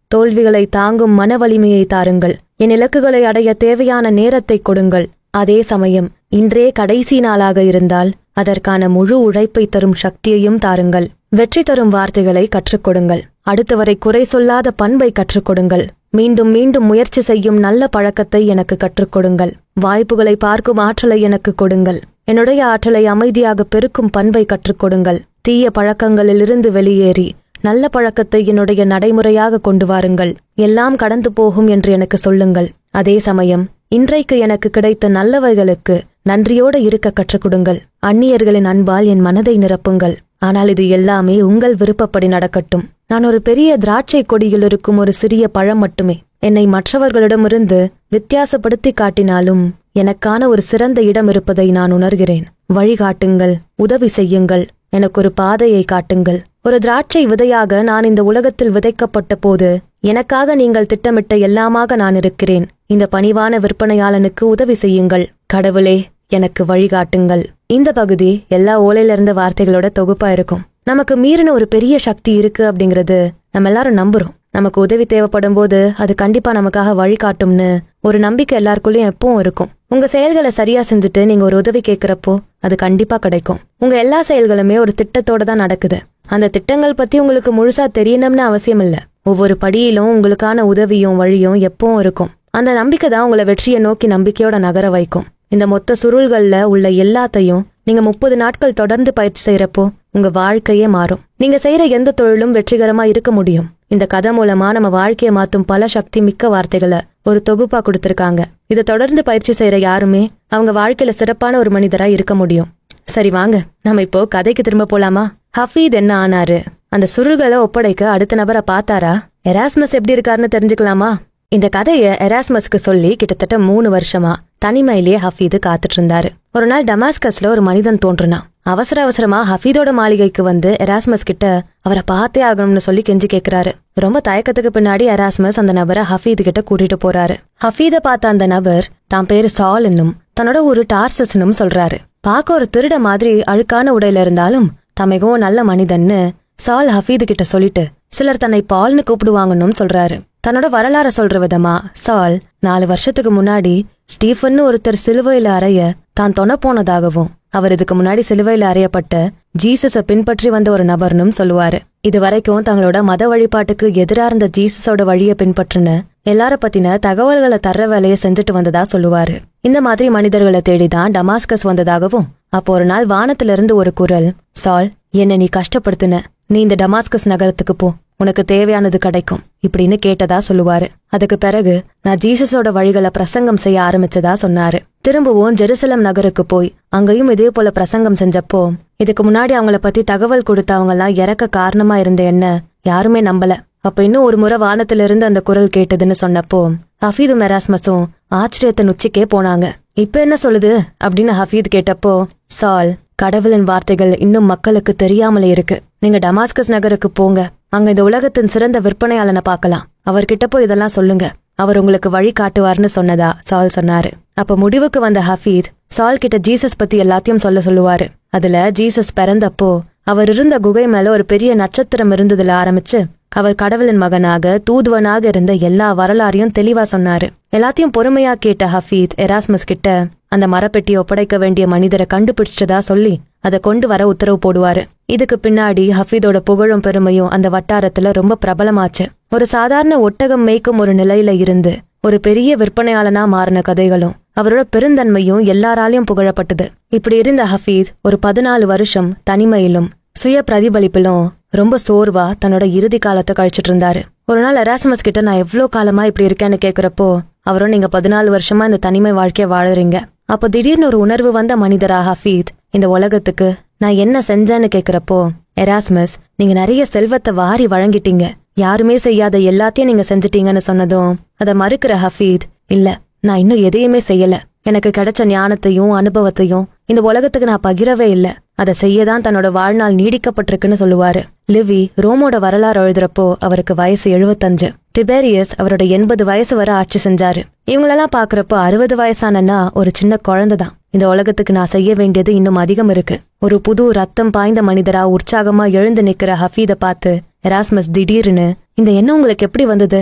[SPEAKER 1] தோல்விகளை தாங்கும் மன வலிமையை தாருங்கள். என் இலக்குகளை அடைய தேவையான நேரத்தை கொடுங்கள். அதே சமயம் இன்றே கடைசி நாளாக இருந்தால் அதற்கான முழு உழைப்பை தரும் சக்தியையும் தாருங்கள். வெற்றி தரும் வார்த்தைகளை கற்றுக் கொடுங்கள். அடுத்தவரை குறை சொல்லாத பண்பை கற்றுக் கொடுங்கள். மீண்டும் மீண்டும் முயற்சி செய்யும் நல்ல பழக்கத்தை எனக்கு கற்றுக் கொடுங்கள். வாய்ப்புகளை பார்க்கும் ஆற்றலை எனக்கு கொடுங்கள். என்னுடைய ஆற்றலை அமைதியாக பெருக்கும் பண்பை கற்றுக் கொடுங்கள். தீய பழக்கங்களிலிருந்து வெளியேறி நல்ல பழக்கத்தை என்னுடைய நடைமுறையாக கொண்டு வாருங்கள். எல்லாம் கடந்து போகும் என்று எனக்கு சொல்லுங்கள். அதே சமயம் இன்றைக்கு எனக்கு கிடைத்த நல்லவைகளுக்கு நன்றியோடு இருக்க கற்றுக் கொடுங்கள். அந்நியர்களின் அன்பால் என் மனதை நிரப்புங்கள். ஆனால் இது எல்லாமே உங்கள் விருப்பப்படி நடக்கட்டும். நான் ஒரு பெரிய திராட்சை கொடியில் இருக்கும் ஒரு சிறிய பழம் மட்டுமே. என்னை மற்றவர்களிடமிருந்து வித்தியாசப்படுத்தி காட்டினாலும் எனக்கான ஒரு சிறந்த இடம் இருப்பதை நான் உணர்கிறேன். வழிகாட்டுங்கள், உதவி செய்யுங்கள், எனக்கு ஒரு பாதையை காட்டுங்கள். ஒரு திராட்சை விதையாக நான் இந்த உலகத்தில் விதைக்கப்பட்ட போது எனக்காக நீங்கள் திட்டமிட்ட எல்லாமாக நான் இருக்கிறேன். இந்த பணிவான விற்பனையாளனுக்கு உதவி செய்யுங்கள். கடவுளே, எனக்கு வழிகாட்டுங்கள். இந்த பகுதி எல்லா ஓலையில இருந்த வார்த்தைகளோட தொகுப்பா இருக்கும். நமக்கு மீறின ஒரு பெரிய சக்தி இருக்கு அப்படிங்கறது நம்ம எல்லாரும் நம்புறோம். நமக்கு உதவி தேவைப்படும் போது அது கண்டிப்பா நமக்காக வழிகாட்டும்னு ஒரு நம்பிக்கை எல்லாருக்குள்ளயும் எப்பவும் இருக்கும். உங்க செயல்களை சரியா செஞ்சுட்டு நீங்க ஒரு உதவி கேட்கிறப்போ அது கண்டிப்பா கிடைக்கும். உங்க எல்லா செயல்களுமே ஒரு திட்டத்தோட தான் நடக்குது. அந்த திட்டங்கள் பத்தி உங்களுக்கு முழுசா தெரியணும்னு அவசியம் இல்ல. ஒவ்வொரு படியிலும் உங்களுக்கான உதவியும் வழியும் எப்பவும் இருக்கும். அந்த நம்பிக்கை தான் உங்களை வெற்றியை நோக்கி நம்பிக்கையோட நகர வைக்கும். இந்த மொத்த சுருள்கள்ல உள்ள எல்லாத்தையும் நீங்க 30 நாட்கள் தொடர்ந்து பயிற்சி செய்யறப்போ உங்க வாழ்க்கையே மாறும். நீங்க செய்யற எந்த தொழிலும் வெற்றிகரமா இருக்க முடியும். இந்த கதை மூலமா நம்ம வாழ்க்கையை மாத்தும் பல சக்தி மிக்க வார்த்தைகளை ஒரு தொகுப்பா கொடுத்திருக்காங்க. இதை தொடர்ந்து பயிற்சி செய்யற யாருமே அவங்க வாழ்க்கையில சிறப்பான ஒரு மனிதரா இருக்க முடியும். சரி வாங்க, நம்ம இப்போ கதைக்கு திரும்ப போலாமா? ஹஃபீத் என்ன ஆனாரு? அந்த சுருள்களை ஒப்படைக்க அடுத்த நபரை பார்த்தாரா? எராஸ்மஸ் எப்படி இருக்காருன்னு தெரிஞ்சுக்கலாமா? இந்த கதைய எராஸ்மஸ்க்கு சொல்லி கிட்டத்தட்ட 3 வருஷமா தனிமையிலேயே ஹஃபீது காத்துட்டு இருந்தாரு. ஒரு நாள் டமாஸ்கஸ்ல ஒரு மனிதன் தோன்றுனா. அவசரமா ஹஃபீதோட மாளிகைக்கு வந்து எராஸ்மஸ் கிட்ட அவரை பார்த்தே ஆகணும்னு சொல்லி கெஞ்சி கேக்குறாரு. ரொம்ப தயக்கத்துக்கு பின்னாடி எராஸ்மஸ் அந்த நபரை ஹஃபீது கிட்ட கூட்டிட்டு போறாரு. ஹஃபீத பார்த்த அந்த நபர் தான் பேரு சால் என்னும் தன்னோட ஒரு டார்சஸ்னும் சொல்றாரு. பார்க்க ஒரு திருட மாதிரி அழுக்கான உடையில இருந்தாலும் தமைகவும் நல்ல மனிதன்னு சால் ஹஃபீது கிட்ட சொல்லிட்டு சிலர் தன்னை பால்னு கூப்பிடுவாங்கன்னு சொல்றாரு. தன்னோட வரலாற சொல்ற விதமா சால் 4 வருஷத்துக்கு முன்னாடி ஸ்டீஃபன் ஒருத்தர் சிலுவையில அறைய தான் தொண போனதாகவும் அவர் இதுக்கு முன்னாடி சிலுவையில அறையப்பட்ட ஜீசஸ பின்பற்றி வந்த ஒரு நபர்னும் சொல்லுவாரு. இது வரைக்கும் தங்களோட மத வழிபாட்டுக்கு எதிரா இருந்த ஜீசஸோட வழியை பின்பற்றுன்னு எல்லார பத்தின தகவல்களை தர்ற வேலையை செஞ்சுட்டு வந்ததா சொல்லுவாரு. இந்த மாதிரி மனிதர்களை தேடிதான் டமாஸ்கஸ் வந்ததாகவும் அப்போ ஒரு நாள் வானத்திலிருந்து ஒரு குரல், சால், என்ன நீ கஷ்டப்படுத்தின, நீ இந்த டமாஸ்கஸ் நகரத்துக்கு போ, உனக்கு தேவையானது கிடைக்கும் இப்படின்னு கேட்டதா சொல்லுவாரு. அதுக்கு பிறகு நான் ஜீசஸோட வழிகளை பிரசங்கம் செய்ய ஆரம்பிச்சதா சொன்னாரு. திரும்பவும் ஜெருசலம் நகருக்கு போய் அங்கேயும் இதே போல பிரசங்கம் செஞ்சப்போ இதுக்கு முன்னாடி அவங்கள பத்தி தகவல் கொடுத்த அவங்க எல்லாம் இறக்க காரணமா இருந்த என்ன யாருமே நம்பல. அப்ப இன்னும் ஒரு முறை வானத்திலிருந்து அந்த குரல் கேட்டதுன்னு சொன்னப்போ ஹஃபீதும் எராஸ்மஸும் ஆச்சரியத்தின் உச்சிக்கே போனாங்க. இப்ப என்ன சொல்லுது அப்படின்னு ஹஃபீத் கேட்டப்போ, சால், கடவுளின் வார்த்தைகள் இன்னும் மக்களுக்கு தெரியாமலே இருக்கு. நீங்க டமாஸ்கஸ் நகருக்கு போங்க, அங்க இந்த உலகத்தின் சிறந்த விற்பனையாளனை பார்க்கலாம். அவர்கிட்ட போய் இதெல்லாம் சொல்லுங்க, அவர் உங்களுக்கு வழி காட்டுவார்னு சொன்னதா சால் சொன்னாரு. அப்ப முடிவுக்கு வந்த ஹஃபீத் சால் கிட்ட ஜீசஸ் பத்தி எல்லாத்தையும் சொல்லுவாரு. அதுல ஜீசஸ் பிறந்தப்போ அவர் இருந்த குகை மேல ஒரு பெரிய நட்சத்திரம் இருந்ததுல ஆரம்பிச்சு அவர் கடவுளின் மகனாக தூதுவனாக இருந்த எல்லா வரலாறையும் தெளிவா சொன்னாரு. எல்லாத்தையும் பொறுமையா கேட்ட ஹஃபீத் எராஸ்மஸ் கிட்ட அந்த மரப்பெட்டியை ஒப்படைக்க வேண்டிய மனிதரை கண்டுபிடிச்சதா சொல்லி அதை கொண்டு வர உத்தரவு போடுவாரு. இதுக்கு பின்னாடி ஹஃபீதோட புகழும் பெருமையும் அந்த வட்டாரத்துல ரொம்ப பிரபலமாச்சு. ஒரு சாதாரண ஒட்டகம் மேய்க்கும் ஒரு நிலையில இருந்து ஒரு பெரிய விற்பனையாளனா மாறின கதைகளும் அவரோட பெருந்தன்மையும் எல்லாராலையும் புகழப்பட்டது. இப்படி இருந்த ஹஃபீத் ஒரு 14 வருஷம் தனிமையிலும் சுய பிரதிபலிப்பிலும் ரொம்ப சோர்வா தன்னோட இறுதி காலத்தை கழிச்சிட்டு இருந்தாரு. ஒரு நாள் எராஸ்மஸ் கிட்ட நான் எவ்வளோ காலமா இப்படி இருக்கேன்னு கேக்குறப்போ அவரும் நீங்க 14 வருஷமா இந்த தனிமை வாழ்க்கைய வாழறீங்க. அப்போ திடீர்னு ஒரு உணர்வு வந்த மனிதரா ஹஃபீத் இந்த உலகத்துக்கு நான் என்ன செஞ்சேன்னு கேக்குறப்போ எராஸ்மஸ், நீங்க நிறைய செல்வத்தை வாரி வழங்கிட்டீங்க, யாருமே செய்யாத எல்லாத்தையும் நீங்க செஞ்சிட்டீங்கன்னு சொன்னதும் அதை மறுக்கிற ஹஃபீத், இல்ல நான் இன்னும் எதையுமே செய்யல, எனக்கு கிடைச்ச ஞானத்தையும் அனுபவத்தையும் இந்த உலகத்துக்கு நான் பகிரவே இல்ல, அதை செய்யதான் தன்னோட வாழ்நாள் நீடிக்கப்பட்டிருக்குன்னு சொல்லுவாரு. லிவி ரோமோட வரலாறு எழுதுறப்போ அவருக்கு வயசு 75. டிபேரியஸ் அவரோட 80 வயசு வரை ஆட்சி செஞ்சாரு. இவங்களெல்லாம் பாக்குறப்போ 60 வயசானன்னா ஒரு சின்ன குழந்தைதான். இந்த உலகத்துக்கு நான் செய்ய வேண்டியது இன்னும் அதிகம் இருக்கு. ஒரு புது ரத்தம் பாய்ந்த மனிதரா உற்சாகமா எழுந்து நிக்கிற ஹஃபீத பார்த்து எராஸ்மஸ் திடீர்னு, இந்த எண்ணம் உங்களுக்கு எப்படி வந்தது,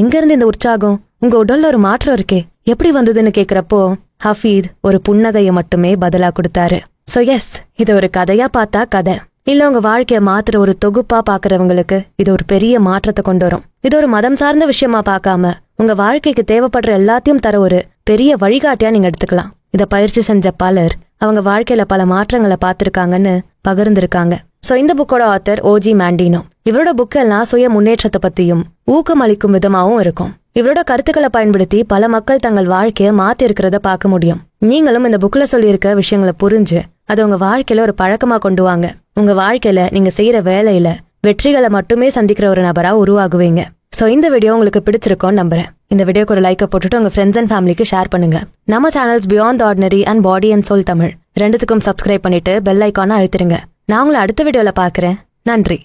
[SPEAKER 1] எங்க இருந்து இந்த உற்சாகம், உங்க உடல்ல ஒரு மாற்றம் இருக்கே, எப்படி வந்ததுன்னு கேக்குறப்போ ஹஃபீத் ஒரு புன்னகையை மட்டுமே பதிலா கொடுத்தாரு. சோ எஸ், இது ஒரு கதையா பார்த்தா கதை இல்ல உங்க வாழ்க்கைய மாத்திர ஒரு தொகுப்பா பாக்குறவங்களுக்கு இது ஒரு பெரிய மாற்றத்தை கொண்டு வரும். இது ஒரு மதம் சார்ந்த விஷயமா பார்க்காம உங்க வாழ்க்கைக்கு தேவைப்படுற எல்லாத்தையும் தர ஒரு பெரிய வழிகாட்டியா நீங்க எடுத்துக்கலாம். இத பயிற்சி செஞ்ச பலர் அவங்க வாழ்க்கையில பல மாற்றங்களை பார்த்திருக்காங்கன்னு பகிர்ந்திருக்காங்க. சோ இந்த புக்கோட ஆத்தர் ஓஜி மாண்டினோ. இவரோட புக் எல்லாம் சுய முன்னேற்றத்தை பத்தியும் ஊக்கம் அளிக்கும் விதமாவும் இருக்கும். இவரோட கருத்துக்களை பயன்படுத்தி பல மக்கள் தங்கள் வாழ்க்கைய மாத்தி இருக்கிறத பார்க்க முடியும். நீங்களும் இந்த புக்ல சொல்லியிருக்க விஷயங்களை புரிஞ்சு அது உங்க வாழ்க்கையில ஒரு பழக்கமா கொண்டு வாங்க. உங்க வாழ்க்கையில நீங்க செய்யற வேலையில வெற்றிகளை மட்டுமே சந்திக்கிற ஒரு நபரா உருவாகுவீங்க. சோ இந்த வீடியோ உங்களுக்கு பிடிச்சிருக்கோன்னு நம்புறேன். இந்த வீடியோக்கு ஒரு லைக்கை போட்டுட்டு உங்க ஃப்ரெண்ட்ஸ் அண்ட் ஃபேமிலிக்கு ஷேர் பண்ணுங்க. நம்ம channels Beyond Ordinary and Body and Soul Tamil ரெண்டுத்துக்கும் சப்ஸ்கிரைப் பண்ணிட்டு பெல் ஐக்கான அழுத்திருங்க. நான் உங்களை அடுத்த வீடியோல பாக்குறேன். நன்றி.